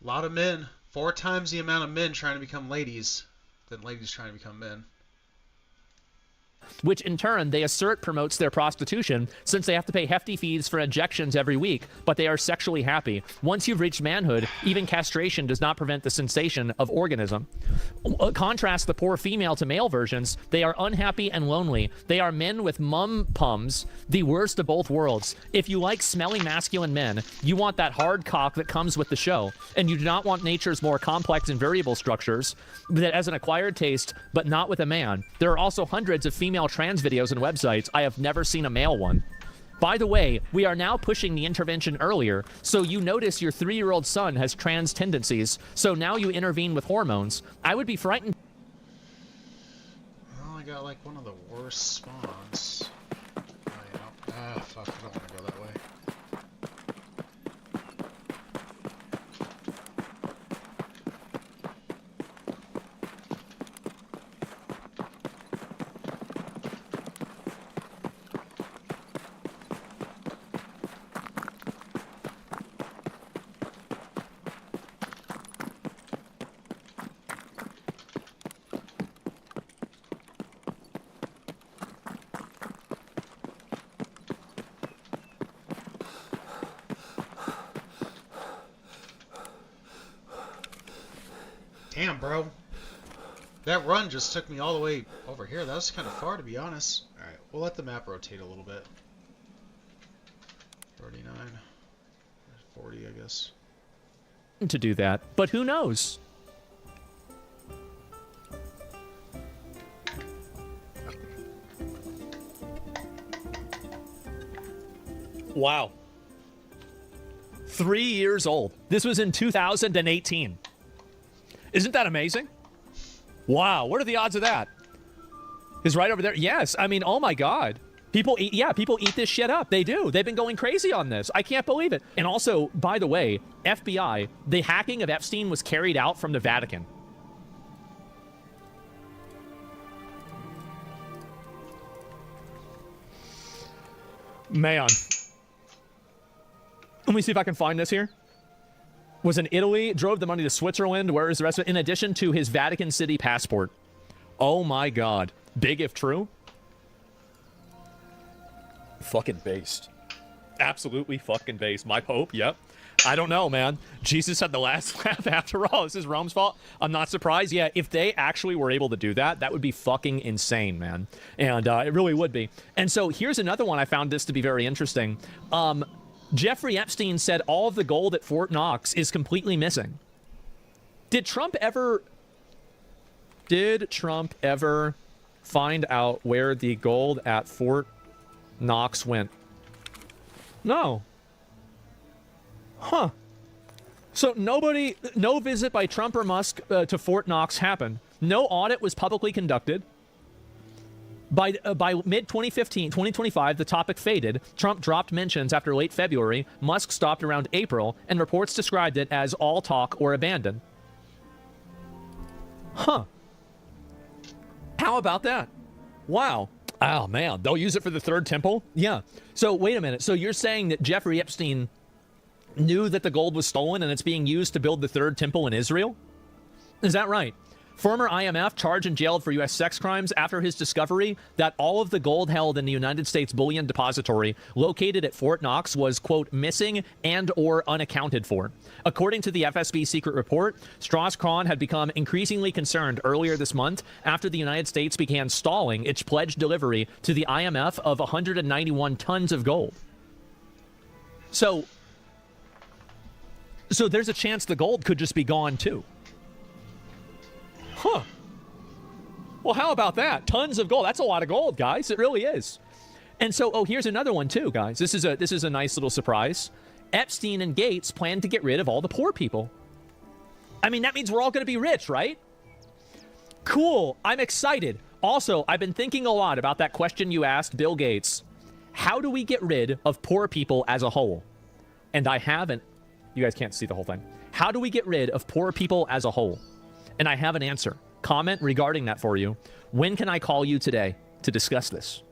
A lot of men. 4 times the amount of men trying to become ladies than ladies trying to become men. Which in turn they assert promotes their prostitution, since they have to pay hefty fees for injections every week, but they are sexually happy. Once you've reached manhood, even castration does not prevent the sensation of orgasm. Contrast the poor female to male versions. They are unhappy and lonely. They are men with mum-pums, the worst of both worlds. If you like smelly masculine men, you want that hard cock that comes with the show, and you do not want nature's more complex and variable structures that as an acquired taste, but not with a man. There are also hundreds of female trans videos and websites. I have never seen a male one. By the way, we are now pushing the intervention earlier, so you notice your 3-year-old son has trans tendencies, so now you intervene with hormones. I would be frightened. Well, I got like one of the worst spawns. Fuck, I don't want to go that way. Damn, bro. That run just took me all the way over here. That was kind of far, to be honest. Alright, we'll let the map rotate a little bit. 39. 40, I guess. To do that, but who knows? Wow. 3 years old. This was in 2018. Isn't that amazing? Wow, what are the odds of that? Is right over there. Yes, I mean, oh my God. People eat, people eat this shit up. They do. They've been going crazy on this. I can't believe it. And also, by the way, FBI, the hacking of Epstein was carried out from the Vatican. Man. Let me see if I can find this here. Was in Italy, drove the money to Switzerland. Where is the rest of it? In addition to his Vatican City passport. Oh my God. Big if true. Fucking based. Absolutely fucking based. My Pope, yep. I don't know, man. Jesus had the last laugh after all. This is Rome's fault. I'm not surprised. Yeah, if they actually were able to do that, that would be fucking insane, man. And it really would be. And so here's another one. I found this to be very interesting. Jeffrey Epstein said all of the gold at Fort Knox is completely missing. Did Trump ever find out where the gold at Fort Knox went? No. Huh. So no visit by Trump or Musk to Fort Knox happened. No audit was publicly conducted. By mid-2015, 2025, the topic faded. Trump dropped mentions after late February. Musk stopped around April, and reports described it as all talk or abandoned. Huh. How about that? Wow. Oh, man. They'll use it for the third temple? Yeah. So, wait a minute. So, you're saying that Jeffrey Epstein knew that the gold was stolen and it's being used to build the third temple in Israel? Is that right? Former IMF charged and jailed for U.S. sex crimes after his discovery that all of the gold held in the United States Bullion Depository located at Fort Knox was, quote, missing and or unaccounted for. According to the FSB secret report, Strauss-Kahn had become increasingly concerned earlier this month after the United States began stalling its pledged delivery to the IMF of 191 tons of gold. So there's a chance the gold could just be gone too. Huh. Well, how about that? Tons of gold. That's a lot of gold, guys. It really is. And so, here's another one too, guys. This is a nice little surprise. Epstein and Gates plan to get rid of all the poor people. I mean, that means we're all going to be rich, right? Cool. I'm excited. Also, I've been thinking a lot about that question you asked Bill Gates. How do we get rid of poor people as a whole? And I haven't. You guys can't see the whole thing. How do we get rid of poor people as a whole? And I have an answer. Comment regarding that for you. When can I call you today to discuss this?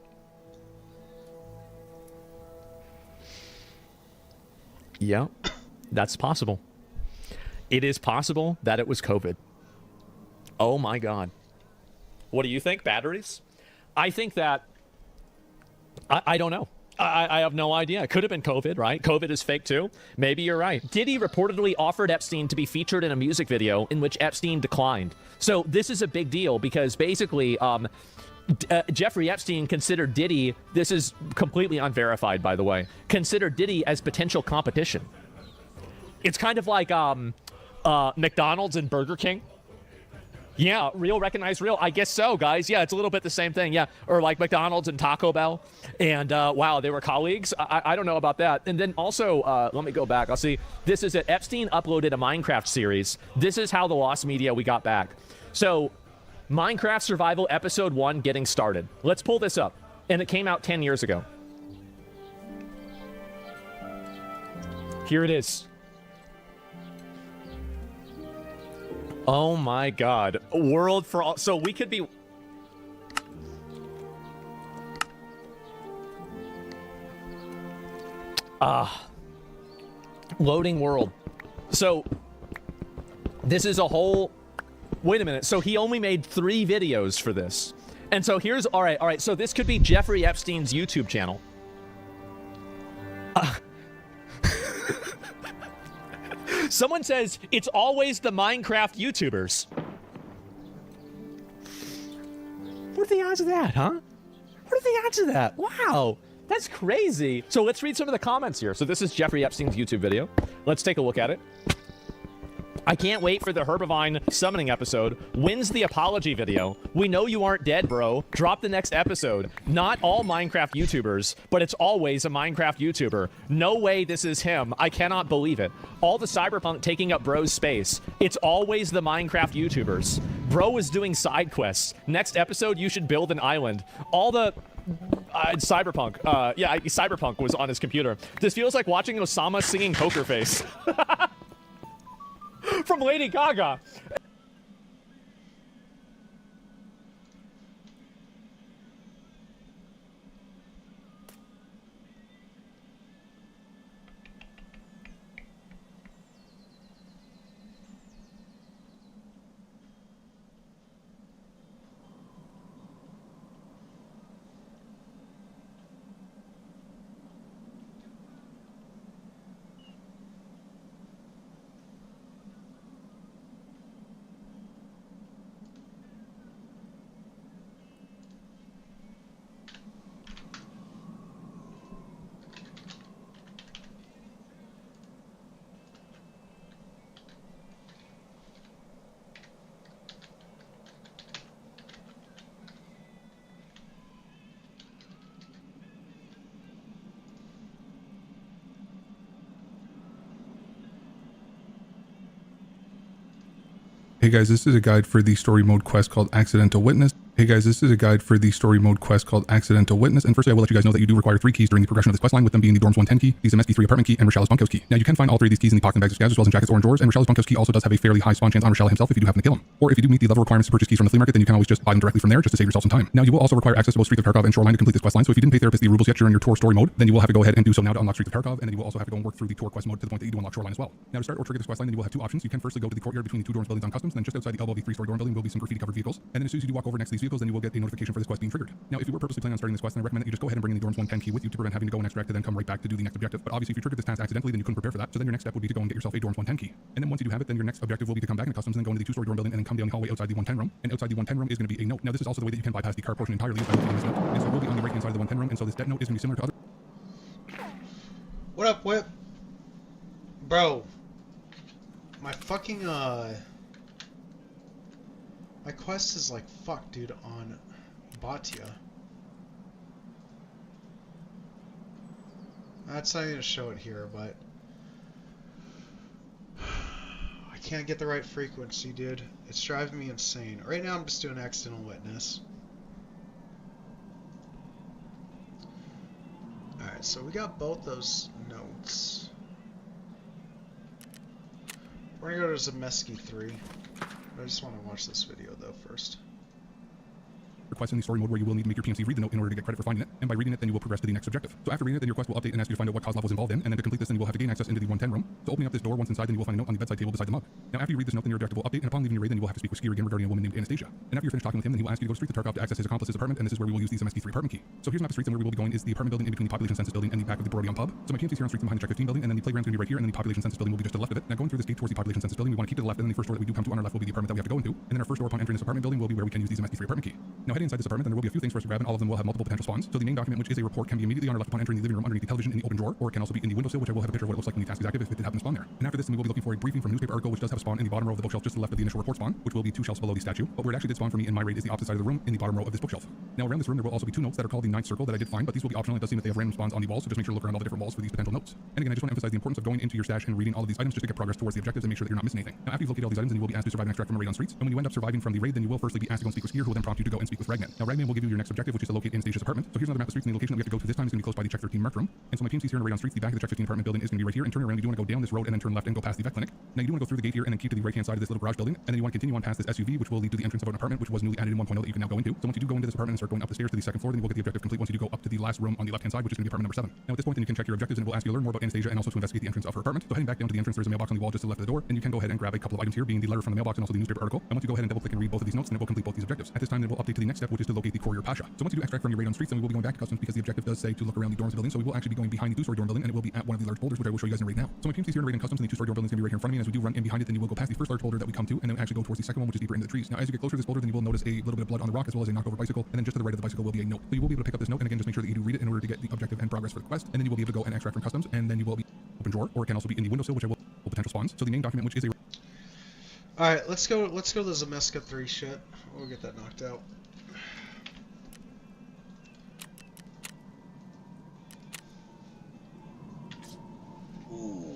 Yeah, that's possible. It is possible that it was COVID. Oh my God. What do you think? Batteries? I think that... I don't know. I have no idea. It could have been COVID, right? COVID is fake too. Maybe you're right. Diddy reportedly offered Epstein to be featured in a music video in which Epstein declined. So this is a big deal because basically Jeffrey Epstein considered Diddy, this is completely unverified by the way, considered Diddy as potential competition. It's kind of like McDonald's and Burger King. Yeah, real recognize real. I guess so, guys. Yeah, it's a little bit the same thing. Yeah, or like McDonald's and Taco Bell. And wow, they were colleagues. I don't know about that. And then also, let me go back. I'll see. This is it. Epstein uploaded a Minecraft series. This is how the lost media we got back. So, Minecraft Survival Episode 1 getting started. Let's pull this up. And it came out 10 years ago. Here it is. Oh my God. World for all. So we could be. Loading world. So this is a whole. Wait a minute. So he only made 3 videos for this. And so here's. All right. So this could be Jeffrey Epstein's YouTube channel. Someone says it's always the Minecraft YouTubers. What are the odds of that, huh? What are the odds of that? Wow, that's crazy. So let's read some of the comments here. So this is Jeffrey Epstein's YouTube video. Let's take a look at it. I can't wait for the Herbivine summoning episode. When's the apology video? We know you aren't dead, bro. Drop the next episode. Not all Minecraft YouTubers, but it's always a Minecraft YouTuber. No way this is him. I cannot believe it. All the cyberpunk taking up bro's space. It's always the Minecraft YouTubers. Bro is doing side quests. Next episode, you should build an island. All the... Cyberpunk. Cyberpunk was on his computer. This feels like watching Osama singing Poker Face. From Lady Gaga. Hey guys, this is a guide for the story mode quest called Accidental Witness. Hey guys, this is a guide for the story mode quest called Accidental Witness. And firstly, I will let you guys know that you do require 3 keys during the progression of this quest line, with them being the Dorms 110 key, the Zemeski 3 apartment key, and Rochelle's bunkhouse key. Now, you can find all 3 of these keys in the pocket and bags of scabs, as well as in jackets or in drawers, and Rochelle's bunkhouse key also does have a fairly high spawn chance on Rochelle himself if you do happen to kill him. Or if you do meet the level requirements to purchase keys from the flea market, then you can always just buy them directly from there just to save yourself some time. Now, you will also require access to both Streets of Tarkov and Shoreline to complete this quest line, so if you didn't pay Therapist the rubles yet during your tour story mode, then you will have to go ahead and do so now to unlock Streets of Tarkov, and then you will also have to go and work through the tour quest mode to the point that you do unlock Shoreline as well. Now, to start or trigger this quest line, then you will have 2 options. You can firstly go to the courtyard between the 2 dorms buildings on customs, then just outside the elbow of the 3-story dorm building will be some graffiti covered vehicles, and then as soon as you do walk over next to these vehicles, then you will get a notification for this quest being triggered. Now, if you were purposely planning on starting this quest, then I recommend that you just go ahead and bring in the Dorms 110 key with you to prevent having to go and extract to then come right back to do the next objective. But obviously, if you triggered this task accidentally, then you couldn't prepare for that. So then your next step would be to go and get yourself a Dorms 110 key. And then once you do have it, then your next objective will be to come back into customs and then go into the 2-story dorm building and then come down the hallway outside the 110 room. And outside the 110 room is going to be a note. Now, this is also the way that you can bypass the car portion entirely by looking at this note. And so it will be on the right hand side of the 110 room. And so this debt note is going to be similar to other. What up, Whip? Bro. My fucking, my quest is like, fuck, dude, on Batia. That's not going to show it here, but I can't get the right frequency, dude. It's driving me insane. Right now I'm just doing Accidental Witness. Alright, so we got both those notes. We're going to go to Zemeski 3. I just want to watch this video, though, first. Request in the story mode where you will need to make your PMC read the note in order to get credit for finding it, and by reading it, then you will progress to the next objective. So after reading it, then your quest will update and ask you to find out what cause level is involved in, and then to complete this, then you will have to gain access into the 110 room. So opening up this door, once inside, then you will find a note on the bedside table beside the mug. Now after you read this note, then your objective will update, and upon leaving your raid, then you will have to speak with Skier again regarding a woman named Anastasia. And after you're finished talking with him, then he will ask you to go to Streets of Tarkov to access his accomplice's apartment, and this is where we will use the Zemeski 3 apartment key. So here's a map of Streets, and where we will be going is the apartment building in between the population census building and the back of the Brodion pub. So my PMC is here on Streets behind the Check 15 building, and then the playground's going to be right here, and then the population census building will be just to the left of it. Now going through this gate towards the population census building, we want to keep to the left, and then the first door that we do come to on our left will be the apartment that we have to go into, and then our first door upon entering this apartment building will be where we can use the Zemeski 3 apartment key. Now heading inside this apartment, then there will be a few things for us to grab, and all of them will have multiple potential spawns. So the main document, which is a report, can be immediately on our left upon entering the living room underneath the television in the open drawer, or it can also be in the windowsill, which I will have a picture of what it looks like when the task is active if it did happen to spawn there. And after this, then we will be looking for a briefing from newspaper article, which does have a spawn in the bottom row of the bookshelf just to the left of the initial report spawn, which will be 2 shelves below the statue. But where it actually did spawn for me in my raid is the opposite side of the room in the bottom row of this bookshelf. Now around this room there will also be 2 notes that are called the 9th circle that I did find, but these will be optional. It does seem that they have random spawns on the walls, so just make sure to look around all the different walls for these potential notes. And again, I just want to emphasize the importance of going into your stash and reading all of these items just to get progress towards the objectives and make sure that you're not missing anything. Now after you've located all these items, then you will be asked to survive an extract from a raid on Streets. And when you end up surviving from the raid, then you will firstly be asked to go and speak with Skier, who will then prompt you to go and speak with Ragman. Now Ragman will give you your next objective, which is to locate Anastasia's apartment. So here's another map of Streets, and the location that we have to go to this time is going to be close by the Check 13 marked room. And so my PMC's here in a raid on Streets. The back of the Check 15 apartment building is going to be right here, and turning around you do want to go down this road and then turn left and go past the vet clinic. Now you do want to go through the gate here and then keep to the right hand side of this little garage building, and then you want to continue on past this SUV, which will lead to the entrance of an apartment which was newly added in 1.0 that you can now go into. So once you do go into this apartment and start going up the stairs to the 2nd floor, then you will get the objective complete once you do go up to the last room on the left hand side, which is going to be apartment number 7. Now at this point then you can check your objectives, and it will ask you to learn more about Anastasia and also to investigate the entrance of her apartment. So heading back down to the entrance, there's a mailbox on the wall just to the left of the door, and you can go ahead and grab a couple of items here, being the letter from the mailbox and also the newspaper article. And once you go ahead and double click and read both of these notes, then it will complete both these objectives. At this time then we'll update to the next step, which is to locate the Courier Pasha. So once you do extract from your raid on Streets, then we will be going back to customs because the objective does say to look around the dorms building. So we will actually be going behind the 2-story dorm building, and it will be at one of the large boulders, which I will show you guys in raid now. So my PMC's here in raid on customs, and the 2-story dorm building is going to be right here in front of me. And as we do run in behind it, then you will go past the first large boulder that we come to, and then actually go towards the second one, which is deeper into the trees. Now as you get closer to this boulder, then you will notice a little bit of blood on the rock, as well as a knocked over bicycle, and then just to the right of the bicycle will be a note. So you will be able to pick up this note, and again just make sure that you do read it in order to get the objective and progress for the quest, and then you will be able to go and extract from customs, and then you will be open drawer, or it can also be in the windowsill, which I will potential spawns. So the main document, which is a Alright, let's go to the Zemeska 3 shit. We'll get that knocked out. Ooh.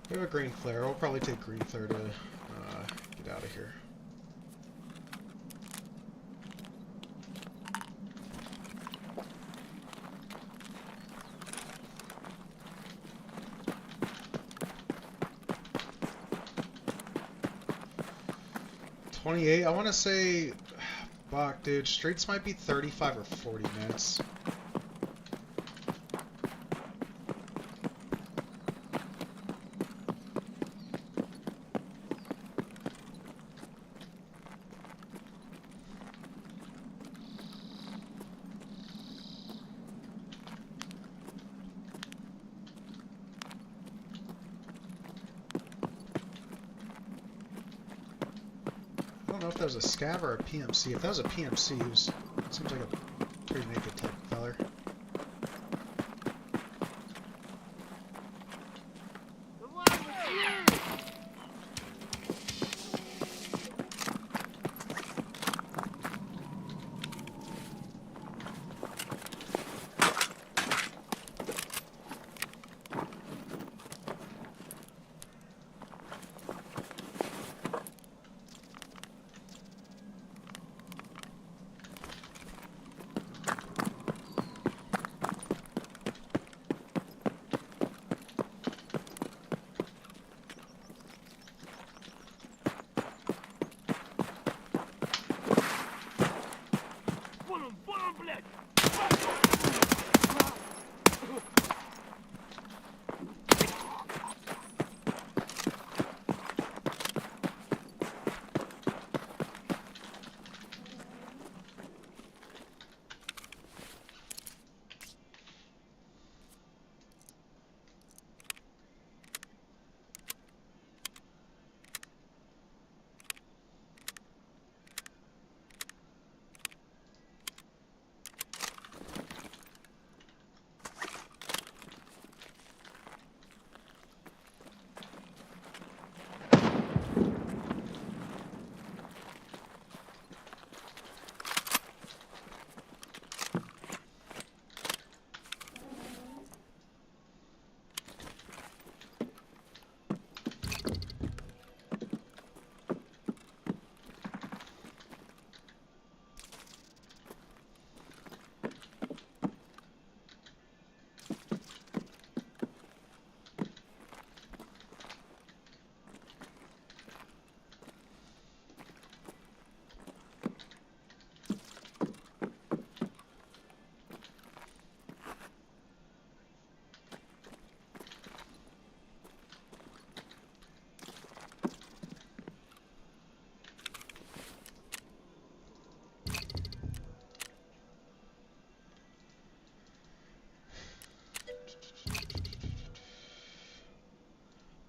We have a green flare. We'll probably take green flare to get out of here. I want to say, fuck, dude, Streets might be 35 or 40 minutes. I don't know if that was a scav or a PMC. If that was a PMC, it seems like a pretty naked type of feller.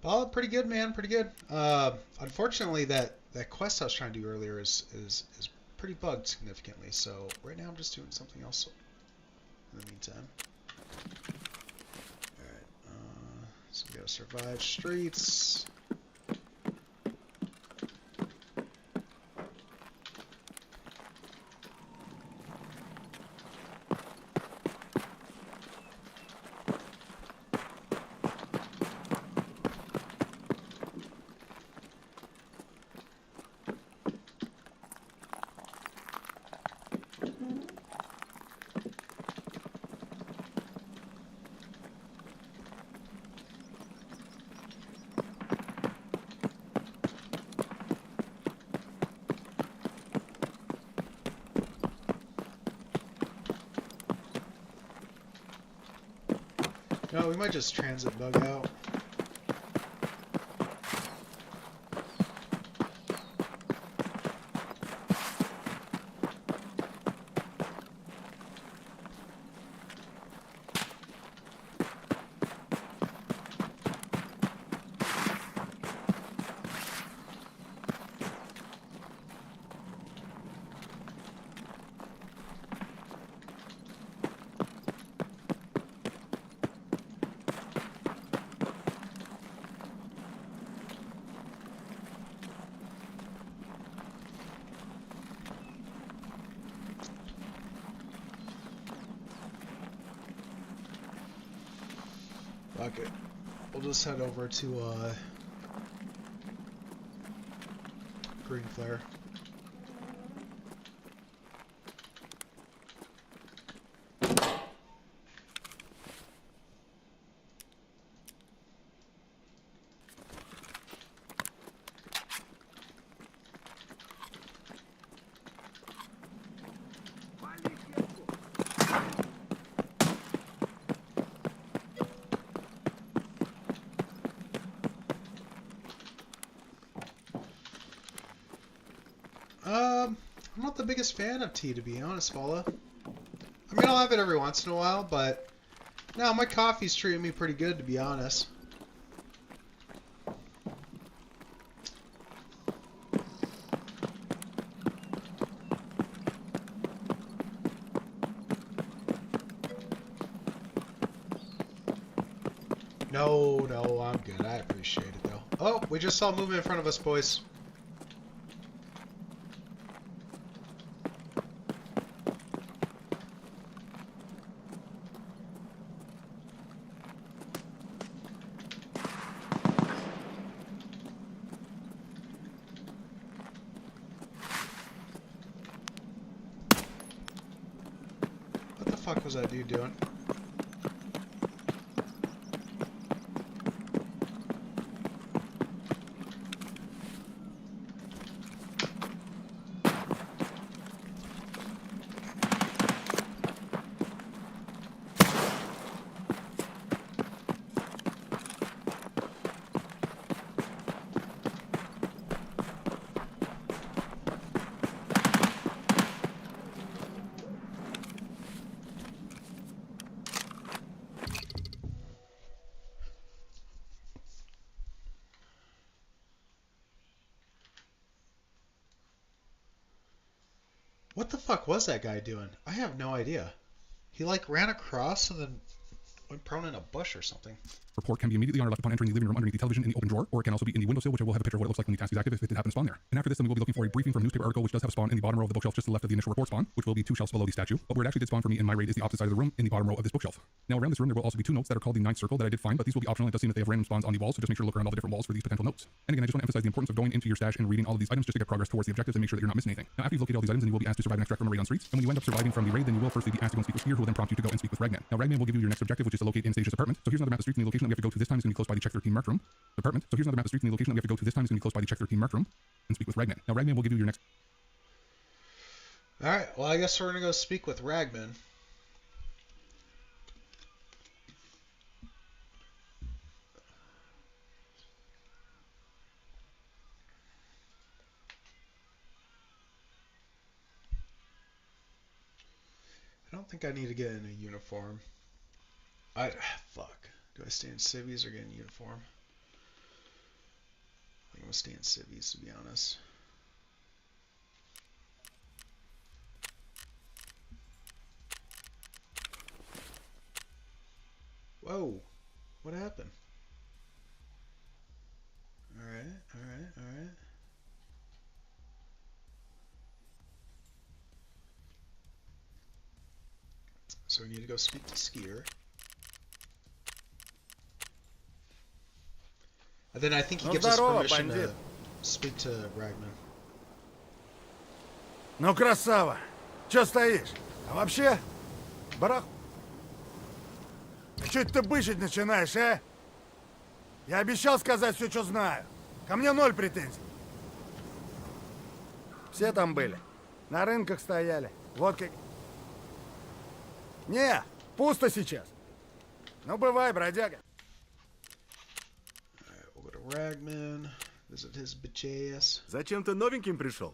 Well, pretty good, man. Pretty good. Unfortunately, that quest I was trying to do earlier is pretty bugged significantly. So right now I'm just doing something else in the meantime. All right. So we gotta survive streets. No, we might just transit bug out. Fuck it. We'll just head over to Green Flare. I'm not the biggest fan of tea, to be honest, Paula. I mean, I'll have it every once in a while, but no, my coffee's treating me pretty good, to be honest. No, I'm good. I appreciate it, though. Oh, we just saw movement in front of us, boys. What the fuck was that dude doing? What the fuck was that guy doing? I have no idea. He like ran across and then went prone in a bush or something. Report can be immediately on or left upon entering the living room underneath the television in the open drawer, or it can also be in the windowsill, which I will have a picture of what it looks like when the task is active if it did happen to spawn there. And after this, then we will be looking for a briefing from a newspaper article, which does have a spawn in the bottom row of the bookshelf just to the left of the initial report spawn, which will be 2 shelves below the statue. But where it actually did spawn for me in my raid is the opposite side of the room in the bottom row of this bookshelf. Now around this room there will also be 2 notes that are called the 9th circle that I did find, but these will be optional. It does seem that they have random spawns on the walls, so just make sure to look around all the different walls for these potential notes. And again, I just want to emphasize the importance of going into your stash and reading all of these items just to get progress towards the objectives and make sure that you're not missing anything. Now after you've located all these items, then you will be asked to survive an extract from a raid on streets. And when you end up surviving from the raid, then you will firstly be asked to go and speak with Spear, who will then prompt you to go and speak with Ragman. Now Ragman will give you your next objective, which is to locate Anastasia's apartment. So here's another map of streets and the location that we have to go to this time is going to be close by the Check 13 marked room. Apartment. So here's another map of streets and the location that we have to go to this time is going to be close by the Check 13 marked room and speak with Ragman. Now Ragman will give you your next. Alright, well I guess we're gonna go speak with Ragman. I don't think I need to get in a uniform. Fuck. Do I stay in civvies or get in uniform? I'm gonna stay in civvies, to be honest. Whoa, what happened? Alright, alright, alright. So we need to go speak to Skier. And then I think he gives us permission to speak to Ragman. Ну, красава! Чё стоишь? А вообще, барах... Чё это ты бычить начинаешь, а? Я обещал сказать все, что знаю. Ко мне 0 претензий. Все там были. На рынках стояли. Вот как... Не, пусто сейчас. Ну, бывай, бродяга. We'll go to Ragman, visit his bitch ass. Зачем ты новеньким пришел?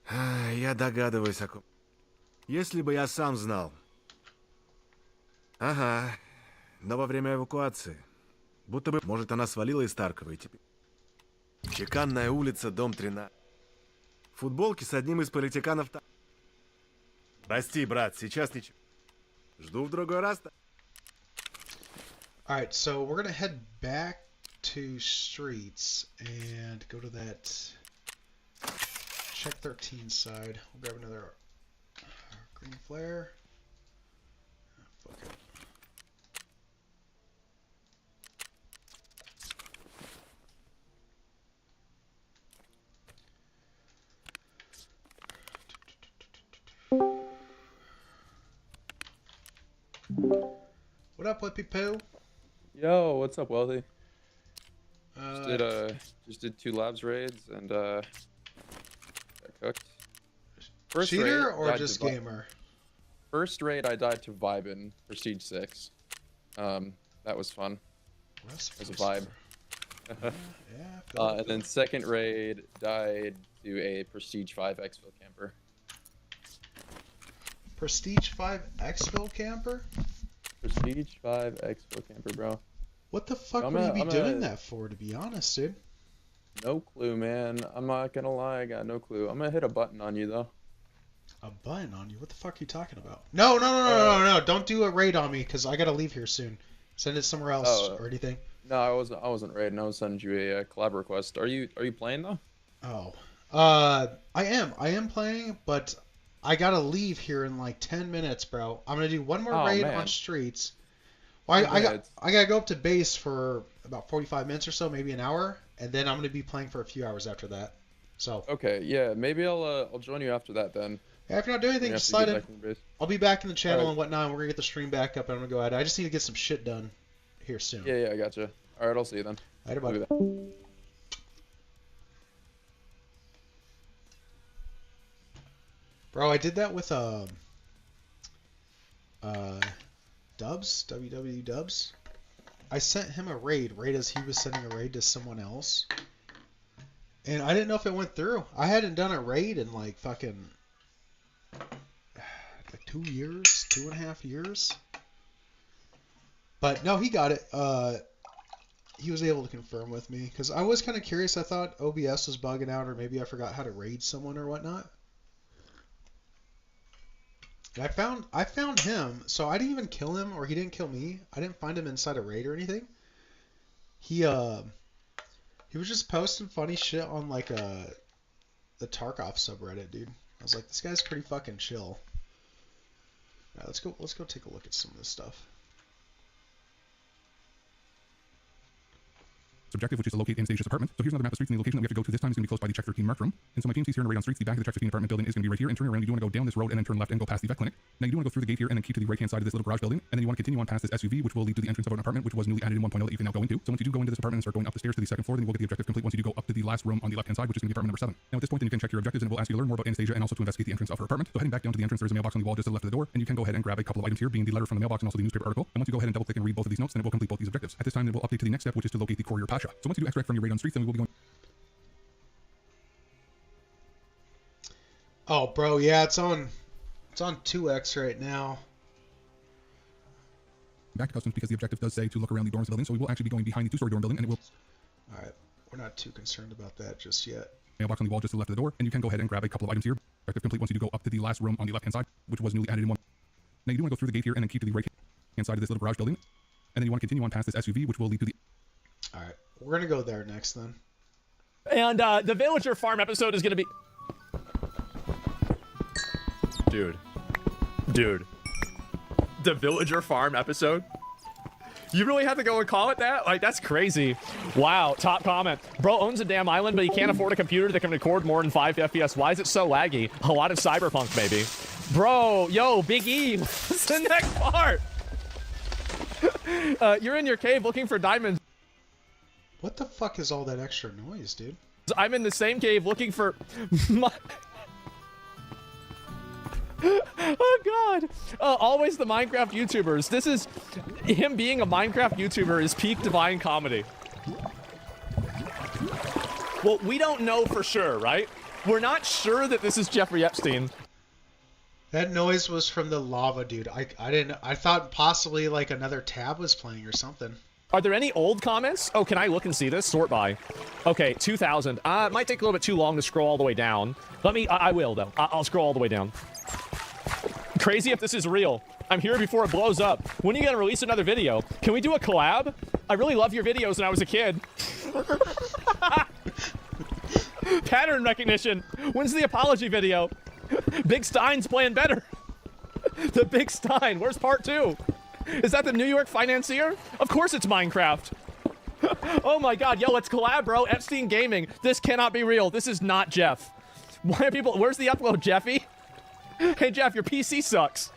Я догадываюсь о ком. Если бы я сам знал. Ага. Но во время эвакуации. Будто бы, может, она свалила из Таркова и теперь... Чеканная улица, дом 13. Футболки с одним из политиканов... Прости, брат, сейчас ничего. Жду в другой раз. Alright, so we're gonna head back to streets and go to that check 13 side. We'll grab another green flare. Fuck it. What up, Whippy Poo? Yo, what's up, Wealthy? Just did 2 labs raids and got cooked. Cheater raid, or just gamer? First raid I died to Vibin, Prestige 6. That was fun. It was a vibe. And then second raid died to a Prestige 5 exfil camper. Prestige 5 exfil camper? Prestige 5 exfil camper, bro. What the fuck would you be doing that for, to be honest, dude? No clue, man. I'm not gonna lie, I got no clue. I'm gonna hit a button on you, though. A button on you? What the fuck are you talking about? No, no, no, no, no, no. Don't do a raid on me, because I gotta leave here soon. Send it somewhere else or anything. No, I wasn't raiding. I was sending you a collab request. Are you playing, though? Oh. I am playing, but I gotta leave here in like 10 minutes, bro. I'm gonna do one more raid on streets. Well, I gotta go up to base for about 45 minutes or so, maybe an hour, and then I'm gonna be playing for a few hours after that. So. Okay, yeah, maybe I'll join you after that then. Yeah, if you're not doing anything, just slide in. I'll be back in the channel and whatnot, and we're gonna get the stream back up, and I'm gonna go at it. I just need to get some shit done here soon. Yeah, I gotcha. All right, I'll see you then. Later, bye. Bro, I did that with Dubs, WW Dubs. I sent him a raid right as he was sending a raid to someone else, and I didn't know if it went through. I hadn't done a raid in like fucking like 2 years, 2.5 years. But no, he got it. He was able to confirm with me because I was kind of curious. I thought OBS was bugging out, or maybe I forgot how to raid someone or whatnot. And I found him, so I didn't even kill him, or he didn't kill me. I didn't find him inside a raid or anything. He was just posting funny shit on like the Tarkov subreddit, dude. I was like, this guy's pretty fucking chill. All right, let's go take a look at some of this stuff. Objective, which is to locate Anastasia's apartment. So here's another map of streets and the location that we have to go to this time is going to be close by the Check 13 marked room. And so my PMC's here in the raid on streets. The back of the Check 15 apartment building is going to be right here. And turn around, you do want to go down this road and then turn left and go past the vet clinic. Now you do want to go through the gate here and then keep to the right-hand side of this little garage building. And then you want to continue on past this SUV, which will lead to the entrance of an apartment, which was newly added in 1.0 that you can now go into. So once you do go into this apartment and start going up the stairs to the second floor, then you will get the objective complete once you do go up to the last room on the left-hand side, which is going to be apartment number 7. Now at this point, then you can check your objectives and it will ask you to learn more about Anastasia and also to investigate the entrance of her apartment. So heading back down to the entrance, there's a mailbox on the wall just to the left of the door, and you can go ahead and grab a couple of items here, being the letter from the mailbox and also the newspaper article. And once you go ahead and double-click and read both of these notes, then it will complete both these objectives. At this time, then we'll update to the next step, which is to locate the Courier Pasha. So once you do extract from your raid on streets, then we will be going. Oh, bro, yeah, it's on 2x right now. back to customs because the objective does say to look around the dorms building, so we will actually be going behind the 2-story dorm building, and it will... Alright, we're not too concerned about that just yet. Mailbox on the wall just to the left of the door, and you can go ahead and grab a couple of items here. Objective complete once you do go up to the last room on the left-hand side, which was newly added in one. Now you do want to go through the gate here and then keep to the right-hand side of this little garage building, and then you want to continue on past this SUV, which will lead to the... Alright, we're gonna go there next then. And the villager farm episode is gonna be... Dude. The villager farm episode? You really have to go and call it that? Like, that's crazy. Wow, top comment. Bro owns a damn island, but he can't afford a computer that can record more than 5 FPS. Why is it so laggy? A lot of cyberpunk, maybe. Bro, yo, Big E, what's the next part? You're in your cave looking for diamonds. What the fuck is all that extra noise, dude? I'm in the same cave looking for my... Oh god. Always the Minecraft YouTubers. This is him being a Minecraft YouTuber is peak divine comedy. Well, we don't know for sure, right? We're not sure that this is Jeffrey Epstein. That noise was from the lava, dude. I thought possibly like another tab was playing or something. Are there any old comments? Oh, can I look and see this? Sort by. Okay, 2000. It might take a little bit too long to scroll all the way down. I will though. I'll scroll all the way down. Crazy if this is real. I'm here before it blows up. When are you gonna release another video? Can we do a collab? I really love your videos when I was a kid. Pattern recognition. When's the apology video? Big Stein's playing better. The Big Stein. Where's part 2? Is that the New York financier? Of course it's Minecraft. Oh my god, yo, let's collab, bro. Epstein Gaming. This cannot be real. This is not Jeff. Why are people... Where's the upload, Jeffy? Hey, Jeff, your PC sucks.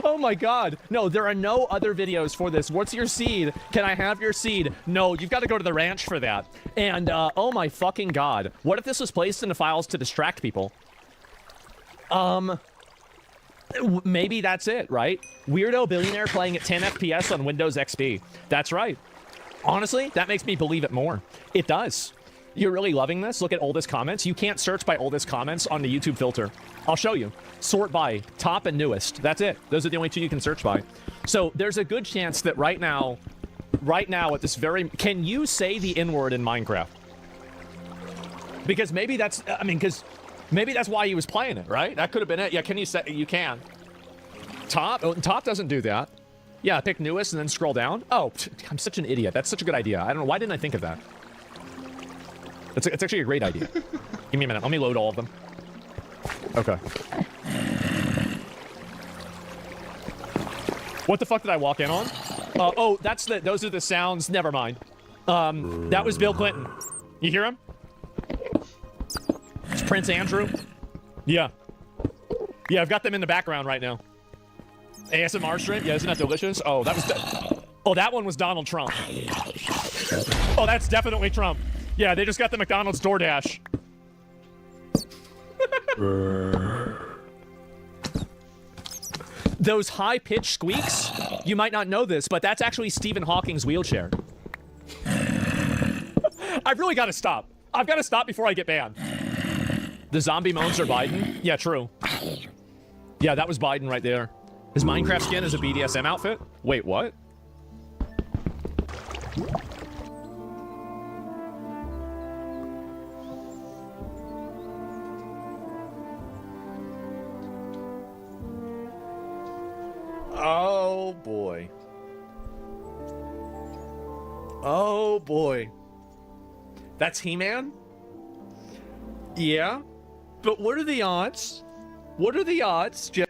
Oh my god. No, there are no other videos for this. What's your seed? Can I have your seed? No, you've got to go to the ranch for that. And, oh my fucking god. What if this was placed into files to distract people? Maybe that's it, right? Weirdo billionaire playing at 10 FPS on Windows XP. That's right. Honestly, that makes me believe it more. It does. You're really loving this? Look at oldest comments. You can't search by oldest comments on the YouTube filter. I'll show you. Sort by top and newest. That's it. Those are the only two you can search by. So there's a good chance that right now at this very... Can you say the N-word in Minecraft? Because maybe that's... I mean, because maybe that's why he was playing it, right? That could have been it. Yeah, can you say... You can. Top? Oh, top doesn't do that. Yeah, pick newest and then scroll down. Oh, I'm such an idiot. That's such a good idea. I don't know. Why didn't I think of that? It's actually a great idea. Give me a minute. Let me load all of them. Okay. What the fuck did I walk in on? Oh, those are the sounds. Never mind. That was Bill Clinton. You hear him? It's Prince Andrew. Yeah. Yeah, I've got them in the background right now. ASMR stream? Yeah, isn't that delicious? Oh, that one was Donald Trump. Oh, that's definitely Trump. Yeah, they just got the McDonald's DoorDash. Those high-pitched squeaks, you might not know this, but that's actually Stephen Hawking's wheelchair. I've really got to stop. I've got to stop before I get banned. The zombie moans are Biden? Yeah, true. Yeah, that was Biden right there. His Minecraft skin is a BDSM outfit? Wait, what? Oh boy. Oh boy. That's He-Man? Yeah. But what are the odds? What are the odds, Jeff?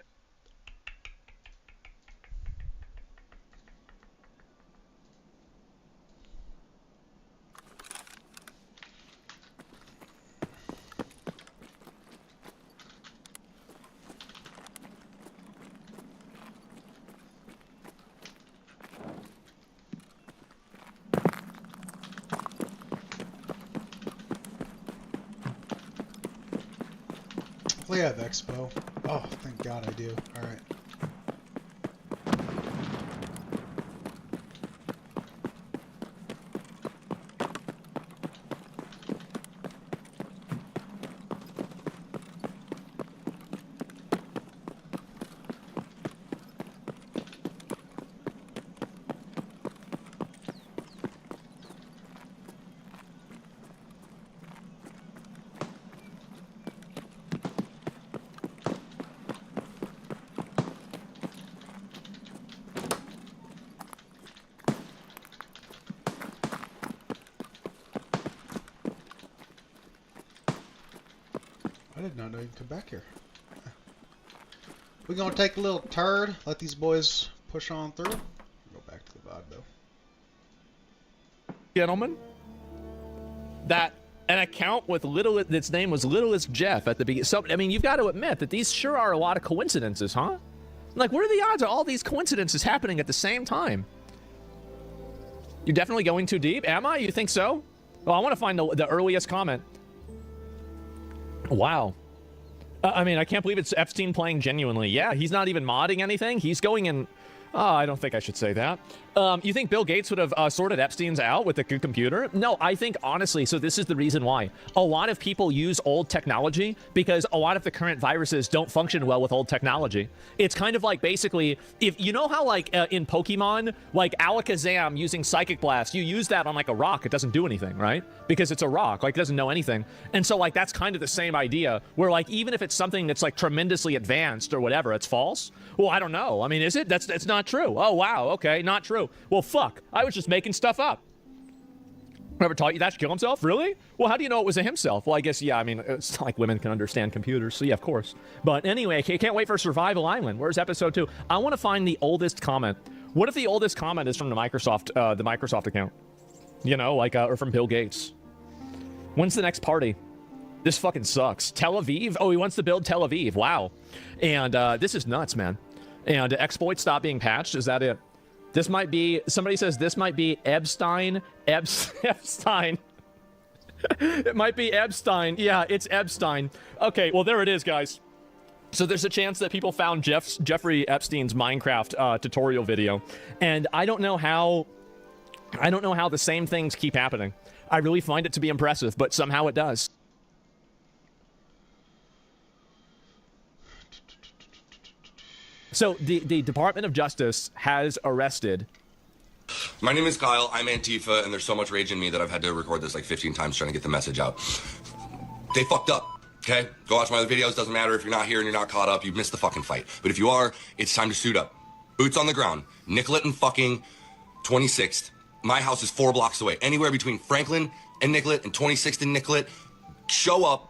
Hopefully I have Expo. Oh, thank God I do. Alright. I did not know you could come back here. We're gonna take a little turd, let these boys push on through. Go back to the VOD though. Gentlemen, that an account with its name was Littlest Jeff at the beginning. So, I mean, you've got to admit that these sure are a lot of coincidences, huh? Like, what are the odds of all these coincidences happening at the same time? You're definitely going too deep? Am I? You think so? Well, I want to find the earliest comment. Wow. I mean, I can't believe it's Epstein playing genuinely. Yeah, he's not even modding anything. He's going in... Oh, I don't think I should say that. You think Bill Gates would have sorted Epstein's out with a good computer? No, I think, honestly, so this is the reason why. A lot of people use old technology because a lot of the current viruses don't function well with old technology. It's kind of like, basically, if you know how, like, in Pokemon, like, Alakazam using Psychic Blast, you use that on, like, a rock, it doesn't do anything, right? Because it's a rock, like, it doesn't know anything. And so, like, that's kind of the same idea, where, like, even if it's something that's, like, tremendously advanced or whatever, it's false. Well, I don't know. I mean, is it? That's not true. Oh, wow, okay, not true. Well, fuck, I was just making stuff up. Whoever taught you that should kill himself? Really? Well, how do you know it was a himself? Well, I guess, yeah, I mean, it's not like women can understand computers, so yeah, of course. But anyway, I can't wait for Survival Island. Where's episode 2? I want to find the oldest comment. What if the oldest comment is from the Microsoft account? You know, like, or from Bill Gates. When's the next party? This fucking sucks. Tel Aviv? Oh, he wants to build Tel Aviv. Wow. And this is nuts, man. And exploits stop being patched. Is that it? This might be, somebody says this might be Epstein. Epstein. It might be Epstein. Yeah, it's Epstein. Okay, well, there it is, guys. So there's a chance that people found Jeffrey Epstein's Minecraft tutorial video. And I don't know how the same things keep happening. I really find it to be impressive, but somehow it does. So the Department of Justice has arrested... My name is Kyle, I'm Antifa, and there's so much rage in me that I've had to record this like 15 times trying to get the message out. They fucked up, okay? Go watch my other videos, doesn't matter if you're not here and you're not caught up, you've missed the fucking fight. But if you are, it's time to suit up. Boots on the ground, Nicollet and fucking 26th. My house is 4 blocks away. Anywhere between Franklin and Nicollet and 26th and Nicollet, show up.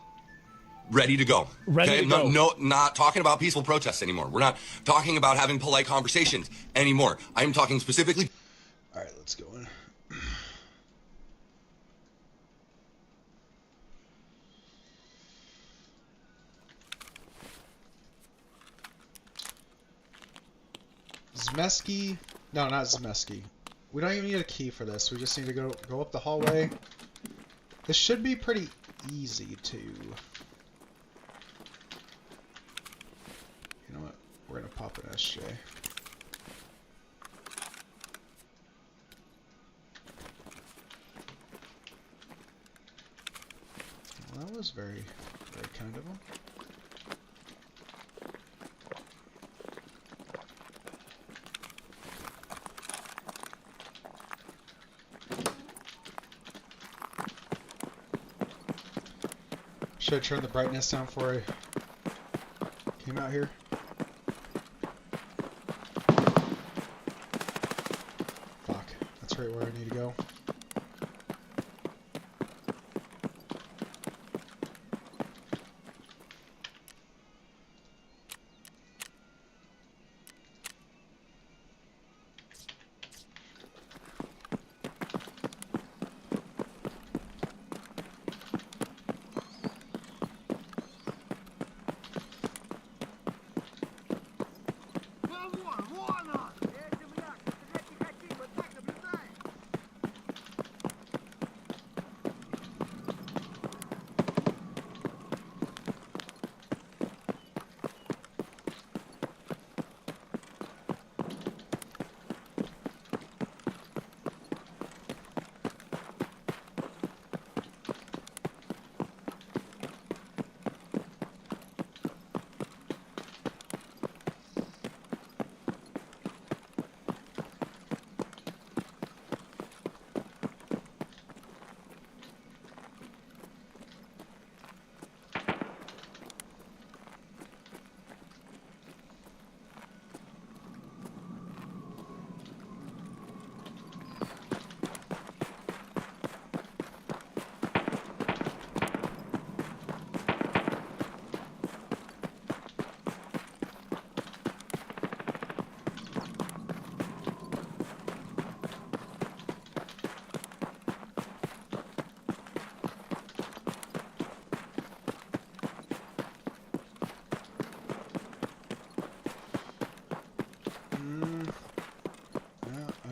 Ready to go. Ready to go. No, not talking about peaceful protests anymore. We're not talking about having polite conversations anymore. I'm talking specifically. All right, let's go in. Zemeski. No, not Zemeski. We don't even need a key for this. We just need to go up the hallway. This should be pretty easy to... You know what? We're gonna pop an SJ. Well, that was very, very kind of him. Should I turn the brightness down before I came out here? That's right where I need to go.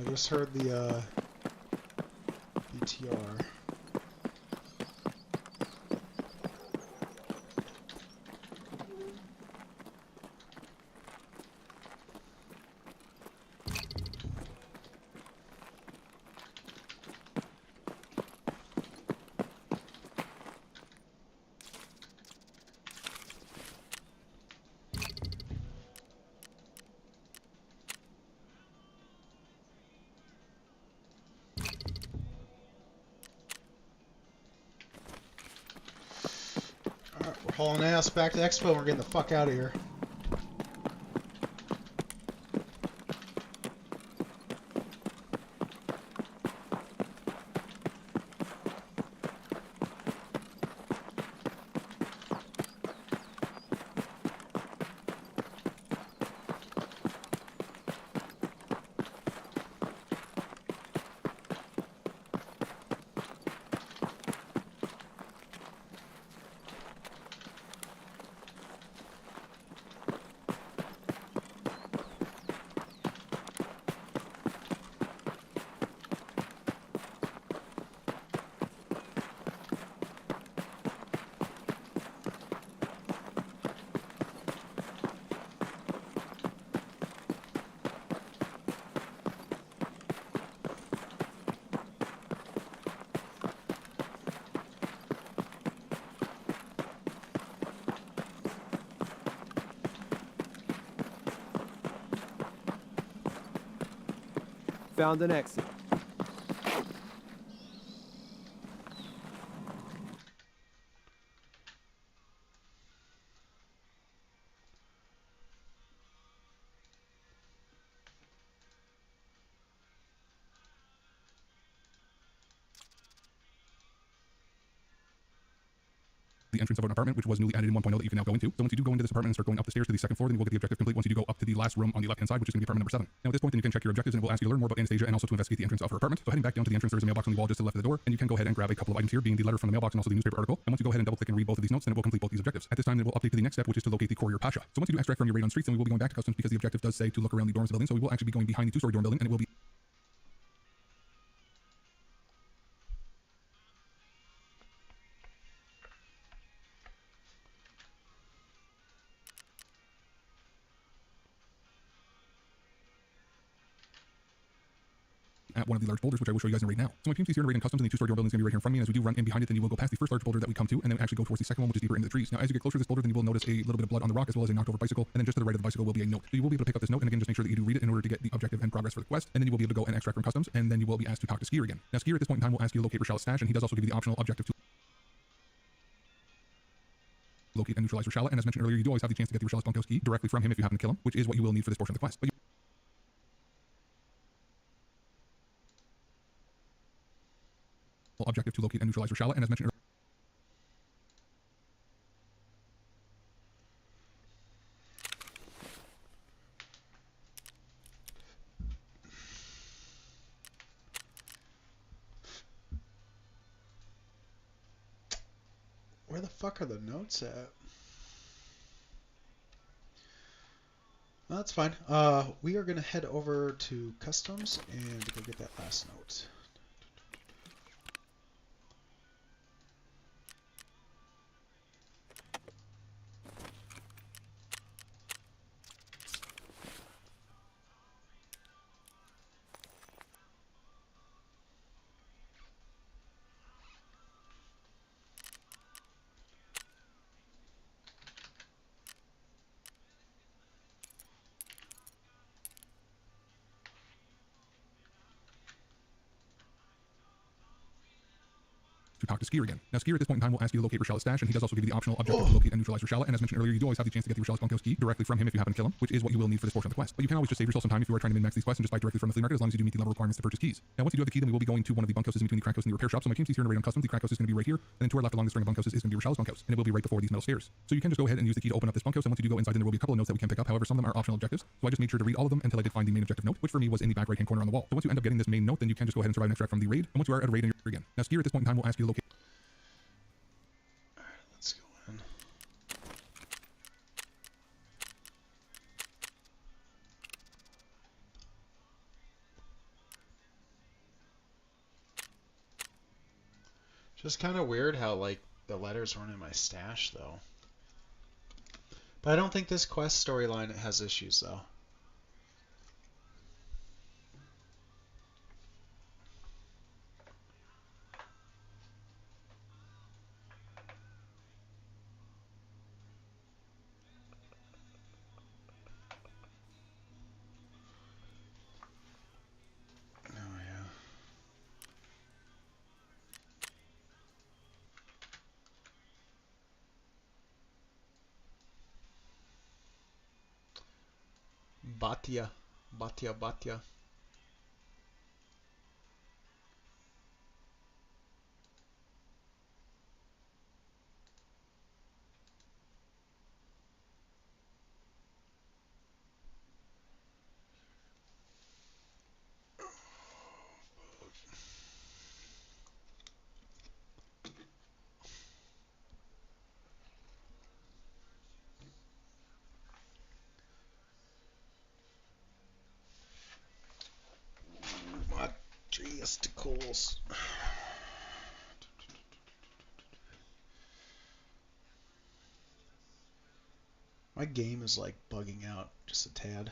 we just heard the BTR. We're hauling ass back to Expo and we're getting the fuck out of here. Found an exit. The entrance of an apartment, which was newly added in 1.0 that you can now go into. So once you do go into this apartment and start going up the stairs to the second floor, then you will get the objective complete once you do go up to the last room on the left-hand side, which is going to be apartment number 7. Now at this point, then you can check your objectives and it will ask you to learn more about Anastasia and also to investigate the entrance of her apartment. So heading back down to the entrance, there is a mailbox on the wall just to the left of the door, and you can go ahead and grab a couple of items here, being the letter from the mailbox and also the newspaper article. And once you go ahead and double-click and read both of these notes, then it will complete both these objectives. At this time, then it will update to the next step, which is to locate the Courier Pasha. So once you do extract from your raid on streets, then we will be going back to customs because the objective does say to look around the dorms building. So we will actually be going behind the 2-story dorm building, and it will be at one of the large boulders, which I will show you guys in right now. So my PMC is here in raid and customs, and the 2-story door building is going to be right here in front of me. And as we do run in behind it, then you will go past the first large boulder that we come to, and then actually go towards the second one, which is deeper into the trees. Now, as you get closer to this boulder, then you will notice a little bit of blood on the rock, as well as a knocked over bicycle, and then just to the right of the bicycle will be a note. So you will be able to pick up this note, and again, just make sure that you do read it in order to get the objective and progress for the quest, and then you will be able to go and extract from customs, and then you will be asked to talk to Skier again. Now, Skier at this point in time will ask you to locate Rashala's stash, and he does also give you the optional objective to locate and neutralize Rashala. And as mentioned earlier, you do always have the chance to get the Rashala's bunkhouse key directly from him if you happen to kill him, which is what you will need for this portion of the quest. But objective to locate and neutralize Rashala, and as mentioned earlier, Where the fuck are the notes at? Well, that's fine. We are gonna head over to customs and go get that last note. to talk to Skier again. Now, Skier at this point in time will ask you to locate Rashala's stash, and he does also give you the optional objective to locate and neutralize Rashala. And as mentioned earlier, you do always have the chance to get the Rashala's bunkhouse key directly from him if you happen to kill him, which is what you will need for this portion of the quest. But you can always just save yourself some time if you are trying to min-max these quests and just buy directly from the flea market as long as you do meet the level requirements to purchase keys. Now, once you do have the key, then we will be going to one of the bunkhouses in between the crack house and the repair shop. So my team's here in the raid on customs. The crack house is going to be right here, and then to our left along the string of bunkhouses is going to be Rashala's bunkhouse, and it will be right before these metal stairs. So you can just go ahead and use the key to open up this bunkhouse, and once you do go inside, then there will be a couple of notes that we can pick up. However, some of them are optional objectives, so I just made sure to read all of them until I did find the main objective note, which for me was in the back right-hand corner on the wall. So once you end up getting this main note, then you can just go ahead and survive and extract from the raid. And once you are at a raid, and you're again. Now, Skier at this point in time will ask you to locate. Let's go in. Just kind of weird how, like, the letters weren't in my stash, though. But I don't think this quest storyline has issues, though. Batya. Batya. My testicles. My game is like bugging out just a tad.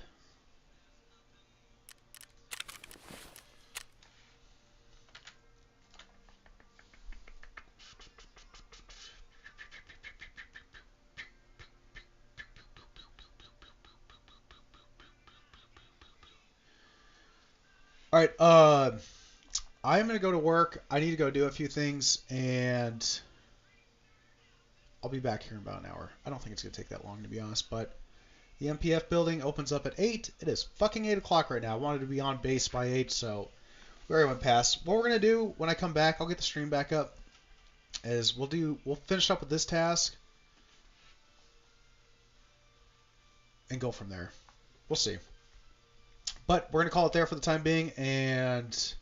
All right, I'm gonna go to work. I need to go do a few things, and I'll be back here in about an hour. I don't think it's gonna take that long, to be honest. But the MPF building opens up at 8. It is fucking 8 o'clock right now. I wanted to be on base by 8, so we already went past. What we're gonna do when I come back, I'll get the stream back up. Is we'll finish up with this task and go from there. We'll see. But we're gonna call it there for the time being, and